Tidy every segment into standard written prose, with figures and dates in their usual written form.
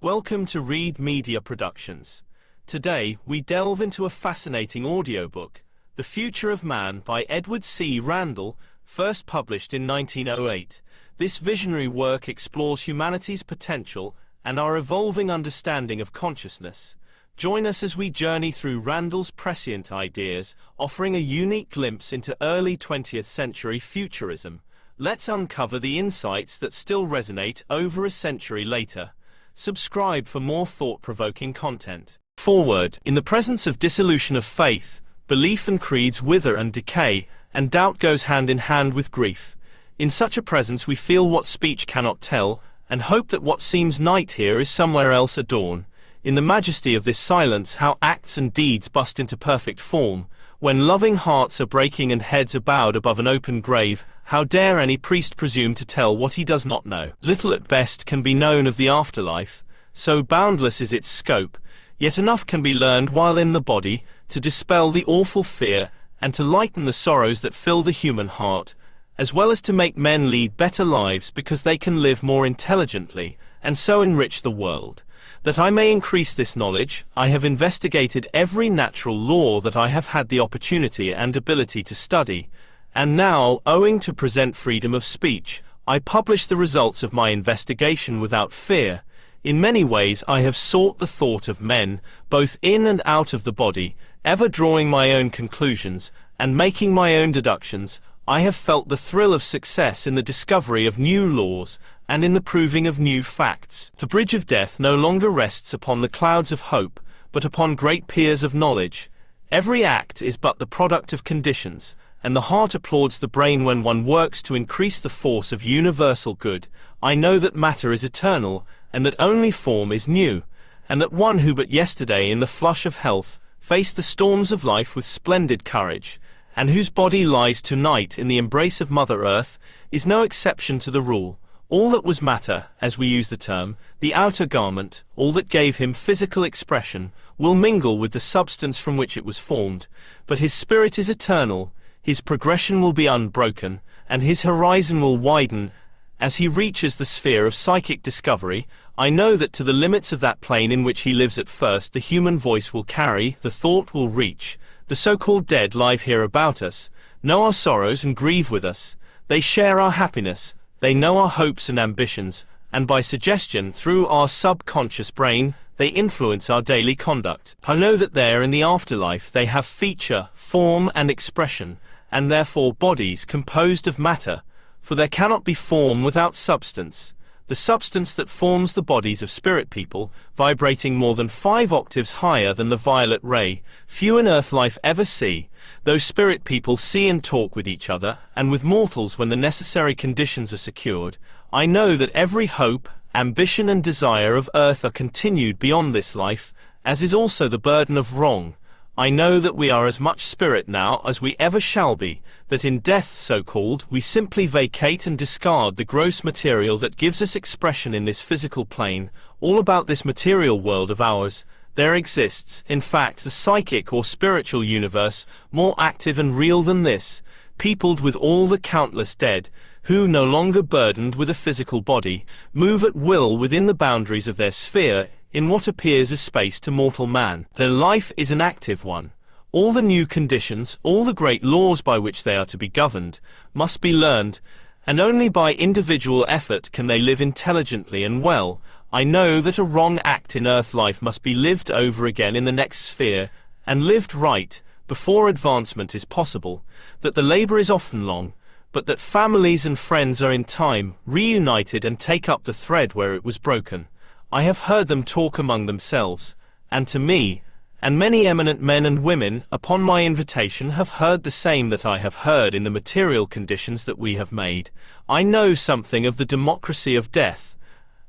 Welcome to Read Media Productions. Today, we delve into a fascinating audiobook, The Future of Man by Edward C. Randall, first published in 1908. This visionary work explores humanity's potential and our evolving understanding of consciousness. Join us as we journey through Randall's prescient ideas, offering a unique glimpse into early 20th century futurism. Let's uncover the insights that still resonate over a century later. Subscribe for more thought-provoking content. Forward. In the presence of dissolution of faith, belief and creeds wither and decay, and doubt goes hand in hand with grief. In such a presence we feel what speech cannot tell, and hope that what seems night here is somewhere else at dawn. In the majesty of this silence, how acts and deeds bust into perfect form. When loving hearts are breaking and heads are bowed above an open grave, how dare any priest presume to tell what he does not know? Little at best can be known of the afterlife, so boundless is its scope, yet enough can be learned while in the body, to dispel the awful fear, and to lighten the sorrows that fill the human heart, as well as to make men lead better lives because they can live more intelligently, and so enrich the world. That I may increase this knowledge, I have investigated every natural law that I have had the opportunity and ability to study, and now, owing to present freedom of speech, I publish the results of my investigation without fear. In many ways I have sought the thought of men, both in and out of the body, ever drawing my own conclusions, and making my own deductions. I have felt the thrill of success in the discovery of new laws, and in the proving of new facts. The bridge of death no longer rests upon the clouds of hope, but upon great piers of knowledge. Every act is but the product of conditions, and the heart applauds the brain when one works to increase the force of universal good. I know that matter is eternal, and that only form is new, and that one who but yesterday in the flush of health faced the storms of life with splendid courage, and whose body lies tonight in the embrace of Mother Earth, is no exception to the rule. All that was matter, as we use the term, the outer garment, all that gave him physical expression, will mingle with the substance from which it was formed, but his spirit is eternal, his progression will be unbroken, and his horizon will widen as he reaches the sphere of psychic discovery. I know that to the limits of that plane in which he lives at first the human voice will carry, the thought will reach. The so-called dead live here about us, know our sorrows and grieve with us. They share our happiness, they know our hopes and ambitions, and by suggestion, through our subconscious brain, they influence our daily conduct. I know that there in the afterlife they have feature, form and expression, and therefore bodies composed of matter, for there cannot be form without substance. The substance that forms the bodies of spirit people, vibrating more than 5 octaves higher than the violet ray, few in earth life ever see. Those spirit people see and talk with each other, and with mortals when the necessary conditions are secured. I know that every hope, ambition and desire of earth are continued beyond this life, as is also the burden of wrong. I know that we are as much spirit now as we ever shall be, that in death so-called we simply vacate and discard the gross material that gives us expression in this physical plane. All about this material world of ours, there exists, in fact, the psychic or spiritual universe, more active and real than this, peopled with all the countless dead, who, no longer burdened with a physical body, move at will within the boundaries of their sphere, in what appears as space to mortal man. Their life is an active one. All the new conditions, all the great laws by which they are to be governed, must be learned, and only by individual effort can they live intelligently and well. I know that a wrong act in earth life must be lived over again in the next sphere, and lived right, before advancement is possible, that the labor is often long, but that families and friends are in time reunited and take up the thread where it was broken. I have heard them talk among themselves, and to me, and many eminent men and women, upon my invitation, have heard the same that I have heard in the material conditions that we have made. I know something of the democracy of death,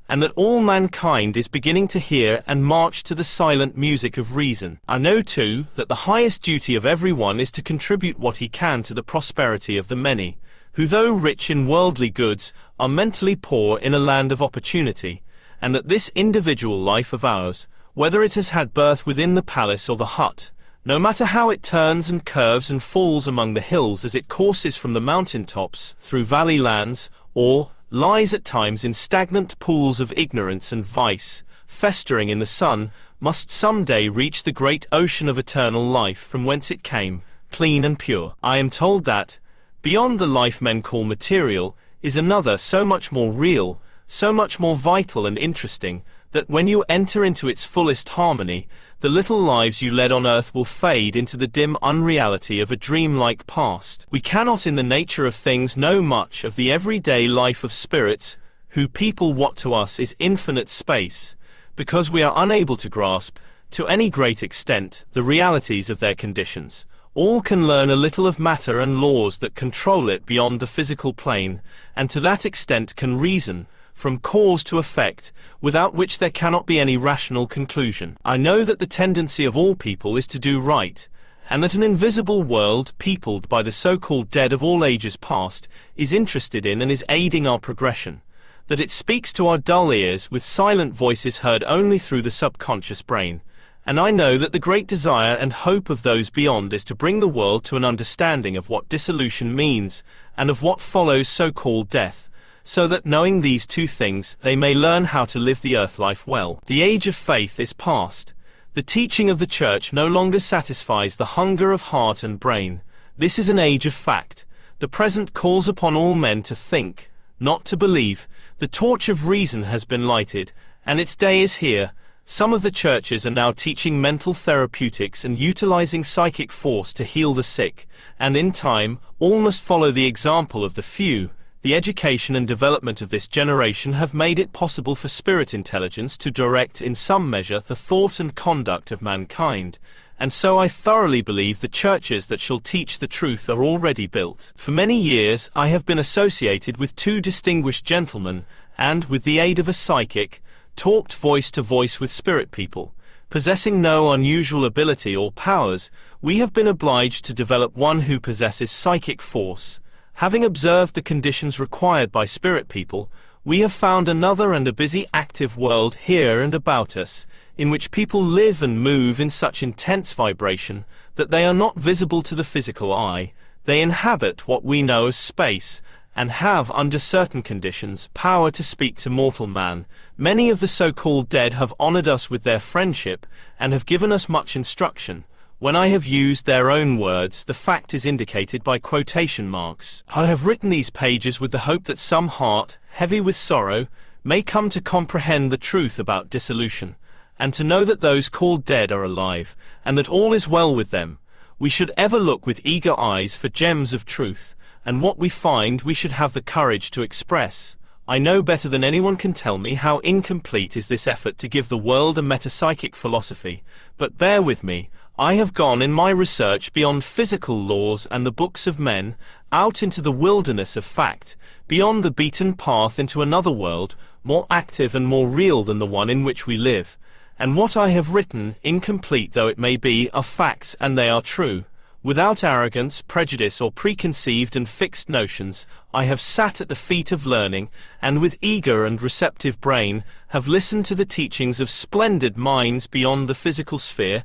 and that all mankind is beginning to hear and march to the silent music of reason. I know too that the highest duty of every one is to contribute what he can to the prosperity of the many, who though rich in worldly goods, are mentally poor in a land of opportunity, and that this individual life of ours, whether it has had birth within the palace or the hut, no matter how it turns and curves and falls among the hills as it courses from the mountain tops through valley lands, or lies at times in stagnant pools of ignorance and vice, festering in the sun, must someday reach the great ocean of eternal life from whence it came, clean and pure. I am told that, beyond the life men call material, is another so much more real, so much more vital and interesting, that when you enter into its fullest harmony, the little lives you led on earth will fade into the dim unreality of a dream-like past. We cannot in the nature of things know much of the everyday life of spirits, who people what to us is infinite space, because we are unable to grasp, to any great extent, the realities of their conditions. All can learn a little of matter and laws that control it beyond the physical plane, and to that extent can reason, from cause to effect, without which there cannot be any rational conclusion. I know that the tendency of all people is to do right, and that an invisible world, peopled by the so-called dead of all ages past, is interested in and is aiding our progression, that it speaks to our dull ears with silent voices heard only through the subconscious brain, and I know that the great desire and hope of those beyond is to bring the world to an understanding of what dissolution means, and of what follows so-called death, so that knowing these two things, they may learn how to live the earth life well. The age of faith is past. The teaching of the Church no longer satisfies the hunger of heart and brain. This is an age of fact. The present calls upon all men to think, not to believe. The torch of reason has been lighted, and its day is here. Some of the churches are now teaching mental therapeutics and utilizing psychic force to heal the sick, and in time, all must follow the example of the few. The education and development of this generation have made it possible for spirit intelligence to direct in some measure the thought and conduct of mankind, and so I thoroughly believe the churches that shall teach the truth are already built. For many years I have been associated with two distinguished gentlemen, and, with the aid of a psychic, talked voice to voice with spirit people. Possessing no unusual ability or powers, we have been obliged to develop one who possesses psychic force. Having observed the conditions required by spirit people, we have found another and a busy active world here and about us, in which people live and move in such intense vibration that they are not visible to the physical eye. They inhabit what we know as space, and have, under certain conditions, power to speak to mortal man. Many of the so-called dead have honored us with their friendship, and have given us much instruction. When I have used their own words, the fact is indicated by quotation marks. I have written these pages with the hope that some heart, heavy with sorrow, may come to comprehend the truth about dissolution, and to know that those called dead are alive, and that all is well with them. We should ever look with eager eyes for gems of truth, and what we find we should have the courage to express. I know better than anyone can tell me how incomplete is this effort to give the world a metapsychic philosophy, but bear with me. I have gone in my research beyond physical laws and the books of men, out into the wilderness of fact, beyond the beaten path into another world, more active and more real than the one in which we live. And what I have written, incomplete though it may be, are facts, and they are true. Without arrogance, prejudice, or preconceived and fixed notions, I have sat at the feet of learning, and with eager and receptive brain, have listened to the teachings of splendid minds beyond the physical sphere,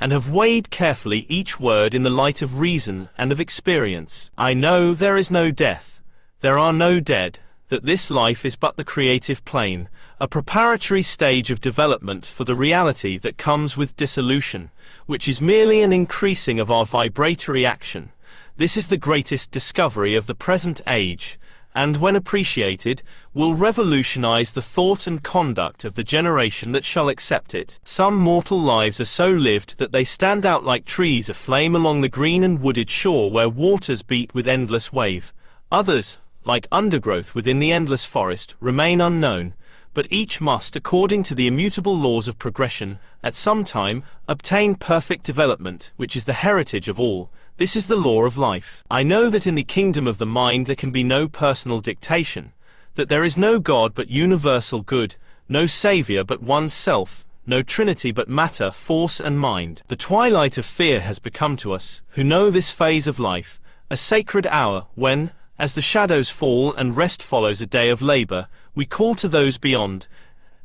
and have weighed carefully each word in the light of reason and of experience. I know there is no death, there are no dead, that this life is but the creative plane, a preparatory stage of development for the reality that comes with dissolution, which is merely an increasing of our vibratory action. This is the greatest discovery of the present age, and when appreciated, will revolutionize the thought and conduct of the generation that shall accept it. Some mortal lives are so lived that they stand out like trees aflame along the green and wooded shore where waters beat with endless wave. Others, like undergrowth within the endless forest, remain unknown, but each must, according to the immutable laws of progression, at some time, obtain perfect development, which is the heritage of all. This is the law of life. I know that in the kingdom of the mind there can be no personal dictation, that there is no God but universal good, no Saviour but oneself, no Trinity but matter, force and mind. The twilight of fear has become to us, who know this phase of life, a sacred hour when, as the shadows fall and rest follows a day of labor, we call to those beyond,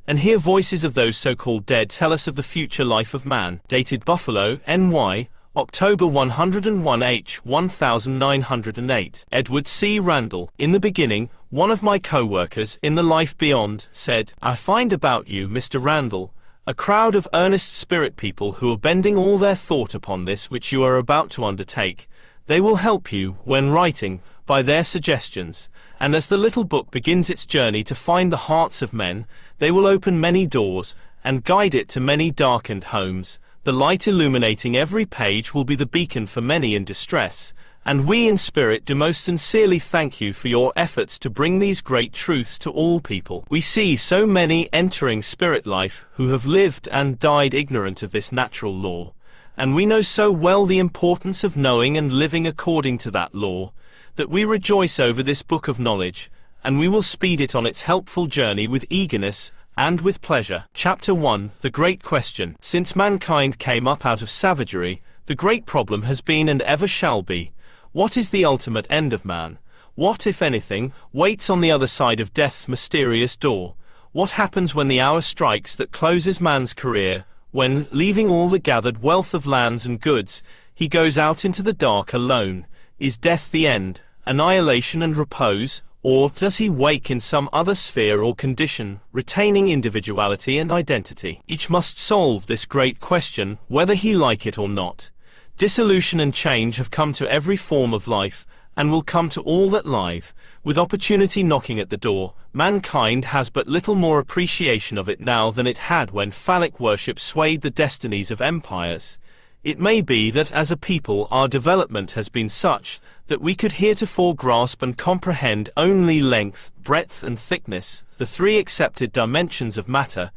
and hear voices of those so-called dead tell us of the future life of man. Dated Buffalo, NY, October 101 H. 1908. Edward C. Randall. In the beginning One of my co-workers in the life beyond said, "I find about you, Mr. Randall, a crowd of earnest spirit people who are bending all their thought upon this which you are about to undertake. They will help you, when writing, by their suggestions, and as the little book begins its journey to find the hearts of men, they will open many doors, and guide it to many darkened homes. The light illuminating every page will be the beacon for many in distress, and we in spirit do most sincerely thank you for your efforts to bring these great truths to all people. We see so many entering spirit life who have lived and died ignorant of this natural law, and we know so well the importance of knowing and living according to that law, that we rejoice over this book of knowledge, and we will speed it on its helpful journey with eagerness and with pleasure. Chapter 1: The Great Question. Since mankind came up out of savagery, the great problem has been and ever shall be, what is the ultimate end of man? What, if anything, waits on the other side of death's mysterious door? What happens when the hour strikes that closes man's career, when, leaving all the gathered wealth of lands and goods, he goes out into the dark alone? Is death the end, annihilation and repose, or does he wake in some other sphere or condition, retaining individuality and identity? Each must solve this great question, whether he like it or not. Dissolution and change have come to every form of life, and will come to all that live. With opportunity knocking at the door, mankind has but little more appreciation of it now than it had when phallic worship swayed the destinies of empires. It may be that as a people our development has been such that we could heretofore grasp and comprehend only length, breadth and thickness, the three accepted dimensions of matter,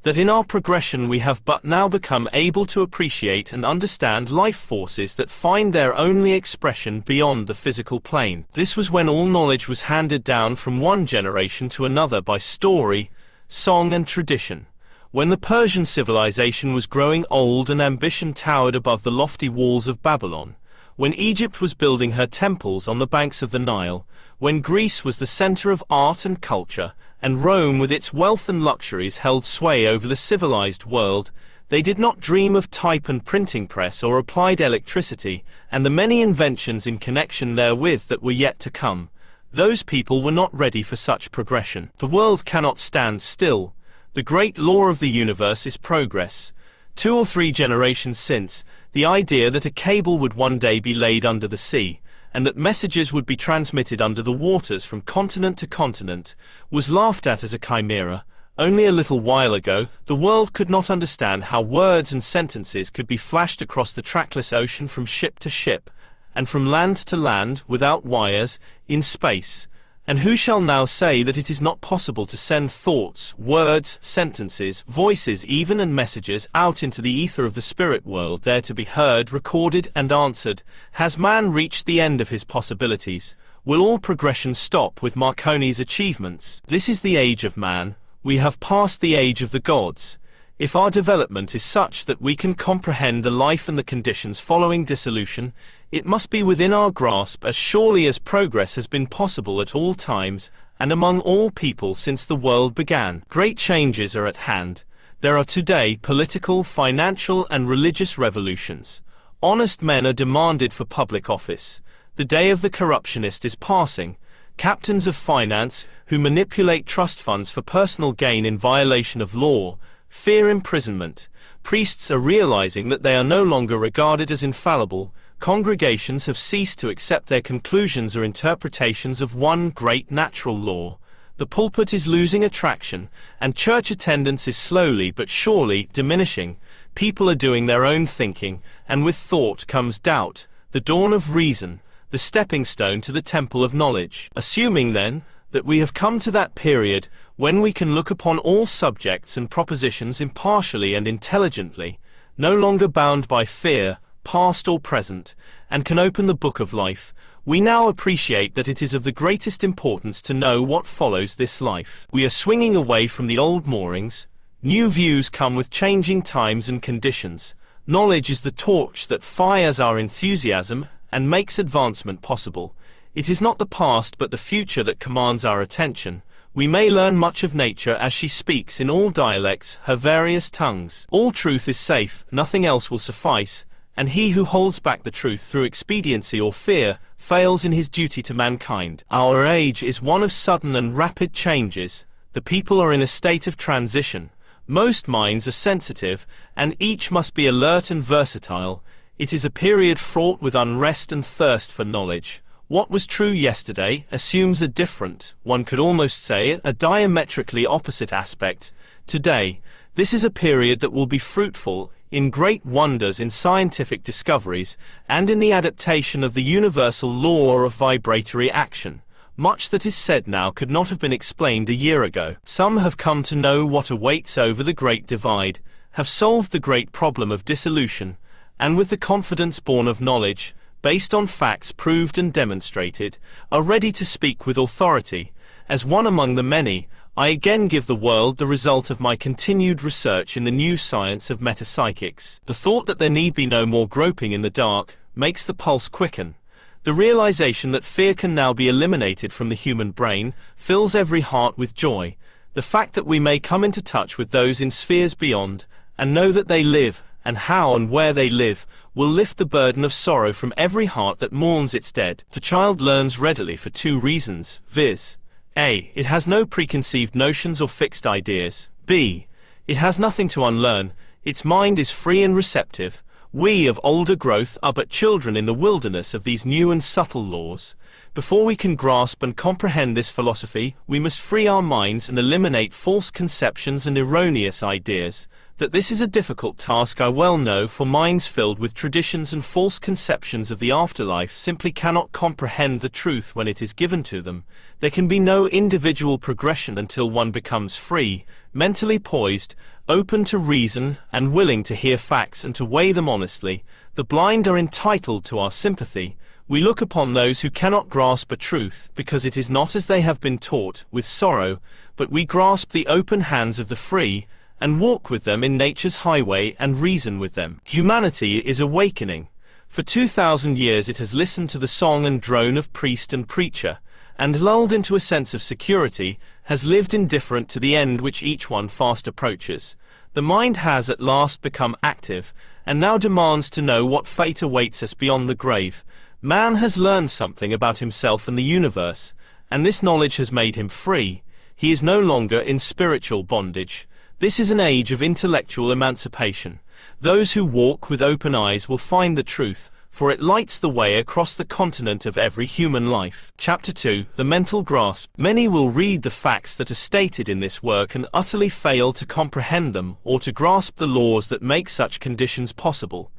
that in our progression we have but now become able to appreciate and understand life forces that find their only expression beyond the physical plane. This was when all knowledge was handed down from one generation to another by story, song and tradition. When the Persian civilization was growing old and ambition towered above the lofty walls of Babylon, when Egypt was building her temples on the banks of the Nile, when Greece was the center of art and culture, and Rome with its wealth and luxuries held sway over the civilized world, they did not dream of type and printing press or applied electricity, and the many inventions in connection therewith that were yet to come. Those people were not ready for such progression. The world cannot stand still. The great law of the universe is progress. 2 or 3 generations since, the idea that a cable would one day be laid under the sea, and that messages would be transmitted under the waters from continent to continent, was laughed at as a chimera. Only a little while ago, the world could not understand how words and sentences could be flashed across the trackless ocean from ship to ship, and from land to land, without wires, in space. And who shall now say that it is not possible to send thoughts, words, sentences, voices even and messages out into the ether of the spirit world, there to be heard, recorded and answered? Has man reached the end of his possibilities? Will all progression stop with Marconi's achievements? This is the age of man. We have passed the age of the gods. If our development is such that we can comprehend the life and the conditions following dissolution, it must be within our grasp as surely as progress has been possible at all times, and among all people since the world began. Great changes are at hand. There are today political, financial, and religious revolutions. Honest men are demanded for public office. The day of the corruptionist is passing. Captains of finance, who manipulate trust funds for personal gain in violation of law, fear imprisonment. Priests are realizing that they are no longer regarded as infallible. Congregations have ceased to accept their conclusions or interpretations of one great natural law. The pulpit is losing attraction, and church attendance is slowly but surely diminishing. People are doing their own thinking, and with thought comes doubt, the dawn of reason, the stepping stone to the temple of knowledge. Assuming, then, that we have come to that period when we can look upon all subjects and propositions impartially and intelligently, no longer bound by fear, past or present, and can open the book of life, we now appreciate that it is of the greatest importance to know what follows this life. We are swinging away from the old moorings. New views come with changing times and conditions. Knowledge is the torch that fires our enthusiasm and makes advancement possible. It is not the past but the future that commands our attention. We may learn much of nature as she speaks in all dialects, her various tongues. All truth is safe, nothing else will suffice, and he who holds back the truth through expediency or fear fails in his duty to mankind. Our age is one of sudden and rapid changes. The people are in a state of transition. Most minds are sensitive, and each must be alert and versatile. It is a period fraught with unrest and thirst for knowledge. What was true yesterday assumes a different, one could almost say, a diametrically opposite aspect today. This is a period that will be fruitful in great wonders in scientific discoveries and in the adaptation of the universal law of vibratory action. Much that is said now could not have been explained a year ago. Some have come to know what awaits over the Great Divide, have solved the great problem of dissolution, and with the confidence born of knowledge, based on facts proved and demonstrated, are ready to speak with authority. As one among the many, I again give the world the result of my continued research in the new science of metapsychics. The thought that there need be no more groping in the dark makes the pulse quicken. The realization that fear can now be eliminated from the human brain fills every heart with joy. The fact that we may come into touch with those in spheres beyond, and know that they live, and how and where they live, will lift the burden of sorrow from every heart that mourns its dead. The child learns readily for two reasons, viz. A. It has no preconceived notions or fixed ideas. B. It has nothing to unlearn. Its mind is free and receptive. We of older growth are but children in the wilderness of these new and subtle laws. Before we can grasp and comprehend this philosophy, we must free our minds and eliminate false conceptions and erroneous ideas. That this is a difficult task I well know, for minds filled with traditions and false conceptions of the afterlife simply cannot comprehend the truth when it is given to them. There can be no individual progression until one becomes free, mentally poised, open to reason, and willing to hear facts and to weigh them honestly. The blind are entitled to our sympathy. We look upon those who cannot grasp a truth, because it is not as they have been taught, with sorrow, but we grasp the open hands of the free, and walk with them in nature's highway and reason with them. Humanity is awakening. For 2,000 years it has listened to the song and drone of priest and preacher, and lulled into a sense of security, has lived indifferent to the end which each one fast approaches. The mind has at last become active, and now demands to know what fate awaits us beyond the grave. Man has learned something about himself and the universe, and this knowledge has made him free. He is no longer in spiritual bondage. This is an age of intellectual emancipation. Those who walk with open eyes will find the truth, for it lights the way across the continent of every human life. Chapter 2, The Mental Grasp. Many will read the facts that are stated in this work and utterly fail to comprehend them or to grasp the laws that make such conditions possible.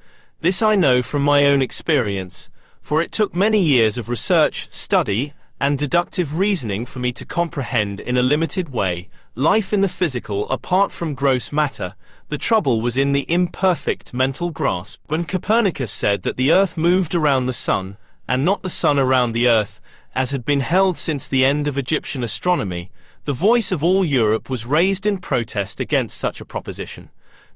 This I know from my own experience, for it took many years of research, study, and deductive reasoning for me to comprehend in a limited way life in the physical apart from gross matter. The trouble was in the imperfect mental grasp. When Copernicus said that the earth moved around the sun, and not the sun around the earth, as had been held since the end of Egyptian astronomy, the voice of all Europe was raised in protest against such a proposition.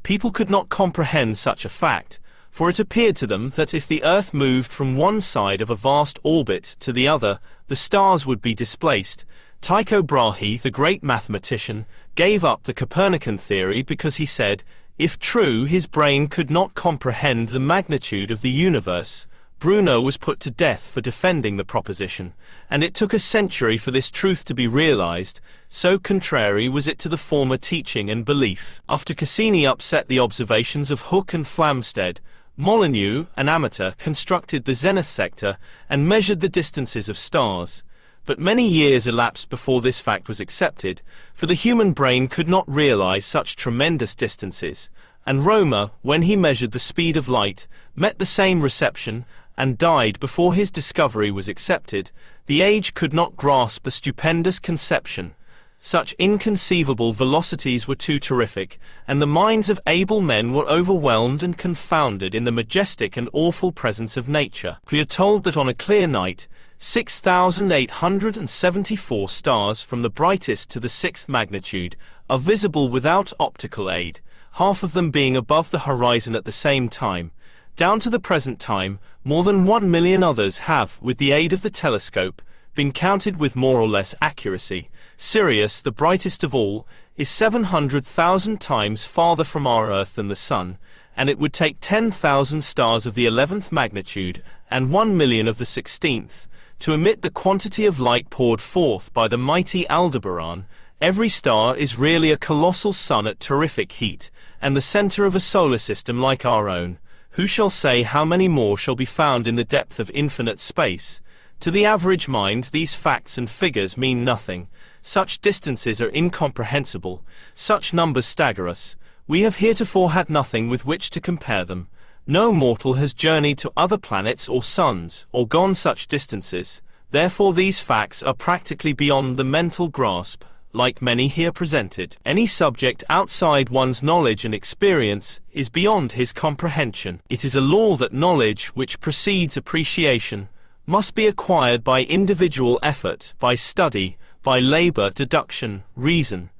People could not comprehend such a fact, for it appeared to them that if the earth moved from one side of a vast orbit to the other, the stars would be displaced. Tycho Brahe, the great mathematician, gave up the Copernican theory because he said, if true, his brain could not comprehend the magnitude of the universe. Bruno was put to death for defending the proposition, and it took a century for this truth to be realized, so contrary was it to the former teaching and belief. After Cassini upset the observations of Hooke and Flamsteed, Molyneux, an amateur, constructed the zenith sector and measured the distances of stars. But many years elapsed before this fact was accepted, for the human brain could not realize such tremendous distances, and Romer, when he measured the speed of light, met the same reception, and died before his discovery was accepted. The age could not grasp the stupendous conception. Such inconceivable velocities were too terrific, and the minds of able men were overwhelmed and confounded in the majestic and awful presence of nature. We are told that on a clear night, 6,874 stars from the brightest to the sixth magnitude are visible without optical aid, half of them being above the horizon at the same time. Down to the present time, more than 1 million others have, with the aid of the telescope, been counted with more or less accuracy. Sirius, the brightest of all, is 700,000 times farther from our Earth than the Sun, and it would take 10,000 stars of the 11th magnitude and 1 million of the 16th to emit the quantity of light poured forth by the mighty Aldebaran. Every star is really a colossal sun at terrific heat, and the center of a solar system like our own. Who shall say how many more shall be found in the depth of infinite space? To the average mind, these facts and figures mean nothing. Such distances are incomprehensible. Such numbers stagger us. We have heretofore had nothing with which to compare them. No mortal has journeyed to other planets or suns, or gone such distances. Therefore these facts are practically beyond the mental grasp, like many here presented. Any subject outside one's knowledge and experience is beyond his comprehension. It is a law that knowledge, which precedes appreciation, must be acquired by individual effort, by study, by labor, deduction, reason.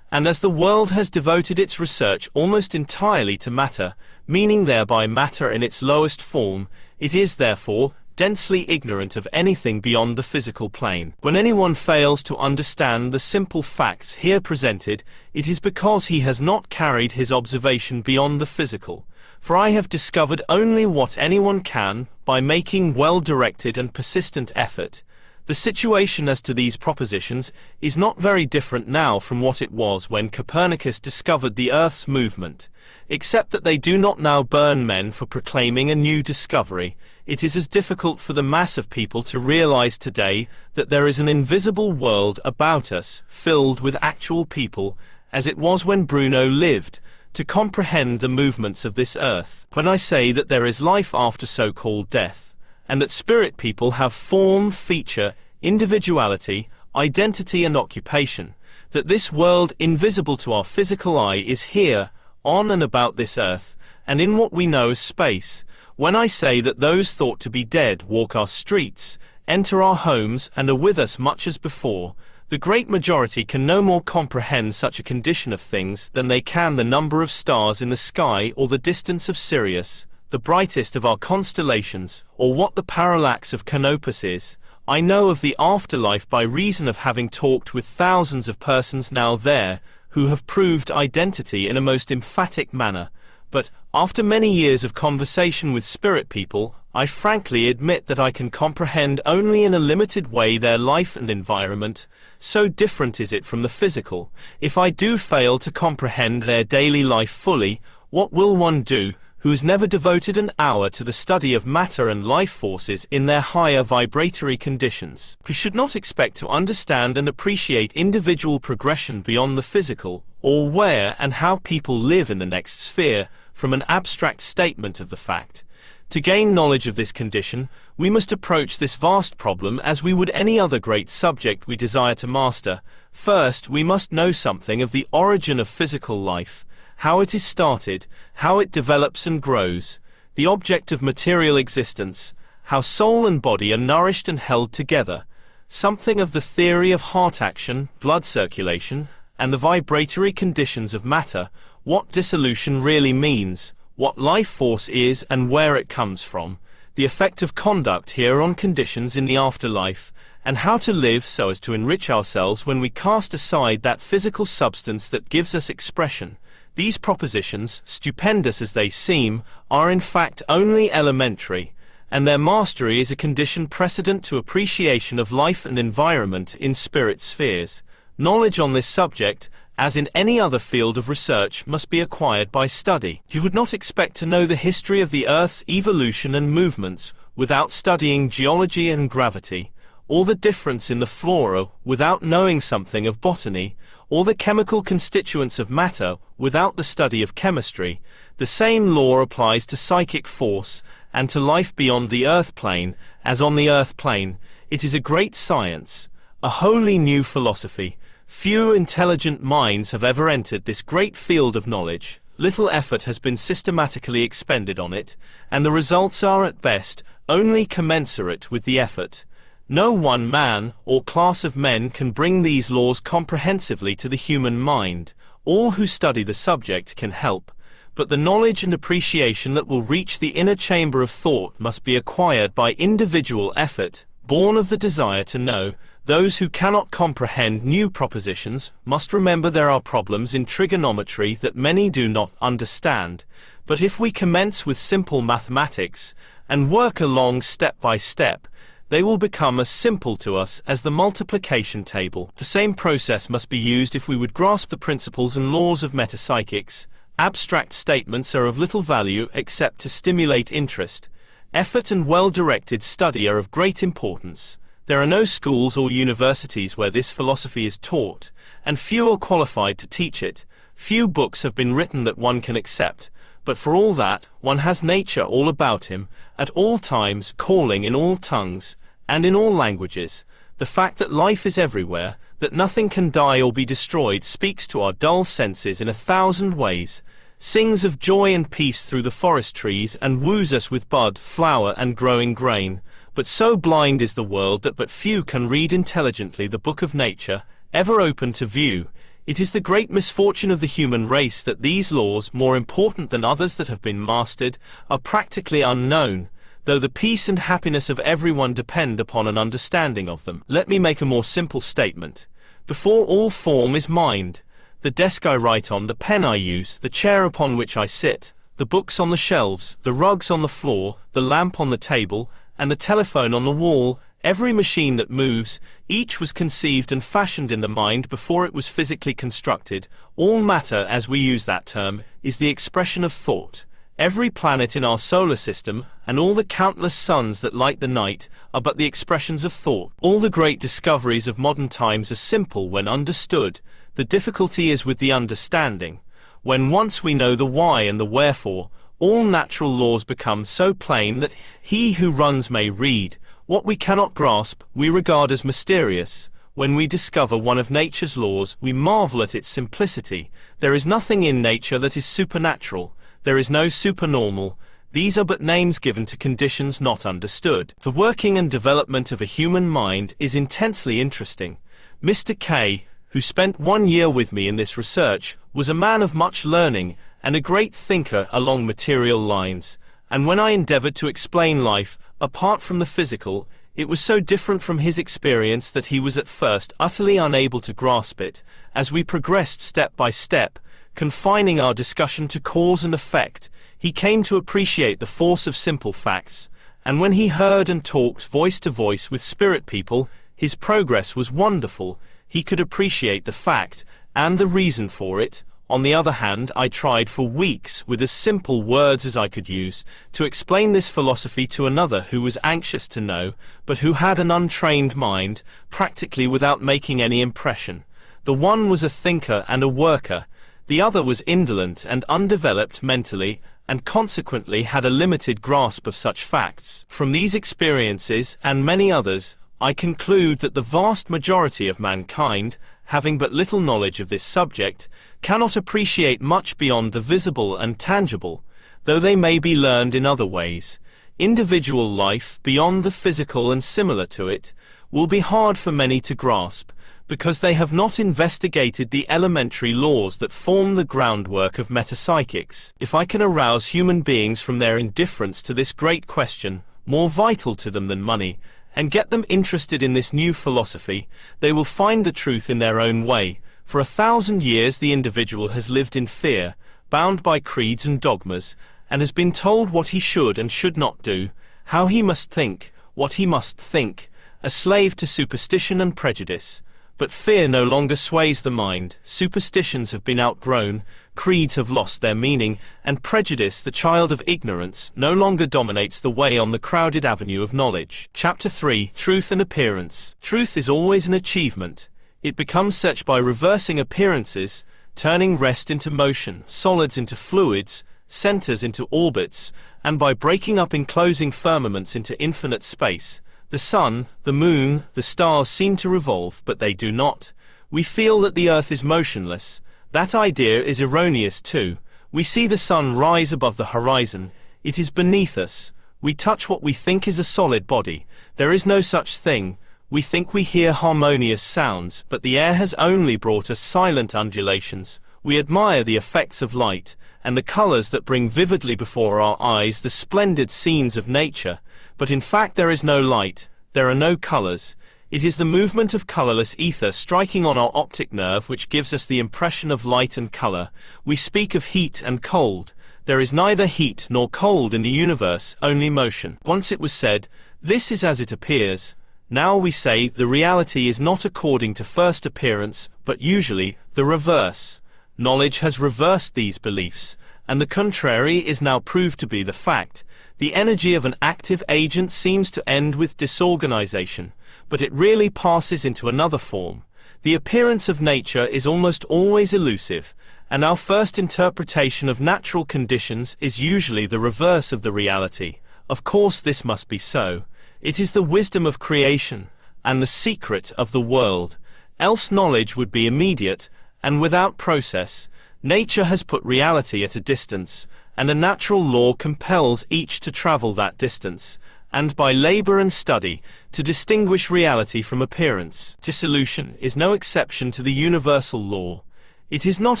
And as the world has devoted its research almost entirely to matter, meaning thereby matter in its lowest form, it is therefore densely ignorant of anything beyond the physical plane. When anyone fails to understand the simple facts here presented, it is because he has not carried his observation beyond the physical. For I have discovered only what anyone can by making well-directed and persistent effort. The situation as to these propositions is not very different now from what it was when Copernicus discovered the Earth's movement, except that they do not now burn men for proclaiming a new discovery. It is as difficult for the mass of people to realize today that there is an invisible world about us, filled with actual people, as it was when Bruno lived, to comprehend the movements of this earth. When I say that there is life after so-called death, and that spirit people have form, feature, individuality, identity and occupation, that this world invisible to our physical eye is here, on and about this earth, and in what we know as space. When I say that those thought to be dead walk our streets, enter our homes, and are with us much as before, the great majority can no more comprehend such a condition of things than they can the number of stars in the sky or the distance of Sirius, the brightest of our constellations, or what the parallax of Canopus is. I know of the afterlife by reason of having talked with thousands of persons now there, who have proved identity in a most emphatic manner, but, after many years of conversation with spirit people, I frankly admit that I can comprehend only in a limited way their life and environment, so different is it from the physical. If I do fail to comprehend their daily life fully, what will one do who has never devoted an hour to the study of matter and life forces in their higher vibratory conditions? We should not expect to understand and appreciate individual progression beyond the physical, or where and how people live in the next sphere, from an abstract statement of the fact. To gain knowledge of this condition, we must approach this vast problem as we would any other great subject we desire to master. First, we must know something of the origin of physical life, how it is started, how it develops and grows, the object of material existence, how soul and body are nourished and held together, something of the theory of heart action, blood circulation, and the vibratory conditions of matter, what dissolution really means, what life force is and where it comes from, the effect of conduct here on conditions in the afterlife, and how to live so as to enrich ourselves when we cast aside that physical substance that gives us expression. These propositions, stupendous as they seem, are in fact only elementary, and their mastery is a condition precedent to appreciation of life and environment in spirit spheres. Knowledge on this subject, as in any other field of research, must be acquired by study. You would not expect to know the history of the Earth's evolution and movements without studying geology and gravity, or the difference in the flora without knowing something of botany, or the chemical constituents of matter without the study of chemistry. The same law applies to psychic force and to life beyond the earth plane, as on the earth plane. It is a great science, a wholly new philosophy. Few intelligent minds have ever entered this great field of knowledge. Little effort has been systematically expended on it, and the results are at best only commensurate with the effort. No one man or class of men can bring these laws comprehensively to the human mind. All who study the subject can help, but the knowledge and appreciation that will reach the inner chamber of thought must be acquired by individual effort, born of the desire to know. Those who cannot comprehend new propositions must remember there are problems in trigonometry that many do not understand. But if we commence with simple mathematics and work along step by step, they will become as simple to us as the multiplication table. The same process must be used if we would grasp the principles and laws of metapsychics. Abstract statements are of little value except to stimulate interest. Effort and well-directed study are of great importance. There are no schools or universities where this philosophy is taught, and few are qualified to teach it. Few books have been written that one can accept, but for all that, one has nature all about him, at all times, calling in all tongues, and in all languages. The fact that life is everywhere, that nothing can die or be destroyed, speaks to our dull senses in 1,000 ways, sings of joy and peace through the forest trees, and woos us with bud, flower, and growing grain. But so blind is the world that but few can read intelligently the book of nature, ever open to view. It is the great misfortune of the human race that these laws, more important than others that have been mastered, are practically unknown, though the peace and happiness of everyone depend upon an understanding of them. Let me make a more simple statement. Before all form is mind. The desk I write on, the pen I use, the chair upon which I sit, the books on the shelves, the rugs on the floor, the lamp on the table, and the telephone on the wall, every machine that moves, each was conceived and fashioned in the mind before it was physically constructed. All matter, as we use that term, is the expression of thought. Every planet in our solar system, and all the countless suns that light the night, are but the expressions of thought. All the great discoveries of modern times are simple when understood. The difficulty is with the understanding. When once we know the why and the wherefore, all natural laws become so plain that he who runs may read. What we cannot grasp, we regard as mysterious. When we discover one of nature's laws, we marvel at its simplicity. There is nothing in nature that is supernatural. There is no supernormal. These are but names given to conditions not understood. The working and development of a human mind is intensely interesting. Mr. K, who spent 1 year with me in this research, was a man of much learning and a great thinker along material lines, and when I endeavored to explain life, apart from the physical, it was so different from his experience that he was at first utterly unable to grasp it. As we progressed step by step, confining our discussion to cause and effect, he came to appreciate the force of simple facts, and when he heard and talked voice to voice with spirit people, his progress was wonderful. He could appreciate the fact, and the reason for it. On the other hand, I tried for weeks, with as simple words as I could use, to explain this philosophy to another who was anxious to know, but who had an untrained mind, practically without making any impression. The one was a thinker and a worker, the other was indolent and undeveloped mentally, and consequently had a limited grasp of such facts. From these experiences, and many others, I conclude that the vast majority of mankind, having but little knowledge of this subject, cannot appreciate much beyond the visible and tangible, though they may be learned in other ways. Individual life, beyond the physical and similar to it, will be hard for many to grasp, because they have not investigated the elementary laws that form the groundwork of metapsychics. If I can arouse human beings from their indifference to this great question, more vital to them than money, and get them interested in this new philosophy, they will find the truth in their own way. For 1,000 years the individual has lived in fear, bound by creeds and dogmas, and has been told what he should and should not do, how he must think, what he must think, a slave to superstition and prejudice. But fear no longer sways the mind, superstitions have been outgrown, creeds have lost their meaning, and prejudice, the child of ignorance, no longer dominates the way on the crowded avenue of knowledge. Chapter 3. Truth and Appearance. Truth is always an achievement. It becomes such by reversing appearances, turning rest into motion, solids into fluids, centers into orbits, and by breaking up enclosing firmaments into infinite space. The sun, the moon, the stars seem to revolve, but they do not. We feel that the earth is motionless. That idea is erroneous too. We see the sun rise above the horizon. It is beneath us. We touch what we think is a solid body. There is no such thing. We think we hear harmonious sounds, but the air has only brought us silent undulations. We admire the effects of light, and the colors that bring vividly before our eyes the splendid scenes of nature, but in fact there is no light, there are no colors. It is the movement of colorless ether striking on our optic nerve which gives us the impression of light and color. We speak of heat and cold. There is neither heat nor cold in the universe, only motion. Once it was said, "This is as it appears." Now we say the reality is not according to first appearance, but usually the reverse. Knowledge has reversed these beliefs, and the contrary is now proved to be the fact. The energy of an active agent seems to end with disorganization, but it really passes into another form. The appearance of nature is almost always elusive, and our first interpretation of natural conditions is usually the reverse of the reality. Of course, this must be so. It is the wisdom of creation, and the secret of the world. Else knowledge would be immediate, and without process. Nature has put reality at a distance, and a natural law compels each to travel that distance, and by labor and study, to distinguish reality from appearance. Dissolution is no exception to the universal law. It is not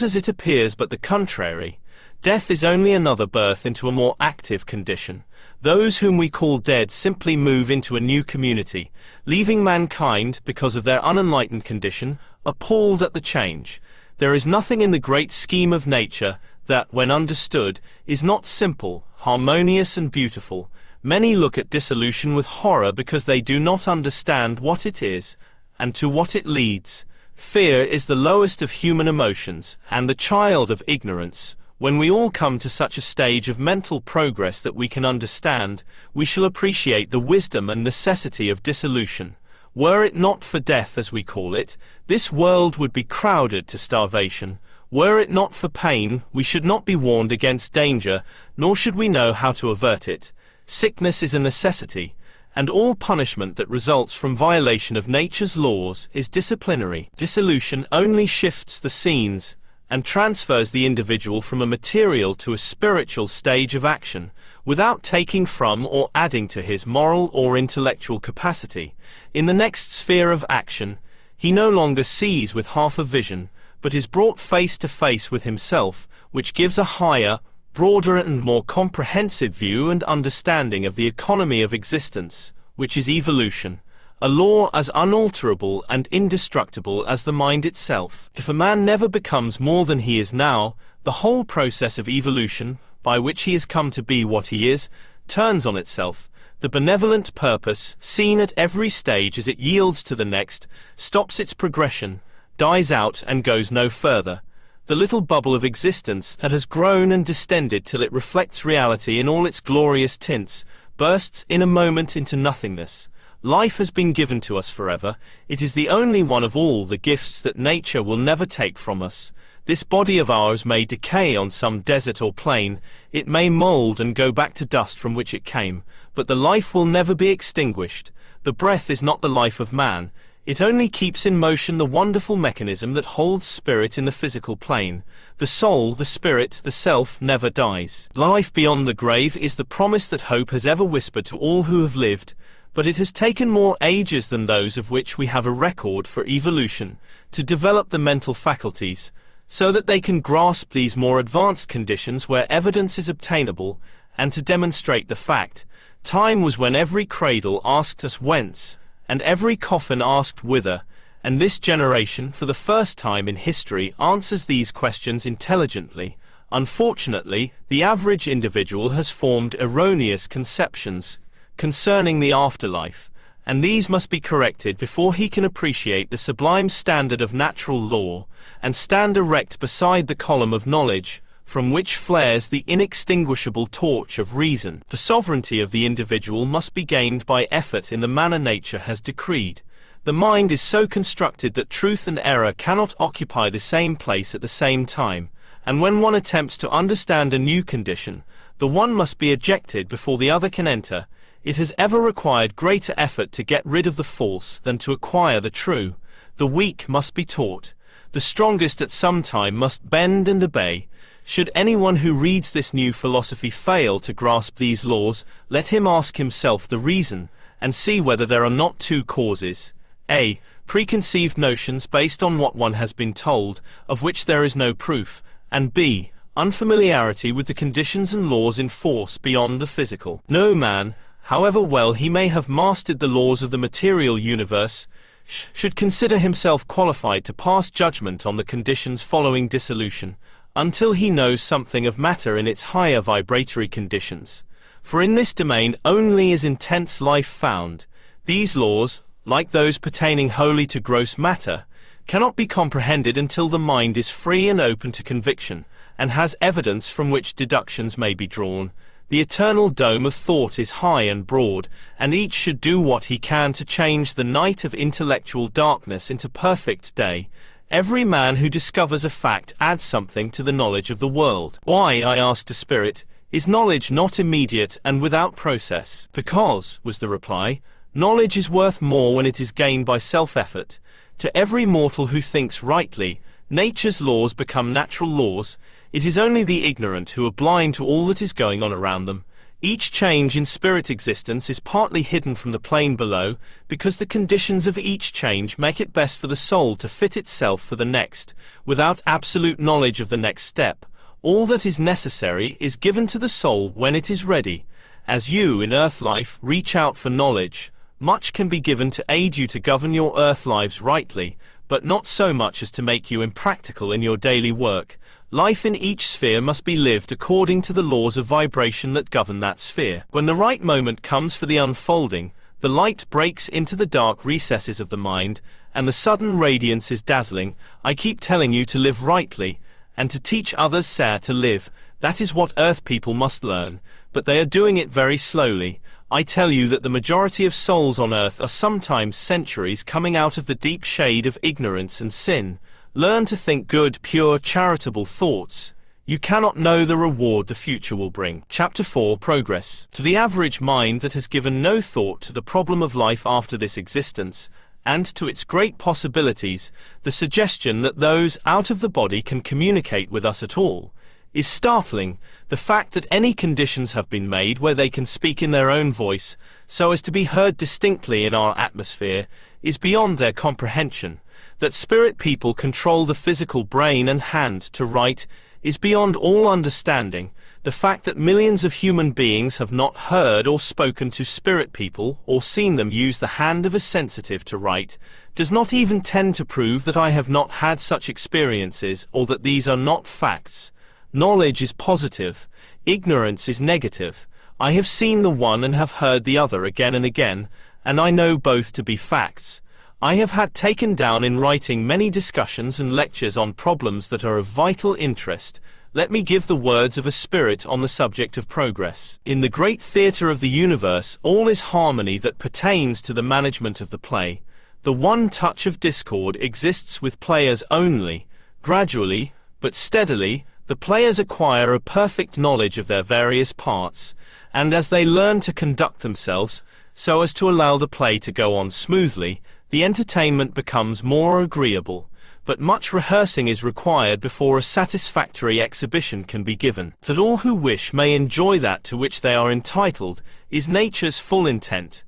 as it appears but the contrary. Death is only another birth into a more active condition. Those whom we call dead simply move into a new community, leaving mankind, because of their unenlightened condition, appalled at the change. There is nothing in the great scheme of nature that, when understood, is not simple, harmonious and beautiful. Many look at dissolution with horror because they do not understand what it is, and to what it leads. Fear is the lowest of human emotions, and the child of ignorance. When we all come to such a stage of mental progress that we can understand, we shall appreciate the wisdom and necessity of dissolution. Were it not for death, as we call it, this world would be crowded to starvation. Were it not for pain, we should not be warned against danger, nor should we know how to avert it. Sickness is a necessity, and all punishment that results from violation of nature's laws is disciplinary. Dissolution only shifts the scenes, and transfers the individual from a material to a spiritual stage of action, without taking from or adding to his moral or intellectual capacity. In the next sphere of action, he no longer sees with half a vision, but is brought face to face with himself, which gives a higher, broader and more comprehensive view and understanding of the economy of existence, which is evolution, a law as unalterable and indestructible as the mind itself. If a man never becomes more than he is now, the whole process of evolution, by which he has come to be what he is, turns on itself. The benevolent purpose, seen at every stage as it yields to the next, stops its progression, dies out and goes no further. The little bubble of existence that has grown and distended till it reflects reality in all its glorious tints, bursts in a moment into nothingness. Life has been given to us forever. It is the only one of all the gifts that nature will never take from us. This body of ours may decay on some desert or plain, it may mold and go back to dust from which it came, but the life will never be extinguished. The breath is not the life of man. It only keeps in motion the wonderful mechanism that holds spirit in the physical plane. The soul, the spirit, the self never dies. Life beyond the grave is the promise that hope has ever whispered to all who have lived, but it has taken more ages than those of which we have a record for evolution to develop the mental faculties, so that they can grasp these more advanced conditions where evidence is obtainable, and to demonstrate the fact. Time was when every cradle asked us whence, and every coffin asked whither, and this generation, for the first time in history, answers these questions intelligently. Unfortunately, the average individual has formed erroneous conceptions concerning the afterlife, and these must be corrected before he can appreciate the sublime standard of natural law, and stand erect beside the column of knowledge, from which flares the inextinguishable torch of reason. The sovereignty of the individual must be gained by effort in the manner nature has decreed. The mind is so constructed that truth and error cannot occupy the same place at the same time, and when one attempts to understand a new condition, the one must be ejected before the other can enter. It has ever required greater effort to get rid of the false than to acquire the true. The weak must be taught. The strongest at some time must bend and obey. Should anyone who reads this new philosophy fail to grasp these laws, let him ask himself the reason, and see whether there are not two causes. A. Preconceived notions based on what one has been told, of which there is no proof, and B. Unfamiliarity with the conditions and laws in force beyond the physical. No man, however well he may have mastered the laws of the material universe, should consider himself qualified to pass judgment on the conditions following dissolution, until he knows something of matter in its higher vibratory conditions. For in this domain only is intense life found. These laws, like those pertaining wholly to gross matter, cannot be comprehended until the mind is free and open to conviction, and has evidence from which deductions may be drawn. The eternal dome of thought is high and broad, and each should do what he can to change the night of intellectual darkness into perfect day. Every man who discovers a fact adds something to the knowledge of the world. Why, I asked a spirit, is knowledge not immediate and without process? Because, was the reply, knowledge is worth more when it is gained by self-effort. To every mortal who thinks rightly, nature's laws become natural laws. It is only the ignorant who are blind to all that is going on around them. Each change in spirit existence is partly hidden from the plane below, because the conditions of each change make it best for the soul to fit itself for the next, without absolute knowledge of the next step. All that is necessary is given to the soul when it is ready. As you, in earth life, reach out for knowledge, much can be given to aid you to govern your earth lives rightly, but not so much as to make you impractical in your daily work. Life in each sphere must be lived according to the laws of vibration that govern that sphere. When the right moment comes for the unfolding, the light breaks into the dark recesses of the mind, and the sudden radiance is dazzling. I keep telling you to live rightly, and to teach others to live. That is what earth people must learn, but they are doing it very slowly. I tell you that the majority of souls on earth are sometimes centuries coming out of the deep shade of ignorance and sin. Learn to think good, pure, charitable thoughts. You cannot know the reward the future will bring. Chapter 4 Progress. To the average mind that has given no thought to the problem of life after this existence, and to its great possibilities, the suggestion that those out of the body can communicate with us at all is startling. The fact that any conditions have been made where they can speak in their own voice, so as to be heard distinctly in our atmosphere, is beyond their comprehension. That spirit people control the physical brain and hand to write is beyond all understanding. The fact that millions of human beings have not heard or spoken to spirit people, or seen them use the hand of a sensitive to write, does not even tend to prove that I have not had such experiences, or that these are not facts. Knowledge is positive, ignorance is negative. I have seen the one and have heard the other again and again, and I know both to be facts. I have had taken down in writing many discussions and lectures on problems that are of vital interest. Let me give the words of a spirit on the subject of progress. In the great theatre of the universe, all is harmony that pertains to the management of the play. The one touch of discord exists with players only. Gradually, but steadily, the players acquire a perfect knowledge of their various parts, and as they learn to conduct themselves so as to allow the play to go on smoothly, the entertainment becomes more agreeable. But much rehearsing is required before a satisfactory exhibition can be given. That all who wish may enjoy that to which they are entitled is nature's full intent,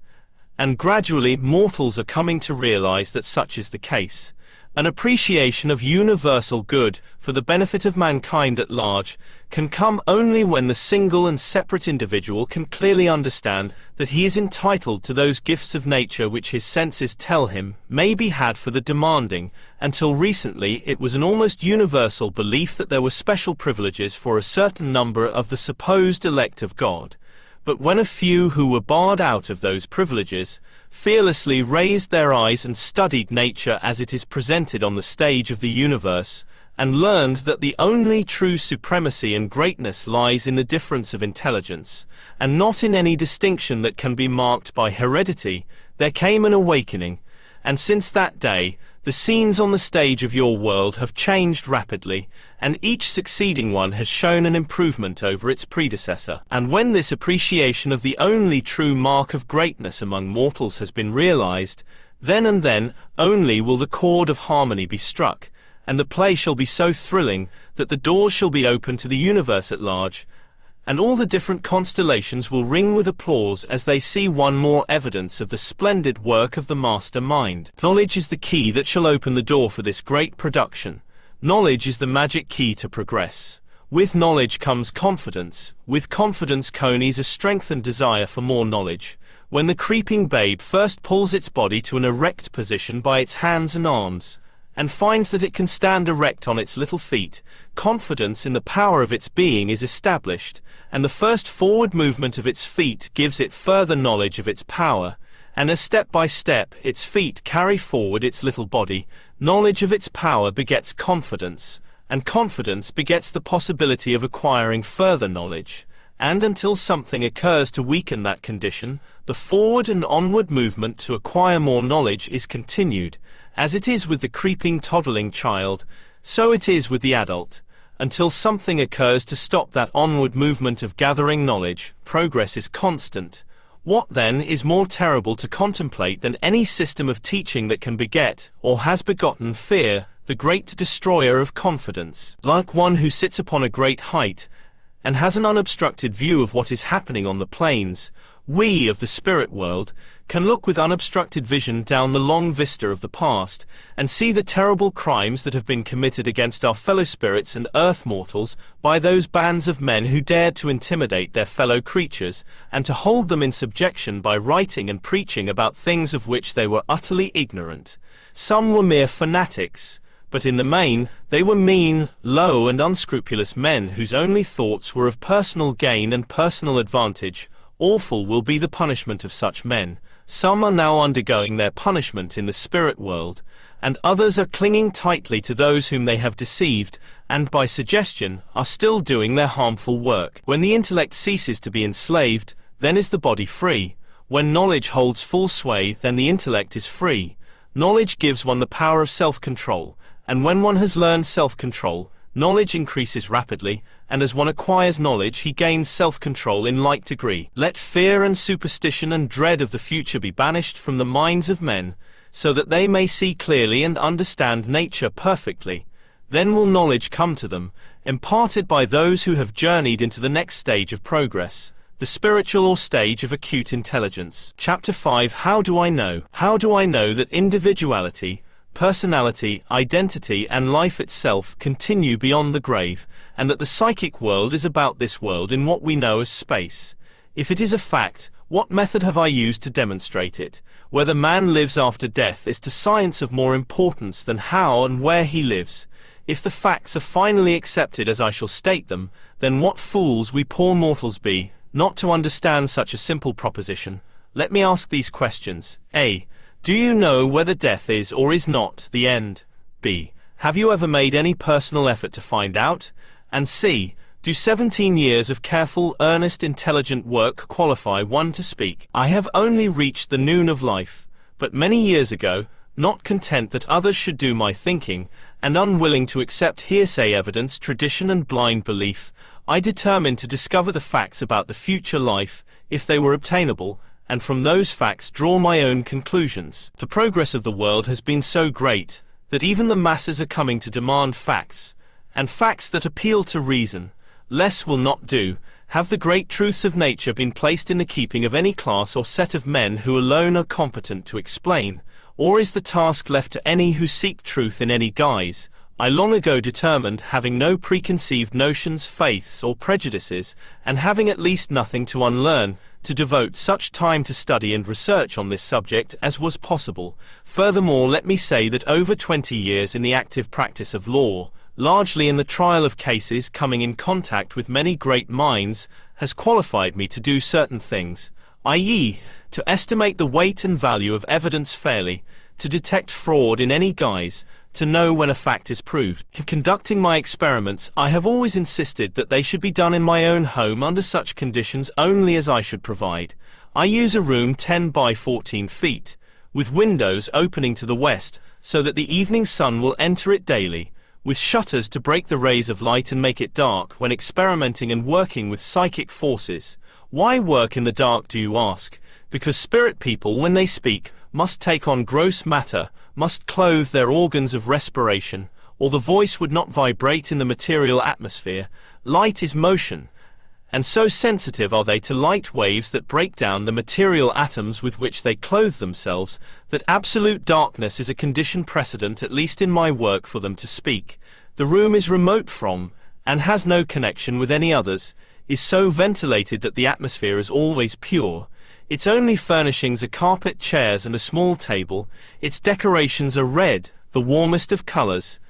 and gradually mortals are coming to realize that such is the case. An appreciation of universal good, for the benefit of mankind at large, can come only when the single and separate individual can clearly understand that he is entitled to those gifts of nature which his senses tell him may be had for the demanding. Until recently it was an almost universal belief that there were special privileges for a certain number of the supposed elect of God. But when a few who were barred out of those privileges fearlessly raised their eyes and studied nature as it is presented on the stage of the universe, and learned that the only true supremacy and greatness lies in the difference of intelligence, and not in any distinction that can be marked by heredity, there came an awakening, and since that day, the scenes on the stage of your world have changed rapidly, and each succeeding one has shown an improvement over its predecessor. And when this appreciation of the only true mark of greatness among mortals has been realized, then and then only will the chord of harmony be struck, and the play shall be so thrilling that the doors shall be open to the universe at large, and all the different constellations will ring with applause as they see one more evidence of the splendid work of the master mind. Knowledge is the key that shall open the door for this great production. Knowledge is the magic key to progress. With knowledge comes confidence. With confidence conies a strengthened desire for more knowledge. When the creeping babe first pulls its body to an erect position by its hands and arms, and finds that it can stand erect on its little feet, confidence in the power of its being is established, and the first forward movement of its feet gives it further knowledge of its power, and as step by step its feet carry forward its little body, knowledge of its power begets confidence, and confidence begets the possibility of acquiring further knowledge, and until something occurs to weaken that condition, the forward and onward movement to acquire more knowledge is continued. As it is with the creeping toddling child, so it is with the adult. Until something occurs to stop that onward movement of gathering knowledge, progress is constant. What then is more terrible to contemplate than any system of teaching that can beget, or has begotten, fear, the great destroyer of confidence? Like one who sits upon a great height, and has an unobstructed view of what is happening on the plains, we of the spirit world can look with unobstructed vision down the long vista of the past, and see the terrible crimes that have been committed against our fellow spirits and earth mortals by those bands of men who dared to intimidate their fellow creatures, and to hold them in subjection by writing and preaching about things of which they were utterly ignorant. Some were mere fanatics, but in the main they were mean, low and unscrupulous men whose only thoughts were of personal gain and personal advantage. Awful will be the punishment of such men. Some are now undergoing their punishment in the spirit world, and others are clinging tightly to those whom they have deceived, and by suggestion are still doing their harmful work. When the intellect ceases to be enslaved, then is the body free. When knowledge holds full sway, then the intellect is free. Knowledge gives one the power of self-control, and when one has learned self-control, knowledge increases rapidly, and as one acquires knowledge he gains self-control in like degree. Let fear and superstition and dread of the future be banished from the minds of men, so that they may see clearly and understand nature perfectly. Then will knowledge come to them, imparted by those who have journeyed into the next stage of progress, the spiritual or stage of acute intelligence. Chapter 5. How do I know? How do I know that individuality, personality, identity and life itself continue beyond the grave, and that the psychic world is about this world in what we know as space? If it is a fact, what method have I used to demonstrate it? Whether man lives after death is to science of more importance than how and where he lives. If the facts are finally accepted as I shall state them, then what fools we poor mortals be, not to understand such a simple proposition. Let me ask these questions. A. Do you know whether death is or is not the end? B. Have you ever made any personal effort to find out? And C. Do 17 years of careful, earnest, intelligent work qualify one to speak? I have only reached the noon of life, but many years ago, not content that others should do my thinking, and unwilling to accept hearsay evidence, tradition and blind belief, I determined to discover the facts about the future life, if they were obtainable, and from those facts draw my own conclusions. The progress of the world has been so great, that even the masses are coming to demand facts, and facts that appeal to reason. Less will not do. Have the great truths of nature been placed in the keeping of any class or set of men who alone are competent to explain, or is the task left to any who seek truth in any guise? I long ago determined, having no preconceived notions, faiths, or prejudices, and having at least nothing to unlearn, to devote such time to study and research on this subject as was possible. Furthermore, let me say that over 20 years in the active practice of law, largely in the trial of cases, coming in contact with many great minds, has qualified me to do certain things, i.e., to estimate the weight and value of evidence fairly, to detect fraud in any guise, to know when a fact is proved. In conducting my experiments, I have always insisted that they should be done in my own home under such conditions only as I should provide. I use a room 10 by 14 feet, with windows opening to the west, so that the evening sun will enter it daily, with shutters to break the rays of light and make it dark when experimenting and working with psychic forces. Why work in the dark, do you ask? Because spirit people, when they speak, must take on gross matter, must clothe their organs of respiration, or the voice would not vibrate in the material atmosphere. Light is motion, and so sensitive are they to light waves that break down the material atoms with which they clothe themselves, that absolute darkness is a condition precedent, at least in my work, for them to speak. The room is remote from, and has no connection with any others, is so ventilated that the atmosphere is always pure. Its only furnishings are carpet, chairs, and a small table. Its decorations are red, the warmest of colors.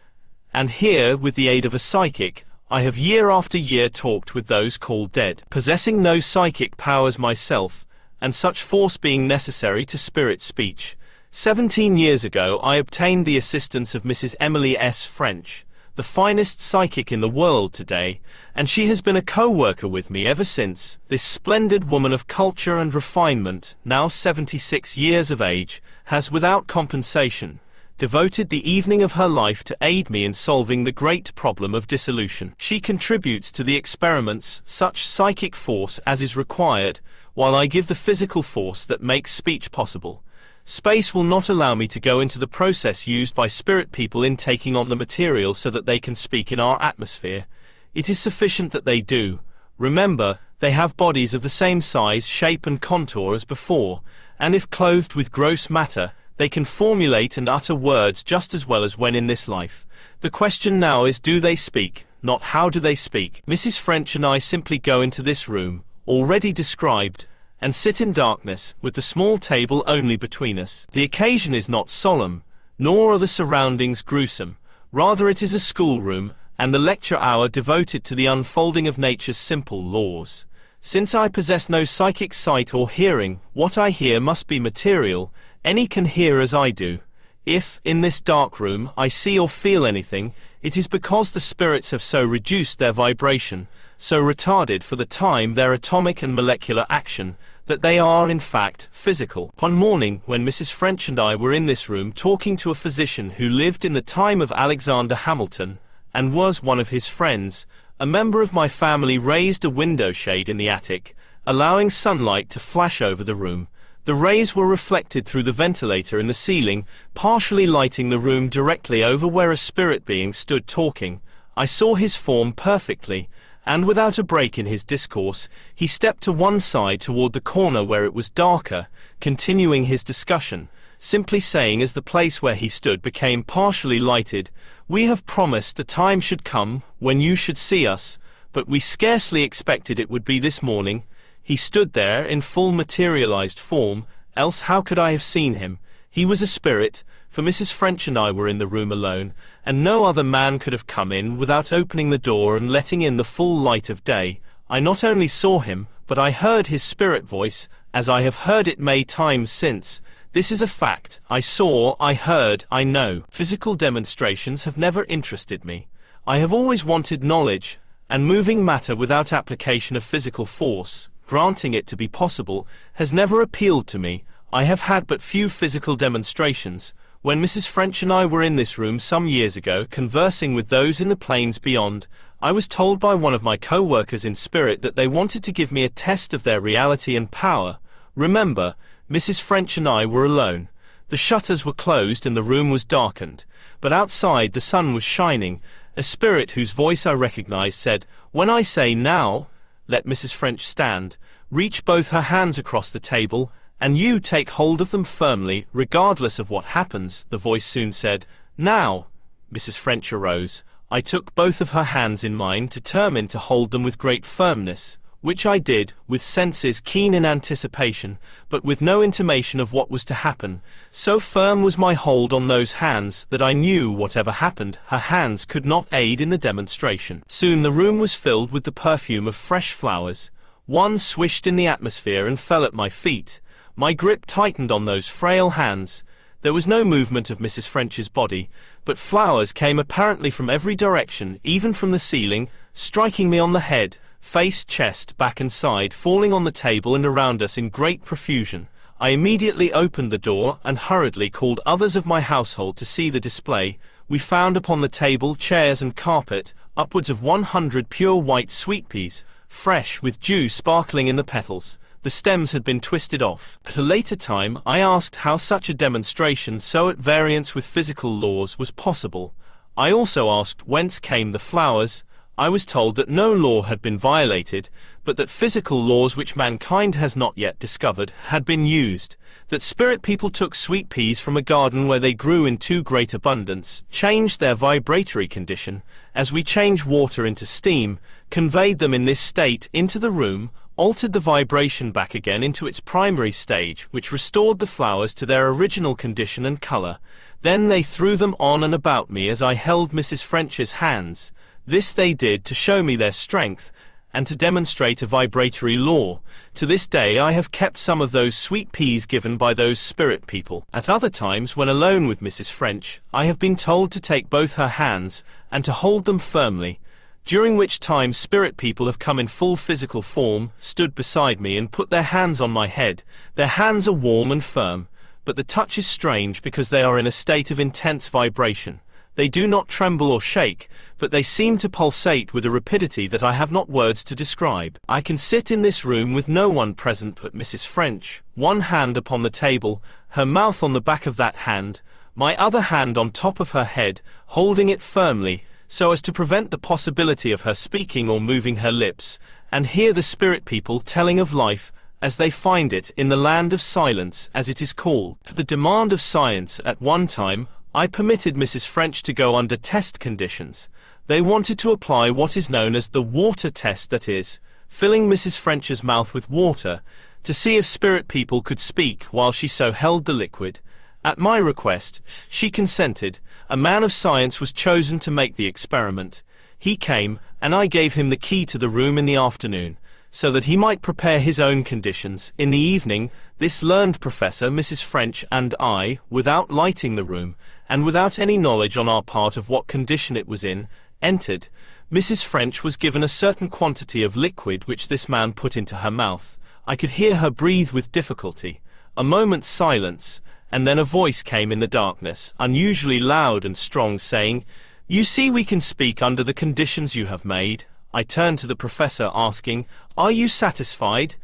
And here, with the aid of a psychic, I have year after year talked with those called dead, possessing no psychic powers myself, and such force being necessary to spirit speech. 17 years ago I obtained the assistance of Mrs. Emily S. French, the finest psychic in the world today, and she has been a co-worker with me ever since. This splendid woman of culture and refinement, now 76 years of age, has, without compensation, devoted the evening of her life to aid me in solving the great problem of dissolution. She contributes to the experiments such psychic force as is required, while I give the physical force that makes speech possible. Space will not allow me to go into the process used by spirit people in taking on the material so that they can speak in our atmosphere. It is sufficient that they do. Remember, they have bodies of the same size, shape, and contour as before, and if clothed with gross matter, they can formulate and utter words just as well as when in this life. The question now is, do they speak, not how do they speak. Mrs. French and I simply go into this room, already described, and sit in darkness, with the small table only between us. The occasion is not solemn, nor are the surroundings gruesome. Rather it is a schoolroom, and the lecture hour devoted to the unfolding of nature's simple laws. Since I possess no psychic sight or hearing, what I hear must be material. Any can hear as I do. If, in this dark room, I see or feel anything, it is because the spirits have so reduced their vibration, so retarded for the time their atomic and molecular action, that they are in fact physical. One morning, when Mrs. French and I were in this room talking to a physician who lived in the time of Alexander Hamilton, and was one of his friends, a member of my family raised a window shade in the attic, allowing sunlight to flash over the room. The rays were reflected through the ventilator in the ceiling, partially lighting the room directly over where a spirit being stood talking. I saw his form perfectly, and without a break in his discourse, he stepped to one side toward the corner where it was darker, continuing his discussion, simply saying as the place where he stood became partially lighted, "We have promised the time should come when you should see us, but we scarcely expected it would be this morning." He stood there in full materialized form, else how could I have seen him? He was a spirit, for Mrs. French and I were in the room alone, and no other man could have come in without opening the door and letting in the full light of day. I not only saw him, but I heard his spirit voice, as I have heard it many times since. This is a fact. I saw, I heard, I know. Physical demonstrations have never interested me. I have always wanted knowledge, and moving matter without application of physical force, granting it to be possible, has never appealed to me. I have had but few physical demonstrations. When Mrs. French and I were in this room some years ago conversing with those in the plains beyond, I was told by one of my co-workers in spirit that they wanted to give me a test of their reality and power. Remember, Mrs. French and I were alone. The shutters were closed and the room was darkened, but outside the sun was shining. A spirit whose voice I recognized said, "When I say now, let Mrs. French stand, reach both her hands across the table, and you take hold of them firmly, regardless of what happens." The voice soon said, "Now." Mrs. French arose. I took both of her hands in mine, determined to hold them with great firmness, which I did, with senses keen in anticipation, but with no intimation of what was to happen. So firm was my hold on those hands that I knew whatever happened, her hands could not aid in the demonstration. Soon the room was filled with the perfume of fresh flowers. One swished in the atmosphere and fell at my feet. My grip tightened on those frail hands. There was no movement of Mrs. French's body, but flowers came apparently from every direction, even from the ceiling, striking me on the head, face, chest, back and side, falling on the table and around us in great profusion. I immediately opened the door and hurriedly called others of my household to see the display. We found upon the table, chairs and carpet, upwards of 100 pure white sweet peas, fresh, with dew sparkling in the petals. The stems had been twisted off. At a later time, I asked how such a demonstration, so at variance with physical laws, was possible. I also asked whence came the flowers. I was told that no law had been violated, but that physical laws which mankind has not yet discovered had been used, that spirit people took sweet peas from a garden where they grew in too great abundance, changed their vibratory condition, as we change water into steam, conveyed them in this state into the room, altered the vibration back again into its primary stage, which restored the flowers to their original condition and color. Then they threw them on and about me as I held Mrs. French's hands. This they did to show me their strength, and to demonstrate a vibratory law. To this day I have kept some of those sweet peas given by those spirit people. At other times, when alone with Mrs. French, I have been told to take both her hands, and to hold them firmly, during which time spirit people have come in full physical form, stood beside me and put their hands on my head. Their hands are warm and firm, but the touch is strange because they are in a state of intense vibration. They do not tremble or shake, but they seem to pulsate with a rapidity that I have not words to describe. I can sit in this room with no one present but Mrs. French, one hand upon the table, her mouth on the back of that hand, my other hand on top of her head, holding it firmly, so as to prevent the possibility of her speaking or moving her lips, and hear the spirit people telling of life, as they find it in the land of silence, as it is called. At the demand of science, at one time, I permitted Mrs. French to go under test conditions. They wanted to apply what is known as the water test, that is, filling Mrs. French's mouth with water, to see if spirit people could speak while she so held the liquid. At my request, she consented. A man of science was chosen to make the experiment. He came, and I gave him the key to the room in the afternoon, so that he might prepare his own conditions. In the evening, this learned professor, Mrs. French, and I, without lighting the room, and without any knowledge on our part of what condition it was in, entered. Mrs. French was given a certain quantity of liquid which this man put into her mouth. I could hear her breathe with difficulty. A moment's silence, and then a voice came in the darkness, unusually loud and strong, saying, "You see, we can speak under the conditions you have made." I turned to the professor, asking, "Are you satisfied?"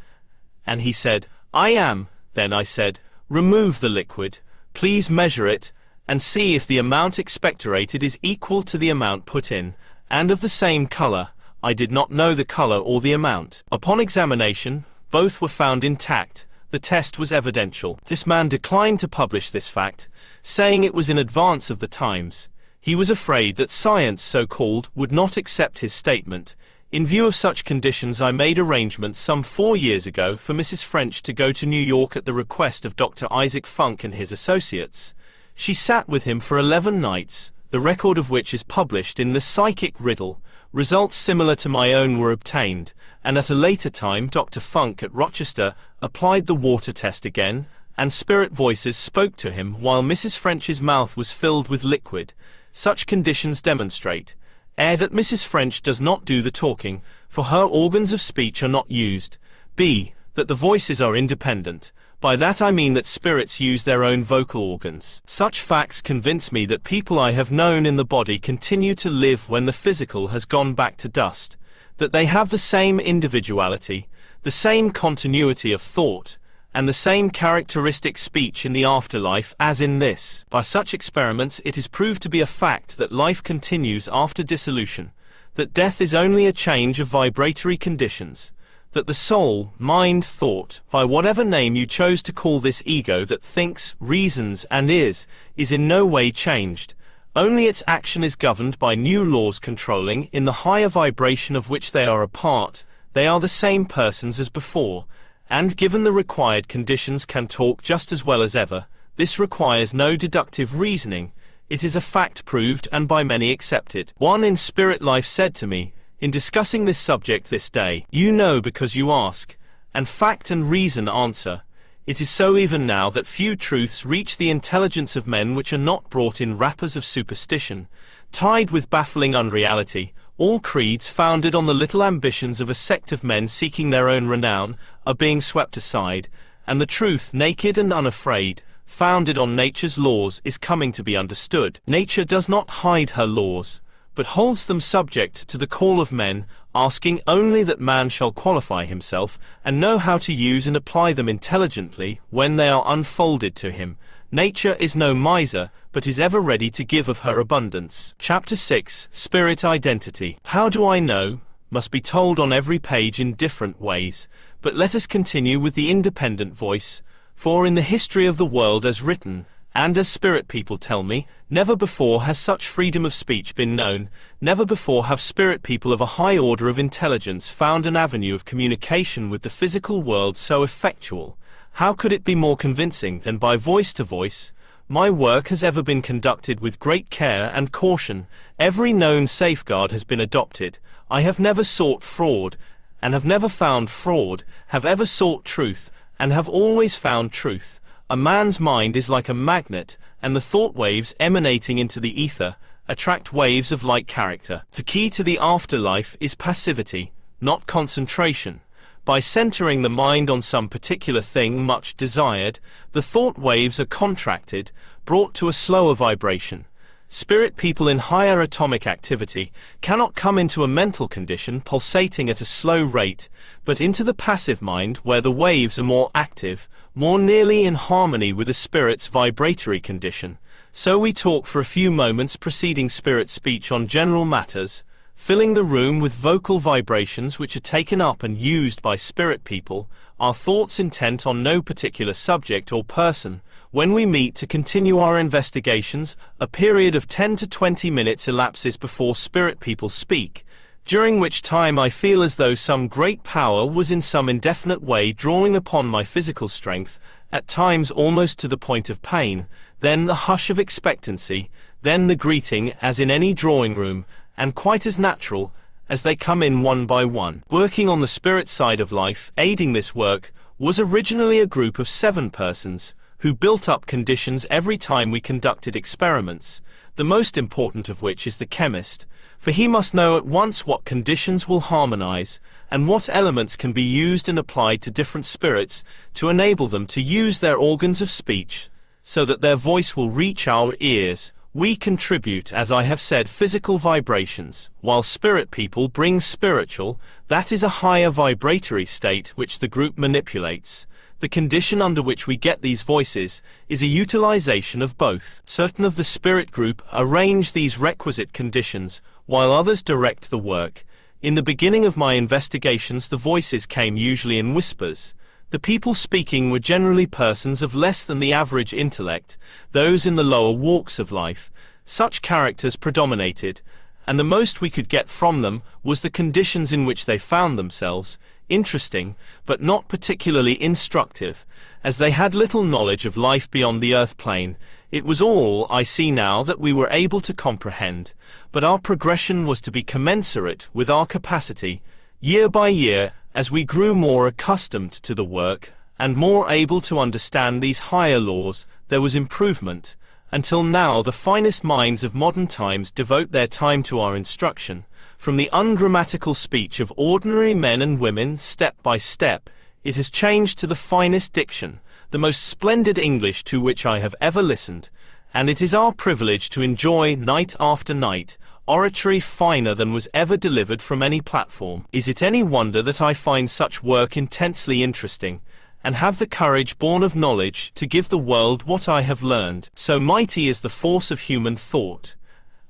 And he said, "I am." Then I said, "Remove the liquid, please measure it, and see if the amount expectorated is equal to the amount put in, and of the same color." I did not know the color or the amount. Upon examination, both were found intact. The test was evidential. This man declined to publish this fact, saying it was in advance of the times. He was afraid that science, so-called, would not accept his statement. In view of such conditions, I made arrangements some 4 years ago for Mrs. French to go to New York at the request of Dr. Isaac Funk and his associates. She sat with him for 11 nights, the record of which is published in The Psychic Riddle. Results similar to my own were obtained, and at a later time Dr. Funk at Rochester applied the water test again, and spirit voices spoke to him while Mrs. French's mouth was filled with liquid. Such conditions demonstrate A. that Mrs. French does not do the talking, for her organs of speech are not used. B. that the voices are independent. By that I mean that spirits use their own vocal organs. Such facts convince me that people I have known in the body continue to live when the physical has gone back to dust, that they have the same individuality, the same continuity of thought, and the same characteristic speech in the afterlife as in this. By such experiments it is proved to be a fact that life continues after dissolution, that death is only a change of vibratory conditions, that the soul, mind, thought, by whatever name you chose to call this ego that thinks, reasons, and is in no way changed. Only its action is governed by new laws controlling, in the higher vibration of which they are a part. They are the same persons as before, and given the required conditions can talk just as well as ever. This requires no deductive reasoning. It is a fact proved and by many accepted. One in spirit life said to me, in discussing this subject this day, "You know because you ask, and fact and reason answer." It is so even now that few truths reach the intelligence of men which are not brought in wrappers of superstition, tied with baffling unreality. All creeds founded on the little ambitions of a sect of men seeking their own renown are being swept aside, and the truth, naked and unafraid, founded on nature's laws, is coming to be understood. Nature does not hide her laws, but holds them subject to the call of men, asking only that man shall qualify himself, and know how to use and apply them intelligently when they are unfolded to him. Nature is no miser, but is ever ready to give of her abundance. Chapter 6, Spirit Identity. How do I know? Must be told on every page in different ways, but let us continue with the independent voice, for in the history of the world as written, and as spirit people tell me, never before has such freedom of speech been known, never before have spirit people of a high order of intelligence found an avenue of communication with the physical world so effectual. How could it be more convincing than by voice to voice? My work has ever been conducted with great care and caution. Every known safeguard has been adopted. I have never sought fraud, and have never found fraud, have ever sought truth, and have always found truth. A man's mind is like a magnet, and the thought waves emanating into the ether attract waves of like character. The key to the afterlife is passivity, not concentration. By centering the mind on some particular thing much desired, the thought waves are contracted, brought to a slower vibration. Spirit people in higher atomic activity cannot come into a mental condition pulsating at a slow rate, but into the passive mind where the waves are more active, more nearly in harmony with the spirit's vibratory condition. So we talk for a few moments preceding spirit speech on general matters, filling the room with vocal vibrations which are taken up and used by spirit people, our thoughts intent on no particular subject or person. When we meet to continue our investigations, a period of 10 to 20 minutes elapses before spirit people speak, during which time I feel as though some great power was in some indefinite way drawing upon my physical strength, at times almost to the point of pain, then the hush of expectancy, then the greeting as in any drawing room, and quite as natural, as they come in one by one. Working on the spirit side of life, aiding this work, was originally a group of 7 persons, who built up conditions every time we conducted experiments, the most important of which is the chemist, for he must know at once what conditions will harmonize, and what elements can be used and applied to different spirits to enable them to use their organs of speech, so that their voice will reach our ears. We contribute, as I have said, physical vibrations, while spirit people bring spiritual, that is a higher vibratory state which the group manipulates. The condition under which we get these voices is a utilization of both. Certain of the spirit group arrange these requisite conditions, while others direct the work. In the beginning of my investigations, the voices came usually in whispers. The people speaking were generally persons of less than the average intellect, those in the lower walks of life. Such characters predominated, and the most we could get from them was the conditions in which they found themselves, interesting, but not particularly instructive, as they had little knowledge of life beyond the earth plane. It was all, I see now, that we were able to comprehend, but our progression was to be commensurate with our capacity. Year by year, as we grew more accustomed to the work, and more able to understand these higher laws, there was improvement, until now the finest minds of modern times devote their time to our instruction. From the ungrammatical speech of ordinary men and women, step by step, it has changed to the finest diction, the most splendid English to which I have ever listened, and it is our privilege to enjoy, night after night, oratory finer than was ever delivered from any platform. Is it any wonder that I find such work intensely interesting, and have the courage born of knowledge to give the world what I have learned? So mighty is the force of human thought,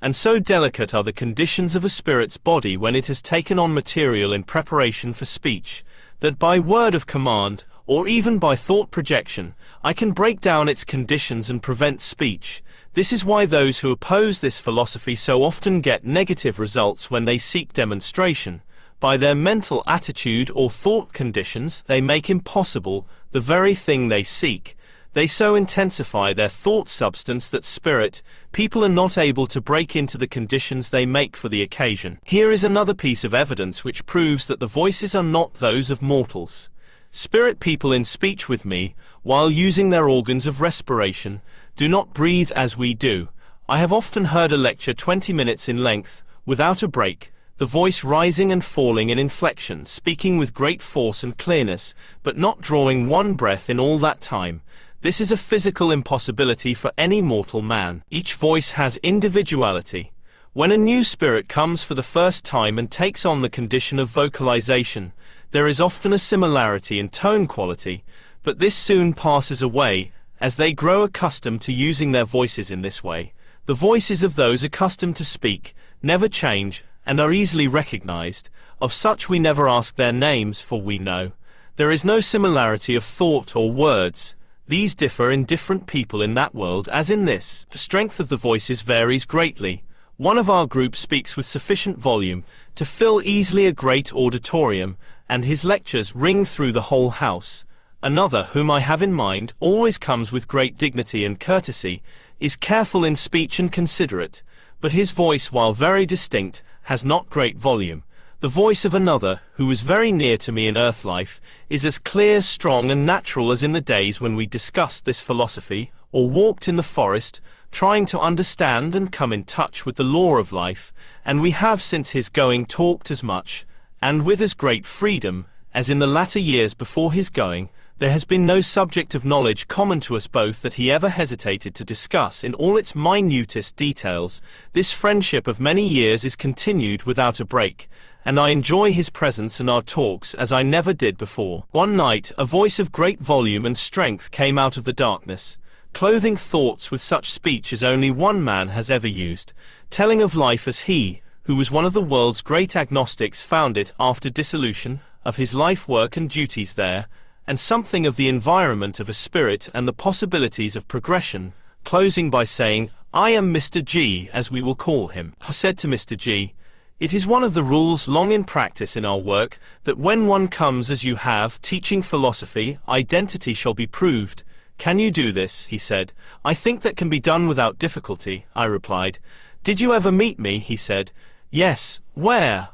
and so delicate are the conditions of a spirit's body when it has taken on material in preparation for speech, that by word of command, or even by thought projection, I can break down its conditions and prevent speech. This is why those who oppose this philosophy so often get negative results when they seek demonstration. By their mental attitude or thought conditions, they make impossible the very thing they seek. They so intensify their thought substance that spirit people are not able to break into the conditions they make for the occasion. Here is another piece of evidence which proves that the voices are not those of mortals. Spirit people in speech with me, while using their organs of respiration, do not breathe as we do. I have often heard a lecture 20 minutes in length, without a break, the voice rising and falling in inflection, speaking with great force and clearness, but not drawing one breath in all that time. This is a physical impossibility for any mortal man. Each voice has individuality. When a new spirit comes for the first time and takes on the condition of vocalization, there is often a similarity in tone quality, but this soon passes away as they grow accustomed to using their voices in this way. The voices of those accustomed to speak never change and are easily recognized. Of such we never ask their names, for we know there is no similarity of thought or words. These differ in different people in that world as in this. The strength of the voices varies greatly. One of our group speaks with sufficient volume to fill easily a great auditorium, and his lectures ring through the whole house. Another, whom I have in mind, always comes with great dignity and courtesy, is careful in speech and considerate, but his voice, while very distinct, has not great volume. The voice of another, who was very near to me in earth life, is as clear, strong, and natural as in the days when we discussed this philosophy, or walked in the forest, trying to understand and come in touch with the law of life, and we have since his going talked as much, and with as great freedom, as in the latter years before his going. There has been no subject of knowledge common to us both that he ever hesitated to discuss in all its minutest details. This friendship of many years is continued without a break, and I enjoy his presence and our talks as I never did before. One night, a voice of great volume and strength came out of the darkness, clothing thoughts with such speech as only one man has ever used, telling of life as he, who was one of the world's great agnostics, found it after dissolution, of his life work and duties there, and something of the environment of a spirit and the possibilities of progression, closing by saying, "I am Mr. G, as we will call him." I said to Mr. G, "It is one of the rules long in practice in our work, that when one comes as you have, teaching philosophy, identity shall be proved. Can you do this?" he said. "I think that can be done without difficulty," I replied. "Did you ever meet me?" he said. "Yes." "Where?"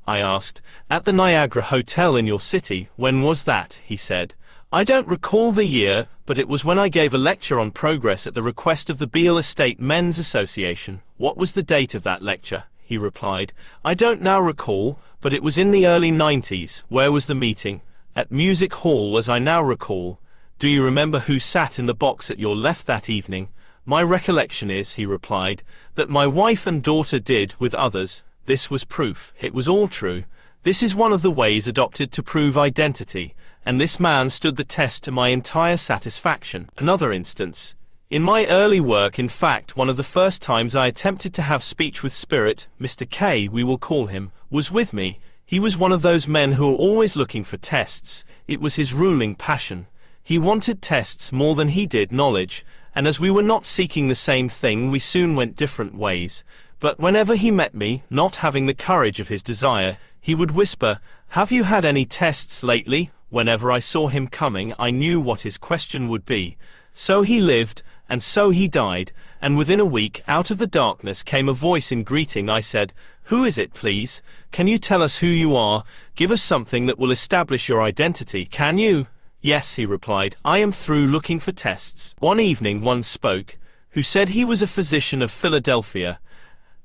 I asked. "At the Niagara Hotel in your city." "When was that?" he said. "I don't recall the year, but it was when I gave a lecture on progress at the request of the Beale Estate Men's Association." "What was the date of that lecture?" he replied. "I don't now recall, but it was in the early 90s. "Where was the meeting?" "At Music Hall, as I now recall." "Do you remember who sat in the box at your left that evening?" "My recollection is," he replied, "that my wife and daughter did, with others." This was proof. It was all true. This is one of the ways adopted to prove identity, and this man stood the test to my entire satisfaction. Another instance. In my early work, in fact, one of the first times I attempted to have speech with spirit, Mr. K, we will call him, was with me. He was one of those men who are always looking for tests. It was his ruling passion. He wanted tests more than he did knowledge, and as we were not seeking the same thing, we soon went different ways. But whenever he met me, not having the courage of his desire, he would whisper, "Have you had any tests lately?" Whenever I saw him coming, I knew what his question would be. So he lived, and so he died, and within a week, out of the darkness came a voice in greeting. I said, "Who is it, please? Can you tell us who you are? Give us something that will establish your identity, can you?" "Yes," he replied, "I am through looking for tests." One evening one spoke, who said he was a physician of Philadelphia,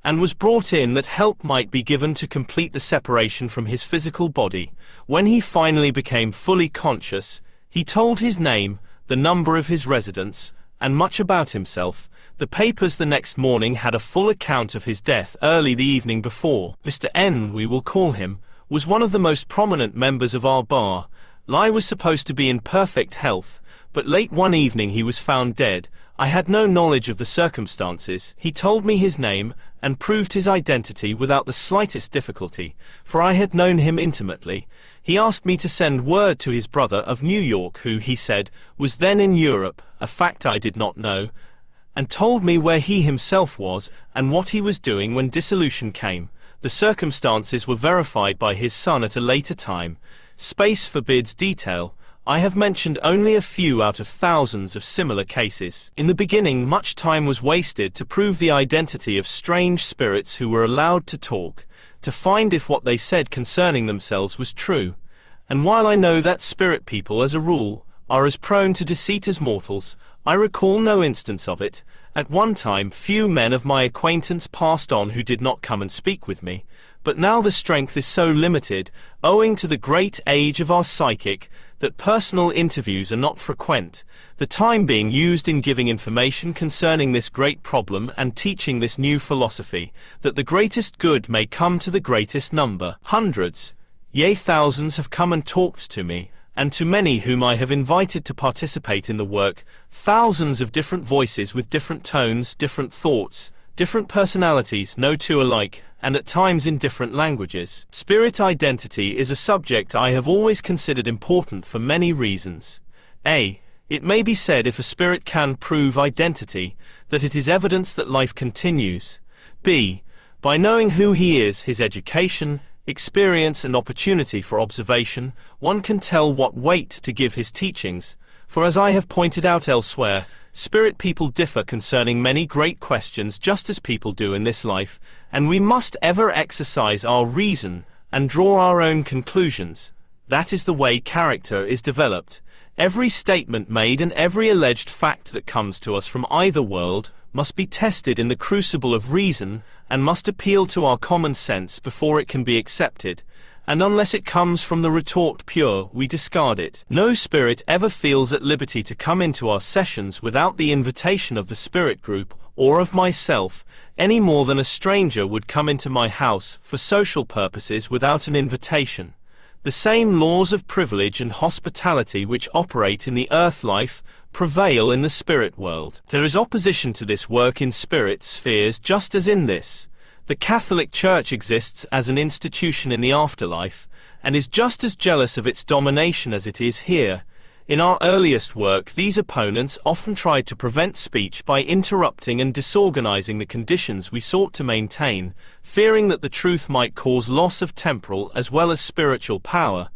and was brought in that help might be given to complete the separation from his physical body. When he finally became fully conscious, he told his name, the number of his residence, and much about himself. The papers the next morning had a full account of his death early the evening before. Mr. N, we will call him, was one of the most prominent members of our bar. Lai was supposed to be in perfect health, but late one evening he was found dead. I had no knowledge of the circumstances. He told me his name, and proved his identity without the slightest difficulty, for I had known him intimately. He asked me to send word to his brother of New York, who, he said, was then in Europe, a fact I did not know, and told me where he himself was, and what he was doing when dissolution came. The circumstances were verified by his son at a later time. Space forbids detail. I have mentioned only a few out of thousands of similar cases. In the beginning, much time was wasted to prove the identity of strange spirits who were allowed to talk, to find if what they said concerning themselves was true. And while I know that spirit people, as a rule, are as prone to deceit as mortals, I recall no instance of it. At one time, few men of my acquaintance passed on who did not come and speak with me, but now the strength is so limited, owing to the great age of our psychic, that personal interviews are not frequent, the time being used in giving information concerning this great problem and teaching this new philosophy, that the greatest good may come to the greatest number. Hundreds, yea thousands have come and talked to me, and to many whom I have invited to participate in the work, thousands of different voices with different tones, different thoughts, different personalities, no two alike, and at times in different languages. Spirit identity is a subject I have always considered important for many reasons. A. It may be said if a spirit can prove identity, that it is evidence that life continues. B. By knowing who he is, his education, experience and opportunity for observation, one can tell what weight to give his teachings, for as I have pointed out elsewhere, spirit people differ concerning many great questions just as people do in this life, and we must ever exercise our reason and draw our own conclusions. That is the way character is developed. Every statement made and every alleged fact that comes to us from either world must be tested in the crucible of reason and must appeal to our common sense before it can be accepted, and unless it comes from the retort pure, we discard it. No spirit ever feels at liberty to come into our sessions without the invitation of the spirit group or of myself, any more than a stranger would come into my house for social purposes without an invitation. The same laws of privilege and hospitality which operate in the earth life prevail in the spirit world. There is opposition to this work in spirit spheres just as in this. The Catholic Church exists as an institution in the afterlife, and is just as jealous of its domination as it is here. In our earliest work, these opponents often tried to prevent speech by interrupting and disorganizing the conditions we sought to maintain, fearing that the truth might cause loss of temporal as well as spiritual power,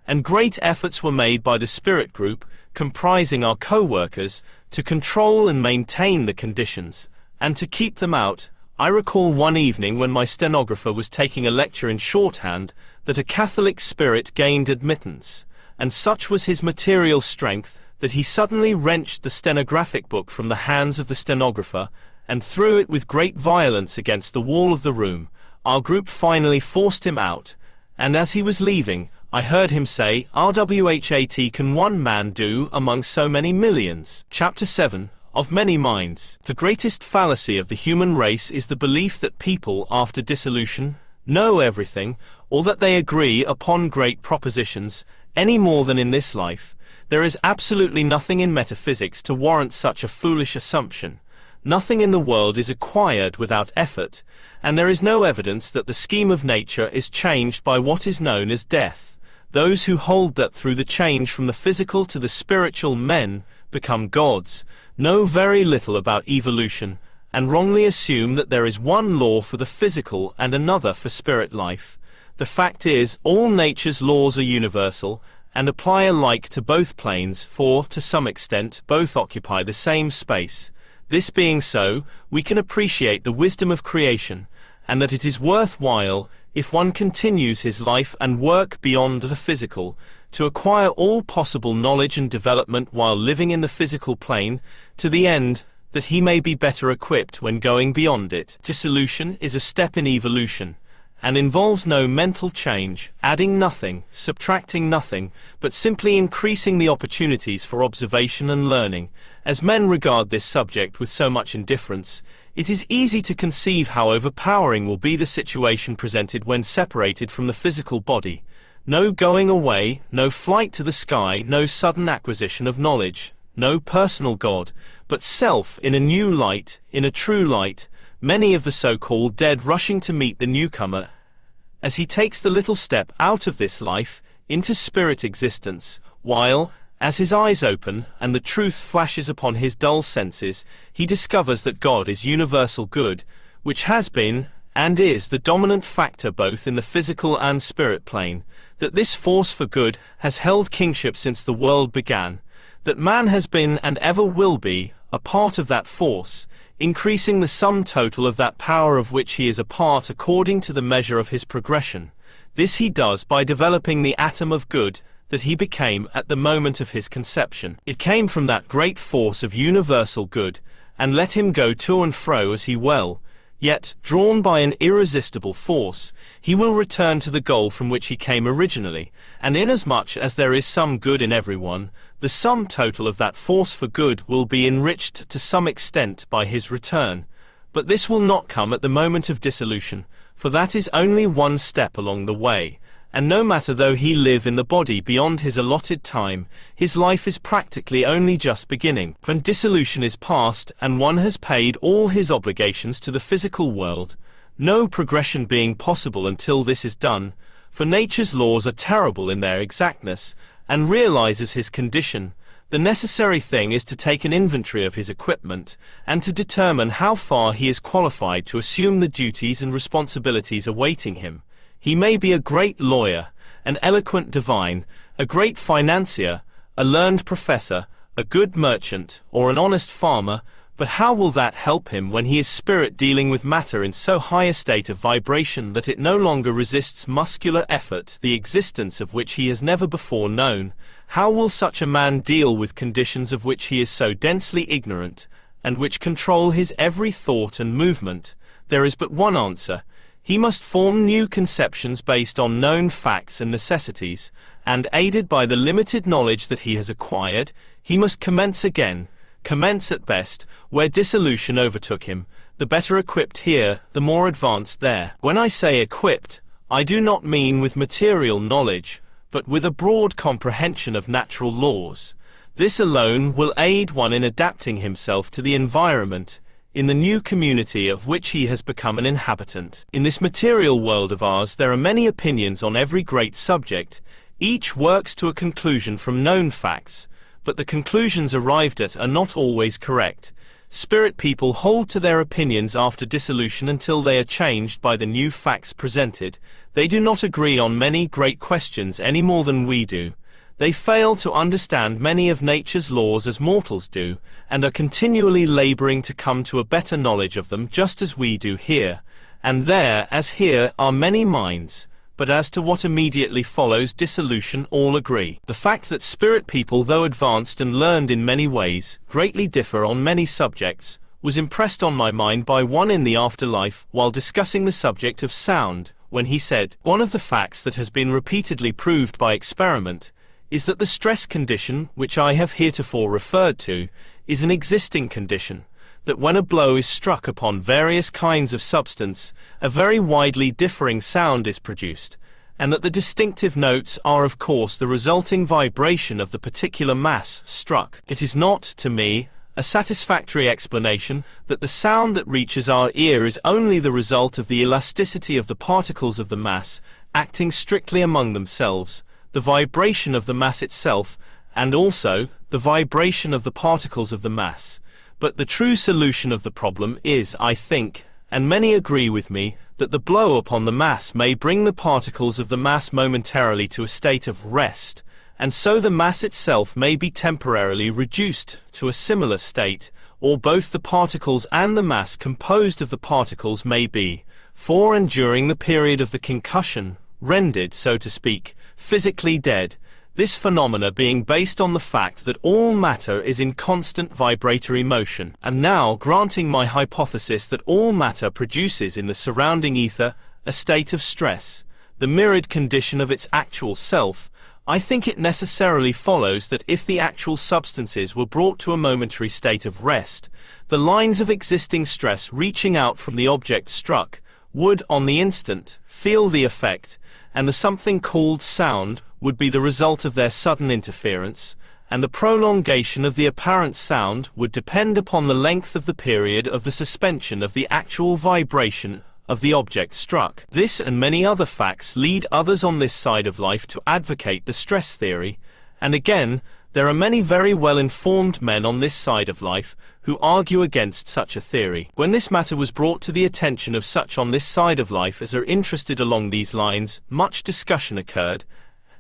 and great efforts were made by the spirit group, comprising our co-workers, to control and maintain the conditions, and to keep them out. I recall one evening when my stenographer was taking a lecture in shorthand, that a Catholic spirit gained admittance, and such was his material strength that he suddenly wrenched the stenographic book from the hands of the stenographer and threw it with great violence against the wall of the room. Our group finally forced him out, and as he was leaving, I heard him say, "RWHAT can one man do among so many millions?" Chapter 7. Of many minds. The greatest fallacy of the human race is the belief that people, after dissolution, know everything, or that they agree upon great propositions, any more than in this life. There is absolutely nothing in metaphysics to warrant such a foolish assumption. Nothing in the world is acquired without effort, and there is no evidence that the scheme of nature is changed by what is known as death. Those who hold that through the change from the physical to the spiritual men become gods, know very little about evolution, and wrongly assume that there is one law for the physical and another for spirit life. The fact is, all nature's laws are universal, and apply alike to both planes, for, to some extent, both occupy the same space. This being so, we can appreciate the wisdom of creation, and that it is worthwhile, if one continues his life and work beyond the physical, to acquire all possible knowledge and development while living in the physical plane, to the end that he may be better equipped when going beyond it. Dissolution is a step in evolution, and involves no mental change, adding nothing, subtracting nothing, but simply increasing the opportunities for observation and learning. As men regard this subject with so much indifference, it is easy to conceive how overpowering will be the situation presented when separated from the physical body. No going away, no flight to the sky, no sudden acquisition of knowledge, no personal God, but self in a new light, in a true light, many of the so-called dead rushing to meet the newcomer as he takes the little step out of this life into spirit existence, while, as his eyes open and the truth flashes upon his dull senses, he discovers that God is universal good, which has been and is the dominant factor both in the physical and spirit plane, that this force for good has held kingship since the world began, that man has been and ever will be a part of that force, increasing the sum total of that power of which he is a part according to the measure of his progression. This he does by developing the atom of good that he became at the moment of his conception. It came from that great force of universal good, and let him go to and fro as he will. Yet, drawn by an irresistible force, he will return to the goal from which he came originally, and inasmuch as there is some good in everyone, the sum total of that force for good will be enriched to some extent by his return. But this will not come at the moment of dissolution, for that is only one step along the way, and no matter though he live in the body beyond his allotted time, his life is practically only just beginning. When dissolution is past and one has paid all his obligations to the physical world, no progression being possible until this is done, for nature's laws are terrible in their exactness, and realizes his condition, the necessary thing is to take an inventory of his equipment, and to determine how far he is qualified to assume the duties and responsibilities awaiting him. He may be a great lawyer, an eloquent divine, a great financier, a learned professor, a good merchant, or an honest farmer, but how will that help him when he is spirit dealing with matter in so high a state of vibration that it no longer resists muscular effort, the existence of which he has never before known? How will such a man deal with conditions of which he is so densely ignorant, and which control his every thought and movement? There is but one answer. He must form new conceptions based on known facts and necessities, and aided by the limited knowledge that he has acquired, he must commence again, commence at best, where dissolution overtook him, the better equipped here, the more advanced there. When I say equipped, I do not mean with material knowledge, but with a broad comprehension of natural laws. This alone will aid one in adapting himself to the environment, in the new community of which he has become an inhabitant. In this material world of ours there are many opinions on every great subject, each works to a conclusion from known facts, but the conclusions arrived at are not always correct. Spirit people hold to their opinions after dissolution until they are changed by the new facts presented. They do not agree on many great questions any more than we do. They fail to understand many of nature's laws as mortals do, and are continually laboring to come to a better knowledge of them just as we do here. And there, as here, are many minds, but as to what immediately follows dissolution all agree. The fact that spirit people, though advanced and learned in many ways, greatly differ on many subjects, was impressed on my mind by one in the afterlife while discussing the subject of sound, when he said, "One of the facts that has been repeatedly proved by experiment is that the stress condition, which I have heretofore referred to, is an existing condition, that when a blow is struck upon various kinds of substance, a very widely differing sound is produced, and that the distinctive notes are of course the resulting vibration of the particular mass struck. It is not, to me, a satisfactory explanation that the sound that reaches our ear is only the result of the elasticity of the particles of the mass, acting strictly among themselves, the vibration of the mass itself, and also the vibration of the particles of the mass. But the true solution of the problem is, I think, and many agree with me, that the blow upon the mass may bring the particles of the mass momentarily to a state of rest, and so the mass itself may be temporarily reduced to a similar state, or both the particles and the mass composed of the particles may be, for and during the period of the concussion, rendered, so to speak, physically dead, this phenomena being based on the fact that all matter is in constant vibratory motion. And now, granting my hypothesis that all matter produces in the surrounding ether a state of stress, the mirrored condition of its actual self, I think it necessarily follows that if the actual substances were brought to a momentary state of rest, the lines of existing stress reaching out from the object struck would, on the instant, feel the effect, and the something called sound would be the result of their sudden interference, and the prolongation of the apparent sound would depend upon the length of the period of the suspension of the actual vibration of the object struck. This and many other facts lead others on this side of life to advocate the stress theory, and again, there are many very well-informed men on this side of life who argue against such a theory. When this matter was brought to the attention of such on this side of life as are interested along these lines, much discussion occurred,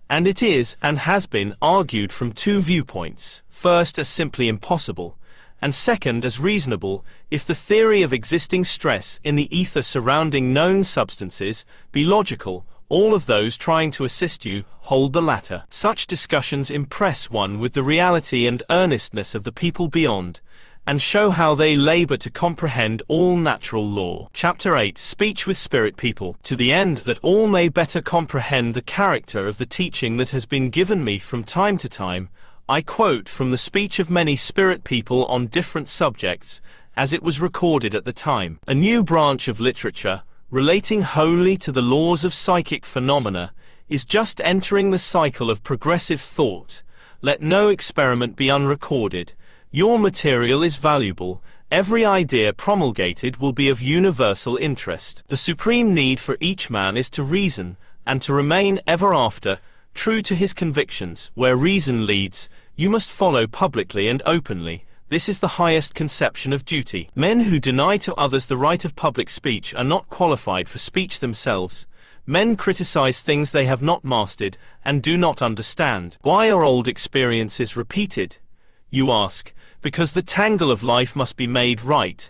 and it is, and has been, argued from two viewpoints. First, as simply impossible, and second, as reasonable, if the theory of existing stress in the ether surrounding known substances be logical. All of those trying to assist you hold the latter. Such discussions impress one with the reality and earnestness of the people beyond, and show how they labor to comprehend all natural law. Chapter 8. Speech with Spirit People. To the end that all may better comprehend the character of the teaching that has been given me from time to time, I quote from the speech of many spirit people on different subjects, as it was recorded at the time. A new branch of literature, relating wholly to the laws of psychic phenomena, is just entering the cycle of progressive thought. Let no experiment be unrecorded. Your material is valuable. Every idea promulgated will be of universal interest. The supreme need for each man is to reason, and to remain ever after true to his convictions. Where reason leads, you must follow publicly and openly. This is the highest conception of duty. Men who deny to others the right of public speech are not qualified for speech themselves. Men criticize things they have not mastered and do not understand. Why are old experiences repeated? You ask. Because the tangle of life must be made right,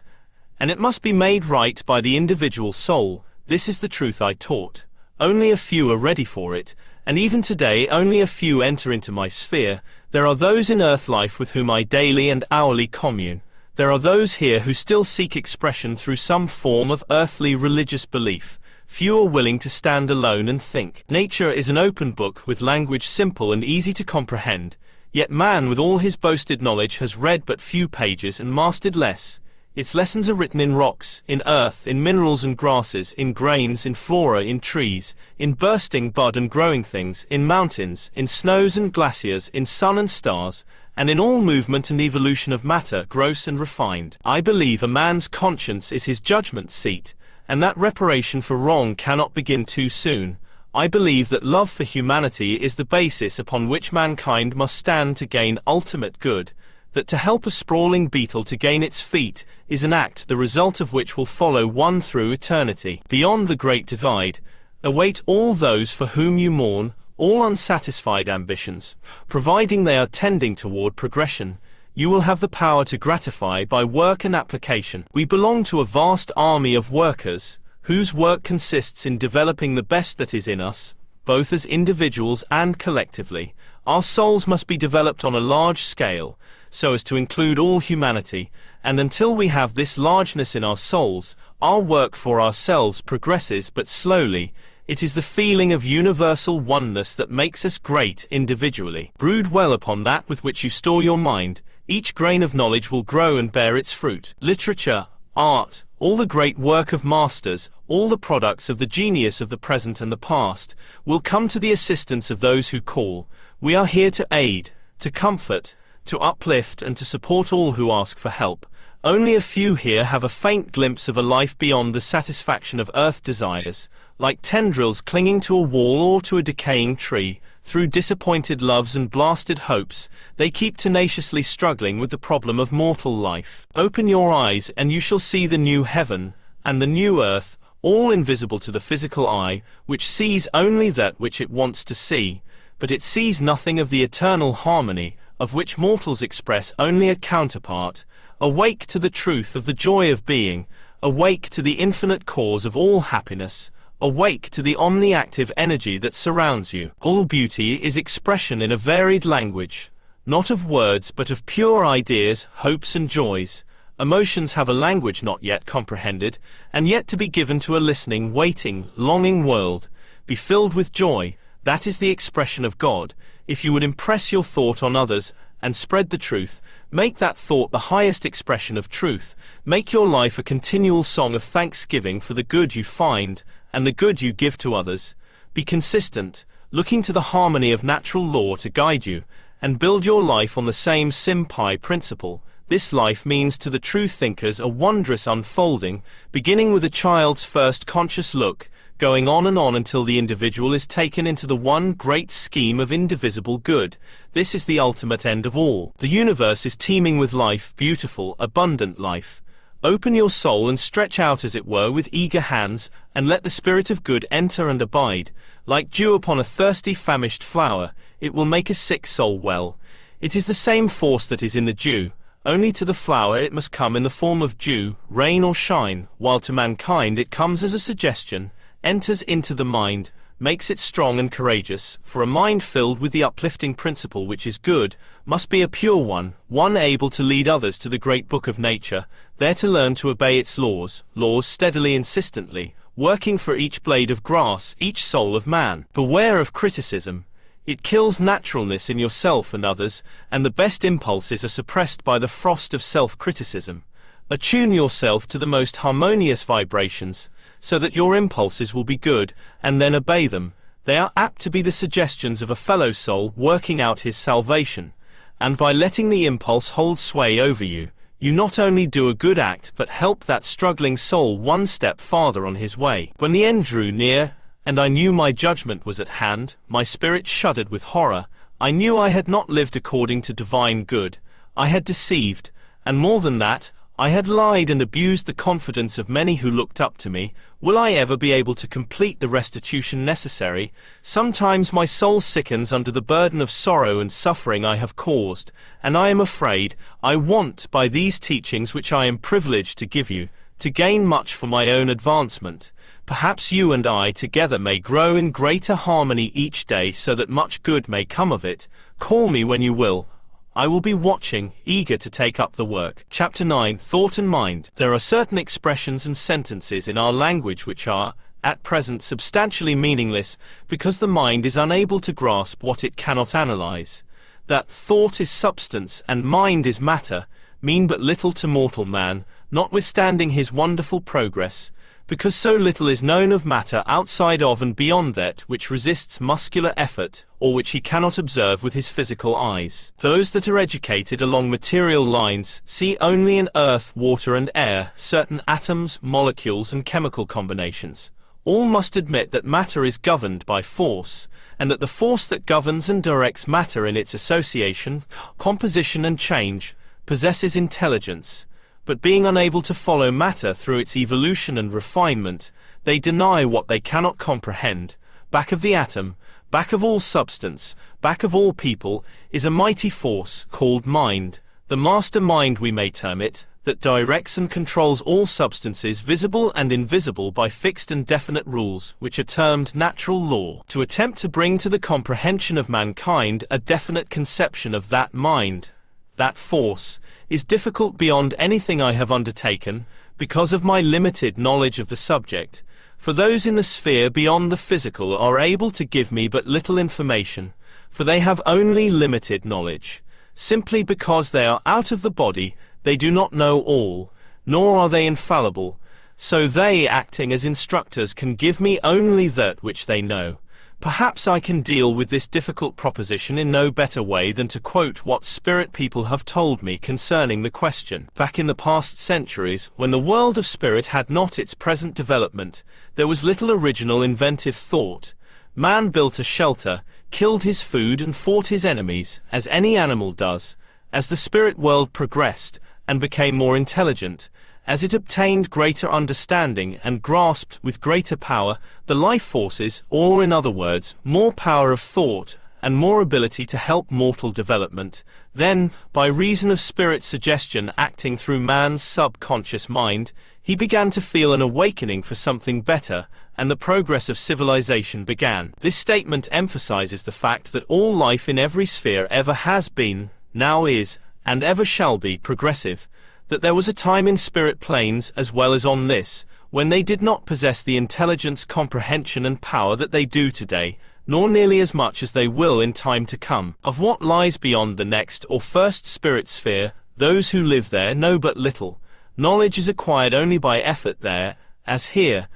and it must be made right by the individual soul. This is the truth I taught. Only a few are ready for it, and even today only a few enter into my sphere. There are those in earth life with whom I daily and hourly commune. There are those here who still seek expression through some form of earthly religious belief. Few are willing to stand alone and think. Nature is an open book with language simple and easy to comprehend. Yet man with all his boasted knowledge has read but few pages and mastered less. Its lessons are written in rocks, in earth, in minerals and grasses, in grains, in flora, in trees, in bursting bud and growing things, in mountains, in snows and glaciers, in sun and stars, and in all movement and evolution of matter, gross and refined. I believe a man's conscience is his judgment seat, and that reparation for wrong cannot begin too soon. I believe that love for humanity is the basis upon which mankind must stand to gain ultimate good, that to help a sprawling beetle to gain its feet is an act the result of which will follow one through eternity. Beyond the great divide, await all those for whom you mourn, all unsatisfied ambitions. Providing they are tending toward progression, you will have the power to gratify by work and application. We belong to a vast army of workers, whose work consists in developing the best that is in us, both as individuals and collectively. Our souls must be developed on a large scale, so as to include all humanity, and until we have this largeness in our souls, our work for ourselves progresses but slowly. It is the feeling of universal oneness that makes us great individually. Brood well upon that with which you store your mind. Each grain of knowledge will grow and bear its fruit. Literature, art, all the great work of masters, all the products of the genius of the present and the past, will come to the assistance of those who call. We are here to aid, to comfort, to uplift and to support all who ask for help. Only a few here have a faint glimpse of a life beyond the satisfaction of earth desires. Like tendrils clinging to a wall or to a decaying tree, through disappointed loves and blasted hopes, they keep tenaciously struggling with the problem of mortal life. Open your eyes and you shall see the new heaven and the new earth, all invisible to the physical eye, which sees only that which it wants to see, but it sees nothing of the eternal harmony, of which mortals express only a counterpart. Awake to the truth of the joy of being, awake to the infinite cause of all happiness, awake to the omni-active energy that surrounds you. All beauty is expression in a varied language, not of words but of pure ideas, hopes and joys. Emotions have a language not yet comprehended, and yet to be given to a listening, waiting, longing world. Be filled with joy. That is the expression of God. If you would impress your thought on others and spread the truth, make that thought the highest expression of truth. Make your life a continual song of thanksgiving for the good you find and the good you give to others. Be consistent, looking to the harmony of natural law to guide you, and build your life on the same Simpai principle. This life means to the true thinkers a wondrous unfolding, beginning with a child's first conscious look, going on until the individual is taken into the one great scheme of indivisible good. This is the ultimate end of all. The universe is teeming with life, beautiful, abundant life. Open your soul and stretch out as it were with eager hands, and let the spirit of good enter and abide. Like dew upon a thirsty, famished flower, it will make a sick soul well. It is the same force that is in the dew, only to the flower it must come in the form of dew, rain or shine, while to mankind it comes as a suggestion, enters into the mind, makes it strong and courageous, for a mind filled with the uplifting principle which is good, must be a pure one, one able to lead others to the great book of nature, there to learn to obey its laws steadily, insistently, working for each blade of grass, each soul of man. Beware of criticism. It kills naturalness in yourself and others, and the best impulses are suppressed by the frost of self-criticism. Attune yourself to the most harmonious vibrations, so that your impulses will be good, and then obey them. They are apt to be the suggestions of a fellow soul working out his salvation, and by letting the impulse hold sway over you, you not only do a good act but help that struggling soul one step farther on his way. When the end drew near, and I knew my judgment was at hand, my spirit shuddered with horror. I knew I had not lived according to divine good. I had deceived, and more than that, I had lied and abused the confidence of many who looked up to me. Will I ever be able to complete the restitution necessary? Sometimes my soul sickens under the burden of sorrow and suffering I have caused, and I am afraid. I want, by these teachings which I am privileged to give you, to gain much for my own advancement. Perhaps you and I together may grow in greater harmony each day, so that much good may come of it. Call me when you will. I will be watching, eager to take up the work. Chapter 9, Thought and Mind. There are certain expressions and sentences in our language which are, at present, substantially meaningless, because the mind is unable to grasp what it cannot analyze. That thought is substance and mind is matter mean but little to mortal man, notwithstanding his wonderful progress, because so little is known of matter outside of and beyond that which resists muscular effort, or which he cannot observe with his physical eyes. Those that are educated along material lines see only in earth, water and air certain atoms, molecules and chemical combinations. All must admit that matter is governed by force, and that the force that governs and directs matter in its association, composition and change, possesses intelligence. But being unable to follow matter through its evolution and refinement, they deny what they cannot comprehend. Back of the atom, back of all substance, back of all people, is a mighty force called mind, the master mind we may term it, that directs and controls all substances visible and invisible by fixed and definite rules, which are termed natural law. To attempt to bring to the comprehension of mankind a definite conception of that mind, that force, is difficult beyond anything I have undertaken, because of my limited knowledge of the subject, for those in the sphere beyond the physical are able to give me but little information, for they have only limited knowledge. Simply because they are out of the body, they do not know all, nor are they infallible, so they, acting as instructors, can give me only that which they know. Perhaps I can deal with this difficult proposition in no better way than to quote what spirit people have told me concerning the question. Back in the past centuries, when the world of spirit had not its present development, there was little original inventive thought. Man built a shelter, killed his food and fought his enemies, as any animal does. As the spirit world progressed, and became more intelligent, as it obtained greater understanding and grasped with greater power the life forces, or in other words, more power of thought and more ability to help mortal development, then, by reason of spirit suggestion acting through man's subconscious mind, he began to feel an awakening for something better, and the progress of civilization began. This statement emphasizes the fact that all life in every sphere ever has been, now is, and ever shall be progressive, that there was a time in spirit planes as well as on this, when they did not possess the intelligence, comprehension and power that they do today, nor nearly as much as they will in time to come. Of what lies beyond the next or first spirit sphere, those who live there know but little. Knowledge is acquired only by effort there, as here,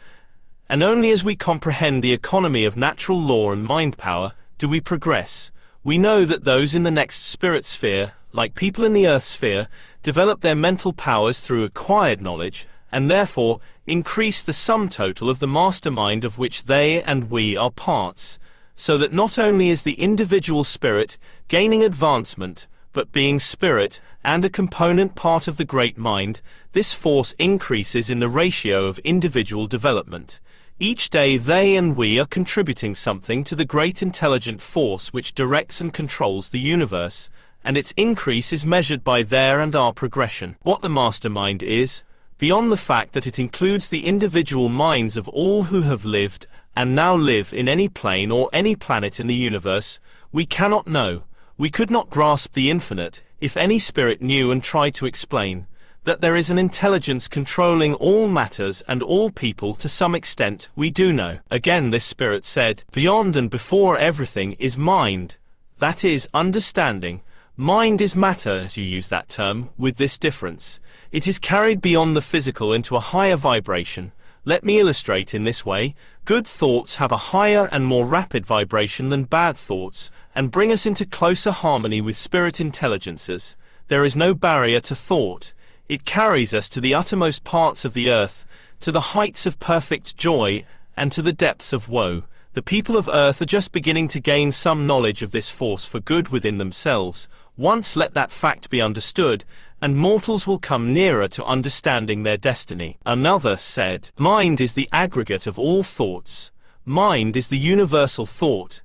and only as we comprehend the economy of natural law and mind power, do we progress. We know that those in the next spirit sphere, like people in the earth sphere, develop their mental powers through acquired knowledge, and therefore increase the sum total of the mastermind of which they and we are parts, so that not only is the individual spirit gaining advancement, but being spirit and a component part of the great mind, this force increases in the ratio of individual development. Each day they and we are contributing something to the great intelligent force which directs and controls the universe, and its increase is measured by their and our progression. What the mastermind is, beyond the fact that it includes the individual minds of all who have lived and now live in any plane or any planet in the universe, we cannot know. We could not grasp the infinite, if any spirit knew and tried to explain, that there is an intelligence controlling all matters and all people to some extent we do know. Again this spirit said, beyond and before everything is mind, that is, understanding. Mind is matter, as you use that term, with this difference. It is carried beyond the physical into a higher vibration. Let me illustrate in this way. Good thoughts have a higher and more rapid vibration than bad thoughts, and bring us into closer harmony with spirit intelligences. There is no barrier to thought. It carries us to the uttermost parts of the earth, to the heights of perfect joy, and to the depths of woe. The people of earth are just beginning to gain some knowledge of this force for good within themselves. Once let that fact be understood, and mortals will come nearer to understanding their destiny. Another said, mind is the aggregate of all thoughts. Mind is the universal thought.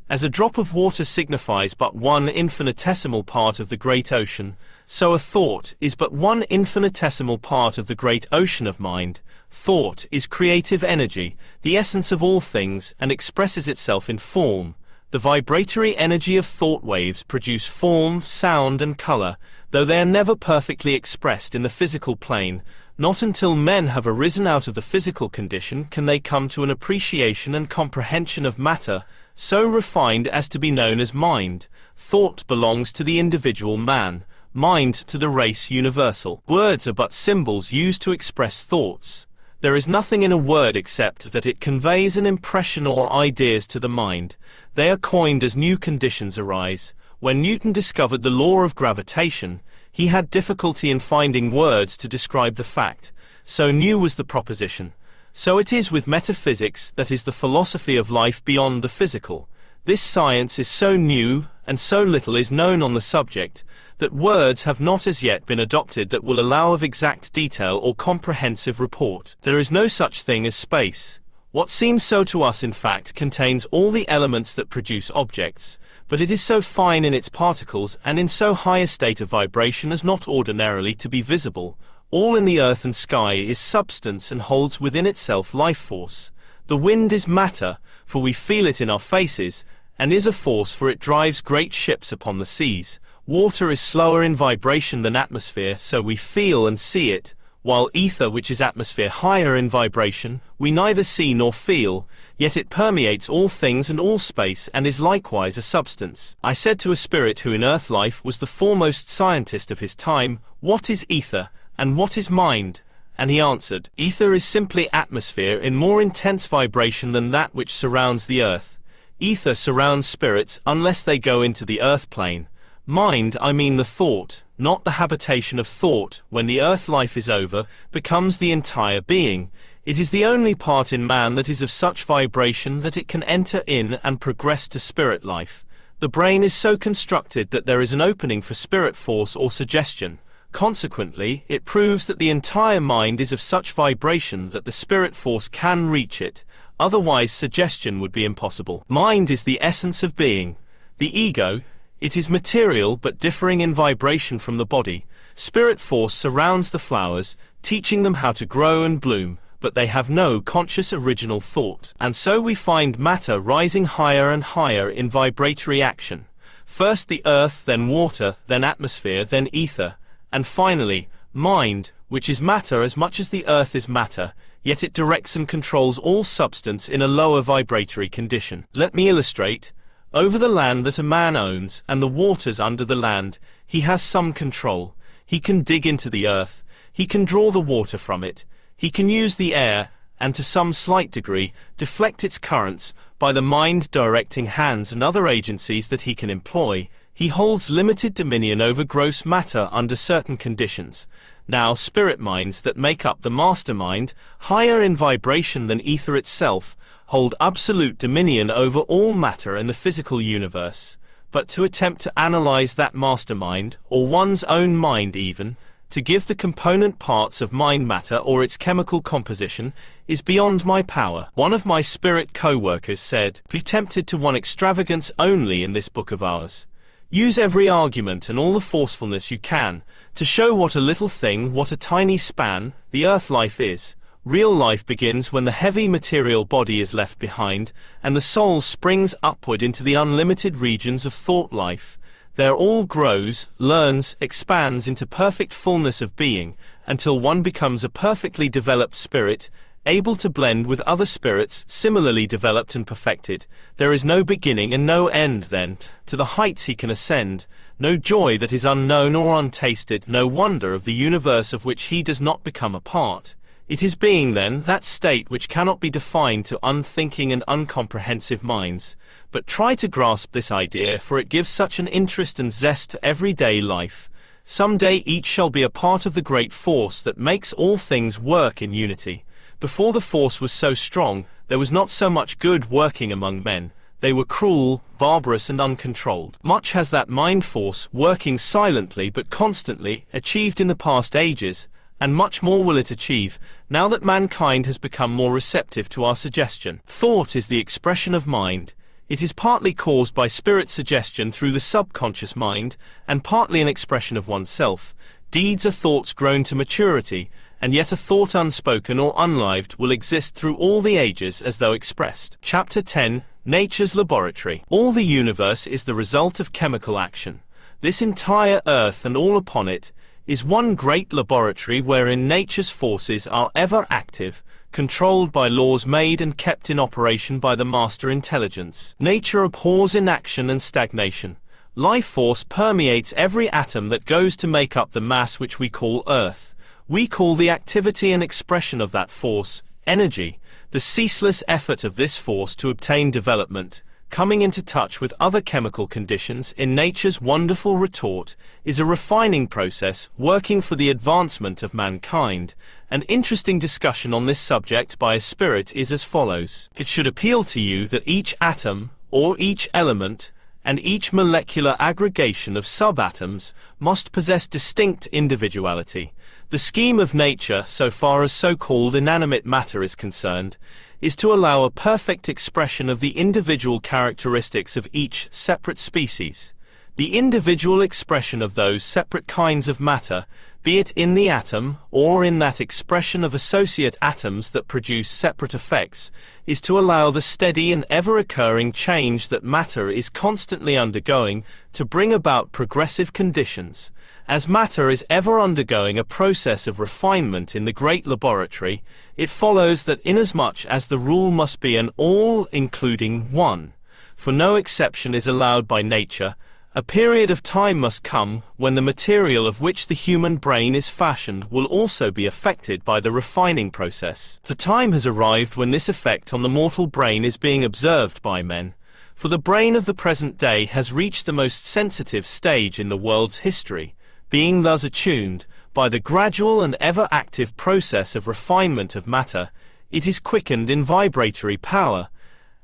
As a drop of water signifies but one infinitesimal part of the great ocean, so a thought is but one infinitesimal part of the great ocean of mind. Thought is creative energy, the essence of all things, and expresses itself in form. The vibratory energy of thought waves produce form, sound, and color, though they are never perfectly expressed in the physical plane. Not until men have arisen out of the physical condition can they come to an appreciation and comprehension of matter, so refined as to be known as mind. Thought belongs to the individual man, mind to the race universal. Words are but symbols used to express thoughts. There is nothing in a word except that it conveys an impression or ideas to the mind. They are coined as new conditions arise. When Newton discovered the law of gravitation, he had difficulty in finding words to describe the fact. So new was the proposition. So it is with metaphysics, that is the philosophy of life beyond the physical. This science is so new, and so little is known on the subject, that words have not as yet been adopted that will allow of exact detail or comprehensive report. There is no such thing as space. What seems so to us in fact contains all the elements that produce objects, but it is so fine in its particles and in so high a state of vibration as not ordinarily to be visible. All in the earth and sky is substance and holds within itself life force. The wind is matter, for we feel it in our faces, and is a force, for it drives great ships upon the seas. Water is slower in vibration than atmosphere, so we feel and see it, while ether, which is atmosphere, higher in vibration, we neither see nor feel, yet it permeates all things and all space and is likewise a substance. I said to a spirit who in earth life was the foremost scientist of his time, "What is ether, and what is mind?" And he answered, "Ether is simply atmosphere in more intense vibration than that which surrounds the earth. Ether surrounds spirits unless they go into the earth plane. Mind, I mean the thought, not the habitation of thought, when the earth life is over, becomes the entire being. It is the only part in man that is of such vibration that it can enter in and progress to spirit life. The brain is so constructed that there is an opening for spirit force or suggestion. Consequently, it proves that the entire mind is of such vibration that the spirit force can reach it. Otherwise suggestion would be impossible. Mind is the essence of being. The ego, it is material but differing in vibration from the body. Spirit force surrounds the flowers, teaching them how to grow and bloom, but they have no conscious original thought. And so we find matter rising higher and higher in vibratory action. First the earth, then water, then atmosphere, then ether, and finally, mind, which is matter as much as the earth is matter, yet it directs and controls all substance in a lower vibratory condition. Let me illustrate. Over the land that a man owns, and the waters under the land, he has some control. He can dig into the earth, he can draw the water from it, he can use the air, and to some slight degree, deflect its currents, by the mind directing hands and other agencies that he can employ. He holds limited dominion over gross matter under certain conditions. Now spirit minds that make up the mastermind, higher in vibration than ether itself, hold absolute dominion over all matter in the physical universe. But to attempt to analyze that mastermind, or one's own mind even, to give the component parts of mind matter or its chemical composition, is beyond my power. One of my spirit co-workers said, "Be tempted to one extravagance only in this book of ours. Use every argument and all the forcefulness you can, to show what a little thing, what a tiny span, the earth life is. Real life begins when the heavy material body is left behind, and the soul springs upward into the unlimited regions of thought life. There all grows, learns, expands into perfect fullness of being, until one becomes a perfectly developed spirit, able to blend with other spirits similarly developed and perfected. There is no beginning and no end then, to the heights he can ascend, no joy that is unknown or untasted, no wonder of the universe of which he does not become a part. It is being then, that state which cannot be defined to unthinking and uncomprehensive minds. But try to grasp this idea, for it gives such an interest and zest to everyday life. Some day each shall be a part of the great force that makes all things work in unity. Before the force was so strong, there was not so much good working among men. They were cruel, barbarous, and uncontrolled. Much has that mind force, working silently but constantly, achieved in the past ages, and much more will it achieve, now that mankind has become more receptive to our suggestion. Thought is the expression of mind. It is partly caused by spirit suggestion through the subconscious mind, and partly an expression of oneself. Deeds are thoughts grown to maturity, and yet a thought unspoken or unlived will exist through all the ages as though expressed. Chapter 10. Nature's Laboratory. All the universe is the result of chemical action. This entire earth and all upon it is one great laboratory wherein nature's forces are ever active, controlled by laws made and kept in operation by the master intelligence. Nature abhors inaction and stagnation. Life force permeates every atom that goes to make up the mass which we call Earth. We call the activity and expression of that force energy. The ceaseless effort of this force to obtain development, coming into touch with other chemical conditions in nature's wonderful retort, is a refining process working for the advancement of mankind. An interesting discussion on this subject by a spirit is as follows. It should appeal to you that each atom, or each element, and each molecular aggregation of subatoms must possess distinct individuality. The scheme of nature, so far as so-called inanimate matter is concerned, is to allow a perfect expression of the individual characteristics of each separate species. The individual expression of those separate kinds of matter, be it in the atom or in that expression of associate atoms that produce separate effects, is to allow the steady and ever-occurring change that matter is constantly undergoing to bring about progressive conditions. As matter is ever undergoing a process of refinement in the great laboratory, it follows that inasmuch as the rule must be an all including one, for no exception is allowed by nature, a period of time must come when the material of which the human brain is fashioned will also be affected by the refining process. The time has arrived when this effect on the mortal brain is being observed by men, for the brain of the present day has reached the most sensitive stage in the world's history. Being thus attuned, by the gradual and ever-active process of refinement of matter, it is quickened in vibratory power,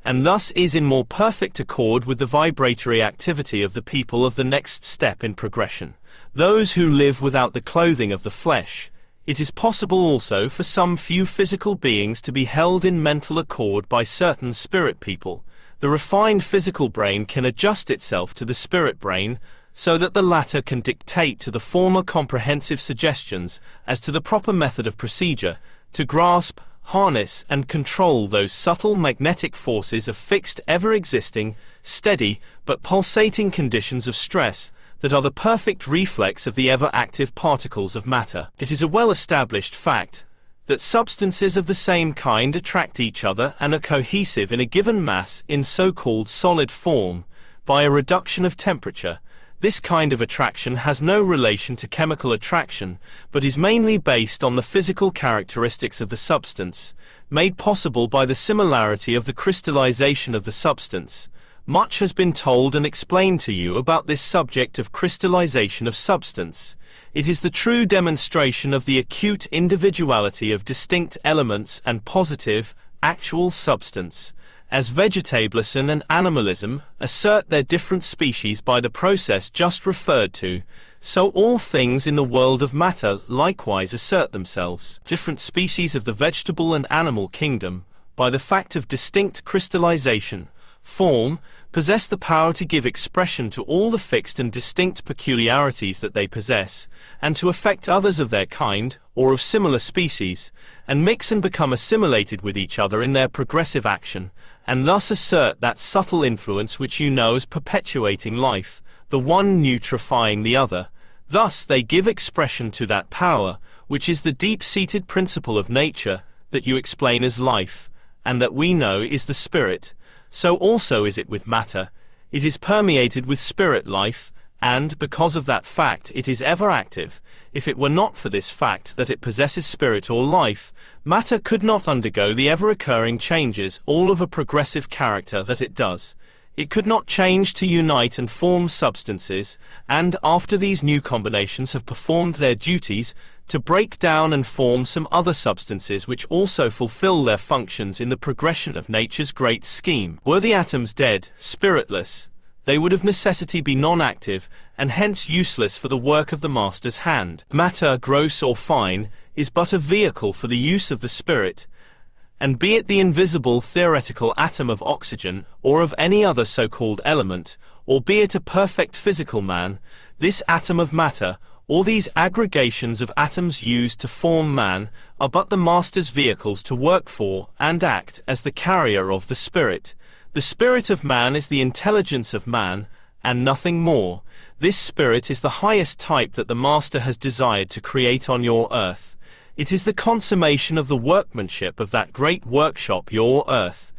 and thus is in more perfect accord with the vibratory activity of the people of the next step in progression, those who live without the clothing of the flesh. It is possible also for some few physical beings to be held in mental accord by certain spirit people. The refined physical brain can adjust itself to the spirit brain, so that the latter can dictate to the former comprehensive suggestions as to the proper method of procedure, to grasp, harness, and control those subtle magnetic forces of fixed, ever-existing, steady, but pulsating conditions of stress, that are the perfect reflex of the ever-active particles of matter. It is a well-established fact that substances of the same kind attract each other and are cohesive in a given mass in so-called solid form, by a reduction of temperature. This kind of attraction has no relation to chemical attraction, but is mainly based on the physical characteristics of the substance, made possible by the similarity of the crystallization of the substance. Much has been told and explained to you about this subject of crystallization of substance. It is the true demonstration of the acute individuality of distinct elements and positive, actual substance. As vegetabilism and animalism assert their different species by the process just referred to, so all things in the world of matter likewise assert themselves, different species of the vegetable and animal kingdom, by the fact of distinct crystallization, form, possess the power to give expression to all the fixed and distinct peculiarities that they possess, and to affect others of their kind, or of similar species, and mix and become assimilated with each other in their progressive action, and thus assert that subtle influence which you know as perpetuating life, the one nutrifying the other. Thus they give expression to that power, which is the deep-seated principle of nature, that you explain as life, and that we know is the spirit. So also is it with matter. It is permeated with spirit life, and, because of that fact, it is ever active. If it were not for this fact that it possesses spirit or life, matter could not undergo the ever-occurring changes, all of a progressive character, that it does. It could not change to unite and form substances, and, after these new combinations have performed their duties, to break down and form some other substances which also fulfill their functions in the progression of nature's great scheme. Were the atoms dead, spiritless, they would of necessity be non-active, and hence useless for the work of the master's hand. Matter, gross or fine, is but a vehicle for the use of the spirit, and be it the invisible theoretical atom of oxygen, or of any other so-called element, or be it a perfect physical man, this atom of matter, or these aggregations of atoms used to form man, are but the master's vehicles to work for, and act as the carrier of the spirit. The spirit of man is the intelligence of man, and nothing more. This spirit is the highest type that the master has desired to create on your earth. It is the consummation of the workmanship of that great workshop, your earth,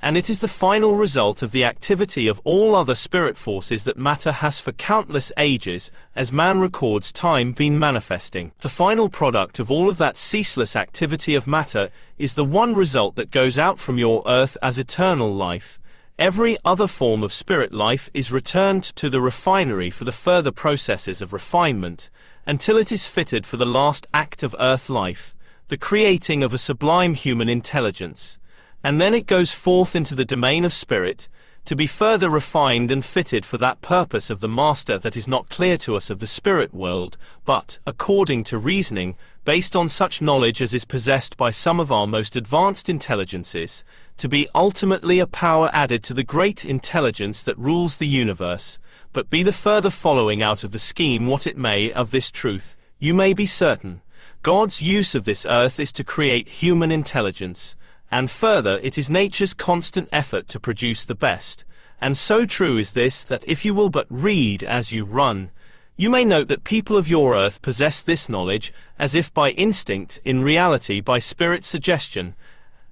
and it is the final result of the activity of all other spirit forces that matter has for countless ages, as man records time, been manifesting. The final product of all of that ceaseless activity of matter is the one result that goes out from your earth as eternal life. Every other form of spirit life is returned to the refinery for the further processes of refinement, until it is fitted for the last act of earth life, the creating of a sublime human intelligence. And then it goes forth into the domain of spirit, to be further refined and fitted for that purpose of the master that is not clear to us of the spirit world, but, according to reasoning, based on such knowledge as is possessed by some of our most advanced intelligences, to be ultimately a power added to the great intelligence that rules the universe. But be the further following out of the scheme what it may of this truth, you may be certain, God's use of this earth is to create human intelligence, and further it is nature's constant effort to produce the best. And so true is this that if you will but read as you run, you may note that people of your earth possess this knowledge as if by instinct, in reality by spirit suggestion,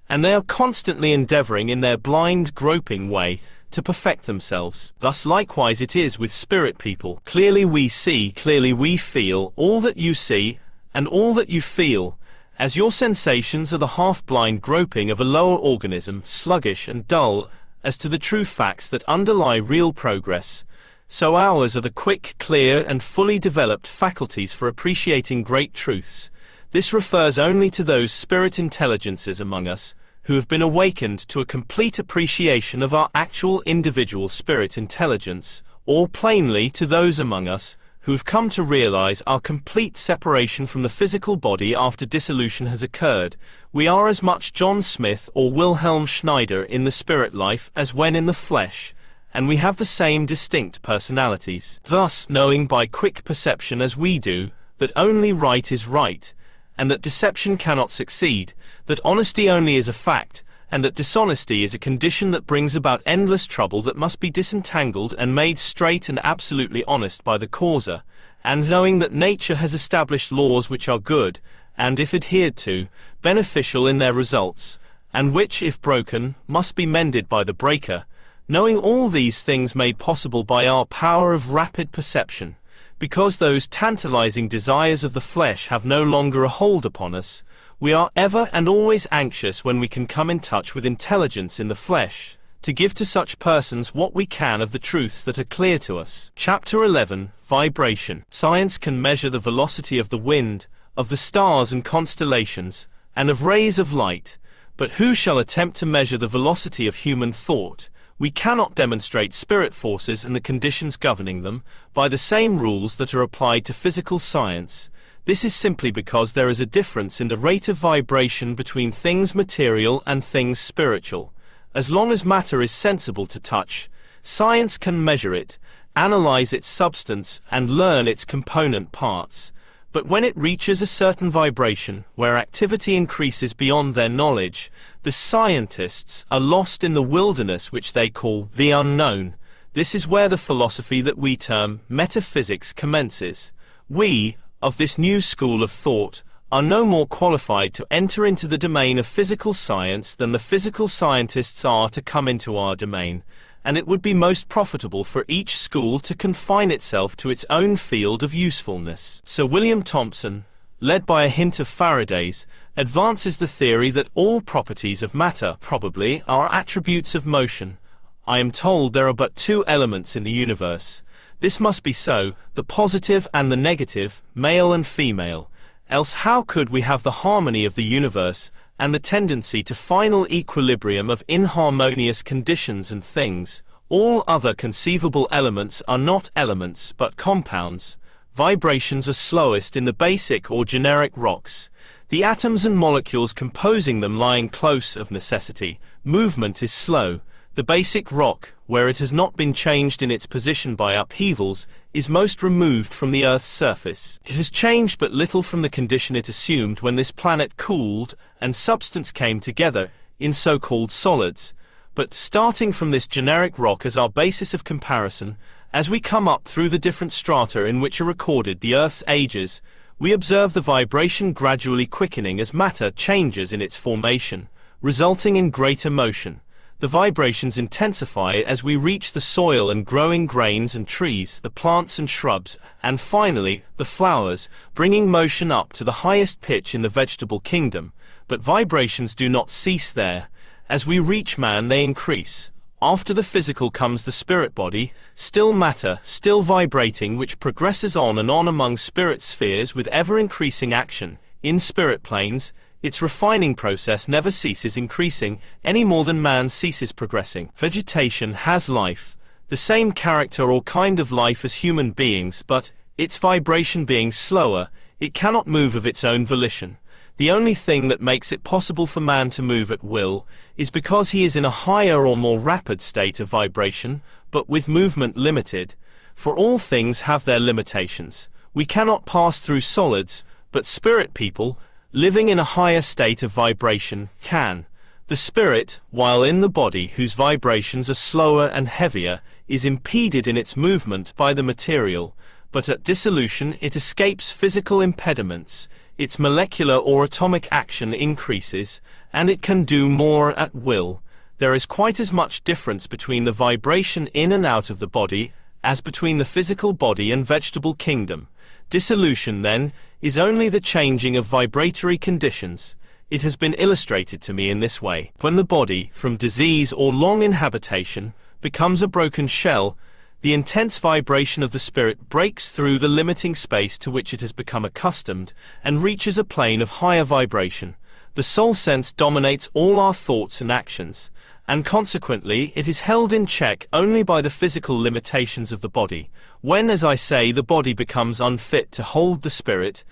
and they are constantly endeavoring in their blind, groping way to perfect themselves. Thus likewise it is with spirit people. Clearly we see, clearly we feel all that you see, and all that you feel, as your sensations are the half-blind groping of a lower organism, sluggish and dull as to the true facts that underlie real progress, so ours are the quick, clear, and fully developed faculties for appreciating great truths. This refers only to those spirit intelligences among us who have been awakened to a complete appreciation of our actual individual spirit intelligence, or plainly to those among us who have come to realize our complete separation from the physical body after dissolution has occurred. We are as much John Smith or Wilhelm Schneider in the spirit life as when in the flesh, and we have the same distinct personalities. Thus, knowing by quick perception as we do, that only right is right, and that deception cannot succeed, that honesty only is a fact, and that dishonesty is a condition that brings about endless trouble that must be disentangled and made straight and absolutely honest by the causer, and knowing that nature has established laws which are good, and if adhered to, beneficial in their results, and which, if broken, must be mended by the breaker, knowing all these things made possible by our power of rapid perception, because those tantalizing desires of the flesh have no longer a hold upon us, we are ever and always anxious when we can come in touch with intelligence in the flesh, to give to such persons what we can of the truths that are clear to us. Chapter 11, Vibration. Science can measure the velocity of the wind, of the stars and constellations, and of rays of light, but who shall attempt to measure the velocity of human thought? We cannot demonstrate spirit forces and the conditions governing them by the same rules that are applied to physical science. This is simply because there is a difference in the rate of vibration between things material and things spiritual, As long as matter is sensible to touch, science can measure it, analyze its substance, and learn its component parts. But when it reaches a certain vibration, where activity increases beyond their knowledge, the scientists are lost in the wilderness which they call the unknown. This is where the philosophy that we term metaphysics commences. We, of this new school of thought, are no more qualified to enter into the domain of physical science than the physical scientists are to come into our domain, and it would be most profitable for each school to confine itself to its own field of usefulness. Sir William Thomson, led by a hint of Faraday's, advances the theory that all properties of matter, probably, are attributes of motion. I am told there are but two elements in the universe. This must be so, the positive and the negative, male and female. Else how could we have the harmony of the universe, and the tendency to final equilibrium of inharmonious conditions and things? All other conceivable elements are not elements but compounds. Vibrations are slowest in the basic or generic rocks, the atoms and molecules composing them lying close of necessity. Movement is slow. The basic rock, where it has not been changed in its position by upheavals, is most removed from the Earth's surface. It has changed but little from the condition it assumed when this planet cooled and substance came together in so-called solids. But starting from this generic rock as our basis of comparison, as we come up through the different strata in which are recorded the Earth's ages, we observe the vibration gradually quickening as matter changes in its formation, resulting in greater motion. The vibrations intensify as we reach the soil and growing grains and trees, the plants and shrubs, and finally, the flowers, bringing motion up to the highest pitch in the vegetable kingdom. But vibrations do not cease there. As we reach man, they increase. After the physical comes the spirit body, still matter, still vibrating, which progresses on and on among spirit spheres with ever-increasing action. In spirit planes, its refining process never ceases increasing, any more than man ceases progressing. Vegetation has life, the same character or kind of life as human beings, but, its vibration being slower, it cannot move of its own volition. The only thing that makes it possible for man to move at will is because he is in a higher or more rapid state of vibration, but with movement limited. For all things have their limitations. We cannot pass through solids, but spirit people, living in a higher state of vibration, can. The spirit, while in the body whose vibrations are slower and heavier, is impeded in its movement by the material, but at dissolution it escapes physical impediments, its molecular or atomic action increases, and it can do more at will. There is quite as much difference between the vibration in and out of the body as between the physical body and vegetable kingdom. Dissolution, then, is only the changing of vibratory conditions. It has been illustrated to me in this way. When the body, from disease or long inhabitation, becomes a broken shell, the intense vibration of the spirit breaks through the limiting space to which it has become accustomed and reaches a plane of higher vibration. The soul sense dominates all our thoughts and actions, and consequently it is held in check only by the physical limitations of the body. When, as I say, the body becomes unfit to hold the spirit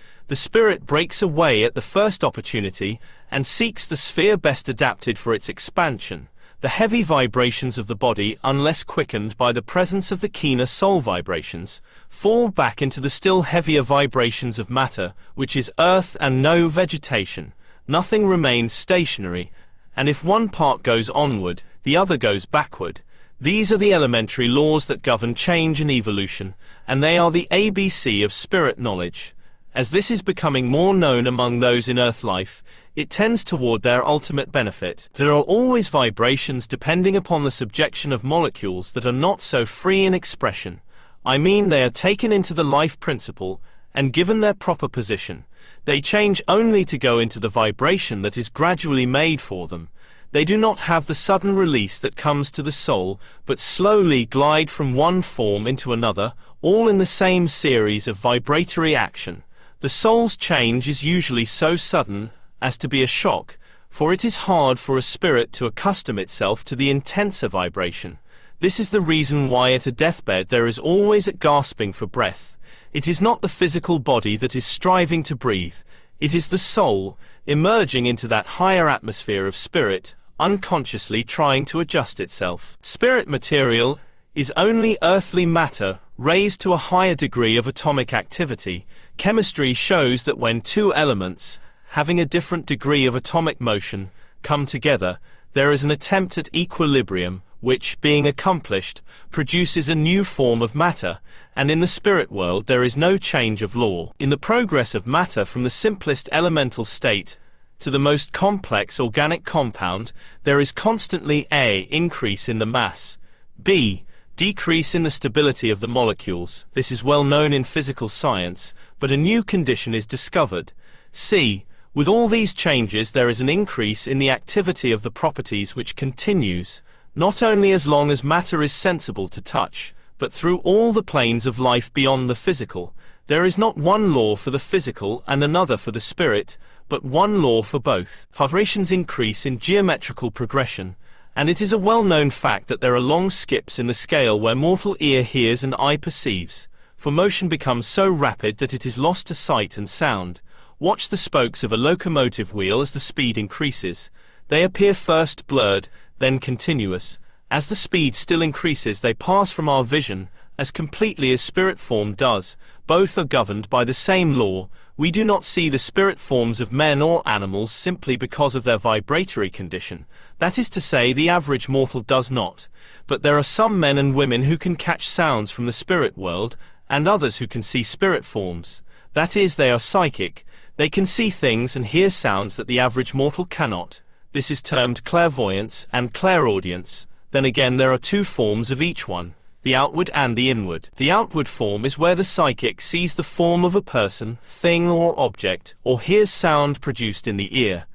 breaks away at the first opportunity and seeks the sphere best adapted for its expansion. The heavy vibrations of the body, unless quickened by the presence of the keener soul vibrations, fall back into the still heavier vibrations of matter, which is earth and no vegetation. Nothing remains stationary, and if one part goes onward, the other goes backward. These are the elementary laws that govern change and evolution, and they are the ABC of spirit knowledge. As this is becoming more known among those in earth life, it tends toward their ultimate benefit. There are always vibrations depending upon the subjection of molecules that are not so free in expression. I mean, they are taken into the life principle and given their proper position. They change only to go into the vibration that is gradually made for them. They do not have the sudden release that comes to the soul, but slowly glide from one form into another, all in the same series of vibratory action. The soul's change is usually so sudden as to be a shock, for it is hard for a spirit to accustom itself to the intenser vibration. This is the reason why at a deathbed there is always a gasping for breath. It is not the physical body that is striving to breathe, it is the soul, emerging into that higher atmosphere of spirit, unconsciously trying to adjust itself. Spirit material is only earthly matter raised to a higher degree of atomic activity. Chemistry shows that when two elements, having a different degree of atomic motion, come together, there is an attempt at equilibrium, which, being accomplished, produces a new form of matter, and in the spirit world there is no change of law. In the progress of matter from the simplest elemental state to the most complex organic compound, there is constantly a. increase in the mass, b. decrease in the stability of the molecules. This is well known in physical science, but a new condition is discovered. c. With all these changes there is an increase in the activity of the properties which continues, not only as long as matter is sensible to touch, but through all the planes of life beyond the physical. There is not one law for the physical and another for the spirit, but one law for both. Vibrations increase in geometrical progression, and it is a well-known fact that there are long skips in the scale where mortal ear hears and eye perceives, for motion becomes so rapid that it is lost to sight and sound. Watch the spokes of a locomotive wheel as the speed increases. They appear first blurred, then continuous. As the speed still increases, they pass from our vision, as completely as spirit form does. Both are governed by the same law. We do not see the spirit forms of men or animals simply because of their vibratory condition. That is to say, the average mortal does not. But there are some men and women who can catch sounds from the spirit world, and others who can see spirit forms. That is, they are psychic. They can see things and hear sounds that the average mortal cannot. This is termed clairvoyance and clairaudience. Then again, there are two forms of each one, the outward and the inward. The outward form is where the psychic sees the form of a person, thing or object, or hears sound produced in the ear.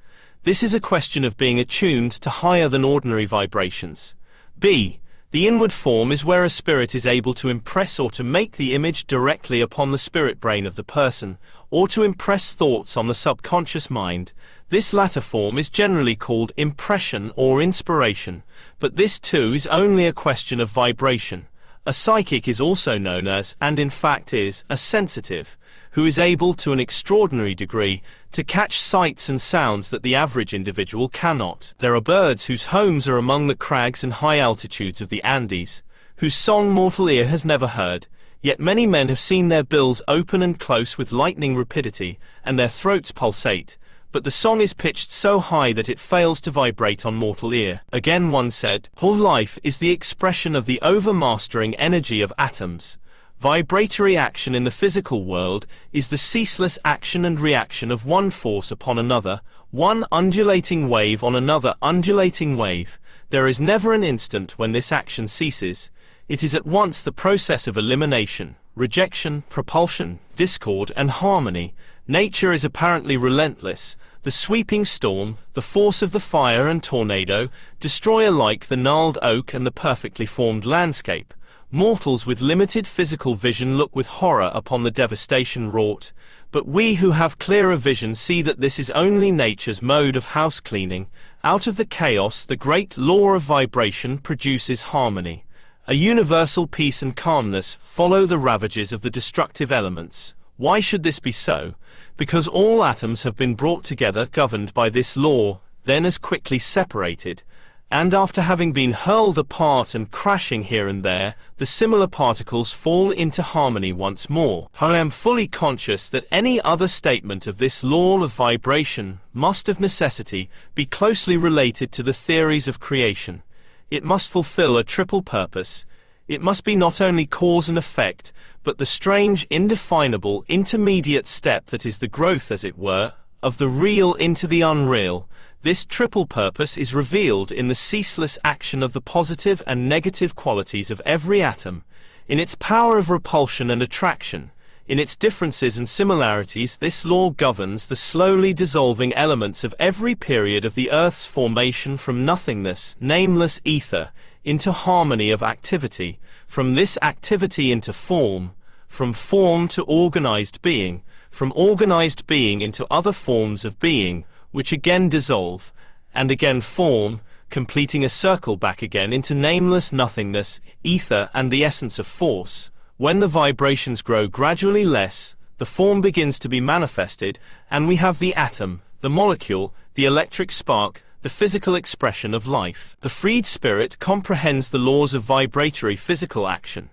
This is a question of being attuned to higher than ordinary vibrations. b. The inward form is where a spirit is able to impress or to make the image directly upon the spirit brain of the person, or to impress thoughts on the subconscious mind. This latter form is generally called impression or inspiration, but this too is only a question of vibration. A psychic is also known as, and in fact is, a sensitive, who is able to an extraordinary degree to catch sights and sounds that the average individual cannot. There are birds whose homes are among the crags and high altitudes of the Andes, whose song mortal ear has never heard, yet many men have seen their bills open and close with lightning rapidity, and their throats pulsate, but the song is pitched so high that it fails to vibrate on mortal ear. Again one said, "Whole life is the expression of the overmastering energy of atoms. Vibratory action in the physical world is the ceaseless action and reaction of one force upon another, one undulating wave on another undulating wave. There is never an instant when this action ceases. It is at once the process of elimination, rejection, propulsion, discord, and harmony. Nature is apparently relentless. The sweeping storm, the force of the fire and tornado, destroy alike the gnarled oak and the perfectly formed landscape. Mortals with limited physical vision look with horror upon the devastation wrought, but we who have clearer vision see that this is only nature's mode of house cleaning. Out of the chaos, the great law of vibration produces harmony. A universal peace and calmness follow the ravages of the destructive elements. Why should this be so? Because all atoms have been brought together governed by this law, then as quickly separated, and after having been hurled apart and crashing here and there, the similar particles fall into harmony once more. I am fully conscious that any other statement of this law of vibration must of necessity be closely related to the theories of creation. It must fulfill a triple purpose. It must be not only cause and effect, but the strange, indefinable, intermediate step that is the growth, as it were, of the real into the unreal. This triple purpose is revealed in the ceaseless action of the positive and negative qualities of every atom, in its power of repulsion and attraction, in its differences and similarities. This law governs the slowly dissolving elements of every period of the Earth's formation from nothingness, nameless ether, into harmony of activity, from this activity into form, from form to organized being, from organized being into other forms of being, which again dissolve, and again form, completing a circle back again into nameless nothingness, ether and the essence of force. When the vibrations grow gradually less, the form begins to be manifested, and we have the atom, the molecule, the electric spark, the physical expression of life. The freed spirit comprehends the laws of vibratory physical action.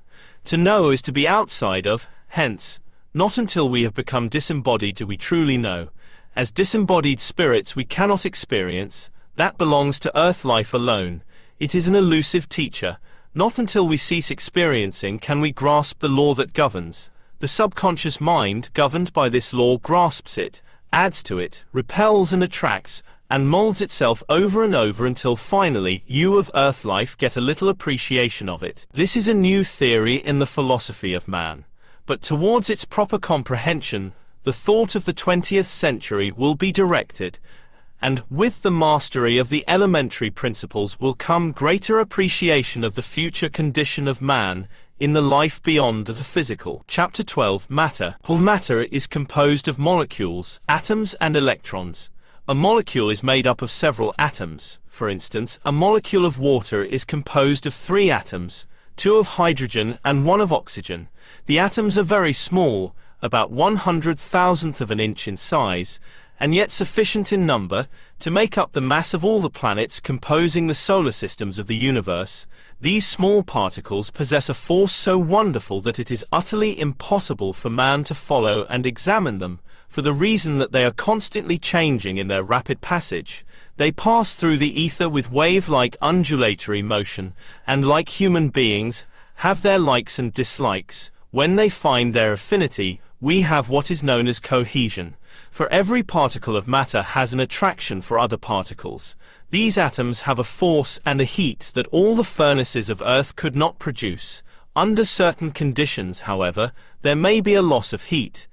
To know is to be outside of, hence, not until we have become disembodied do we truly know. As disembodied spirits we cannot experience, that belongs to earth life alone. It is an elusive teacher. Not until we cease experiencing can we grasp the law that governs. The subconscious mind, governed by this law, grasps it, adds to it, repels and attracts, and molds itself over and over until finally you of earth life get a little appreciation of it. This is a new theory in the philosophy of man. But towards its proper comprehension, the thought of the 20th century will be directed, and with the mastery of the elementary principles will come greater appreciation of the future condition of man in the life beyond the physical. Chapter 12. Matter. All matter is composed of molecules, atoms and electrons. A molecule is made up of several atoms. For instance, a molecule of water is composed of 3 atoms, 2 of hydrogen and 1 of oxygen. The atoms are very small, about 1/100,000th of an inch in size, and yet sufficient in number to make up the mass of all the planets composing the solar systems of the universe. These small particles possess a force so wonderful that it is utterly impossible for man to follow and examine them, for the reason that they are constantly changing in their rapid passage. They pass through the ether with wave-like undulatory motion, and like human beings, have their likes and dislikes. When they find their affinity, we have what is known as cohesion. For every particle of matter has an attraction for other particles. These atoms have a force and a heat that all the furnaces of Earth could not produce. Under certain conditions, however, there may be a loss of heat,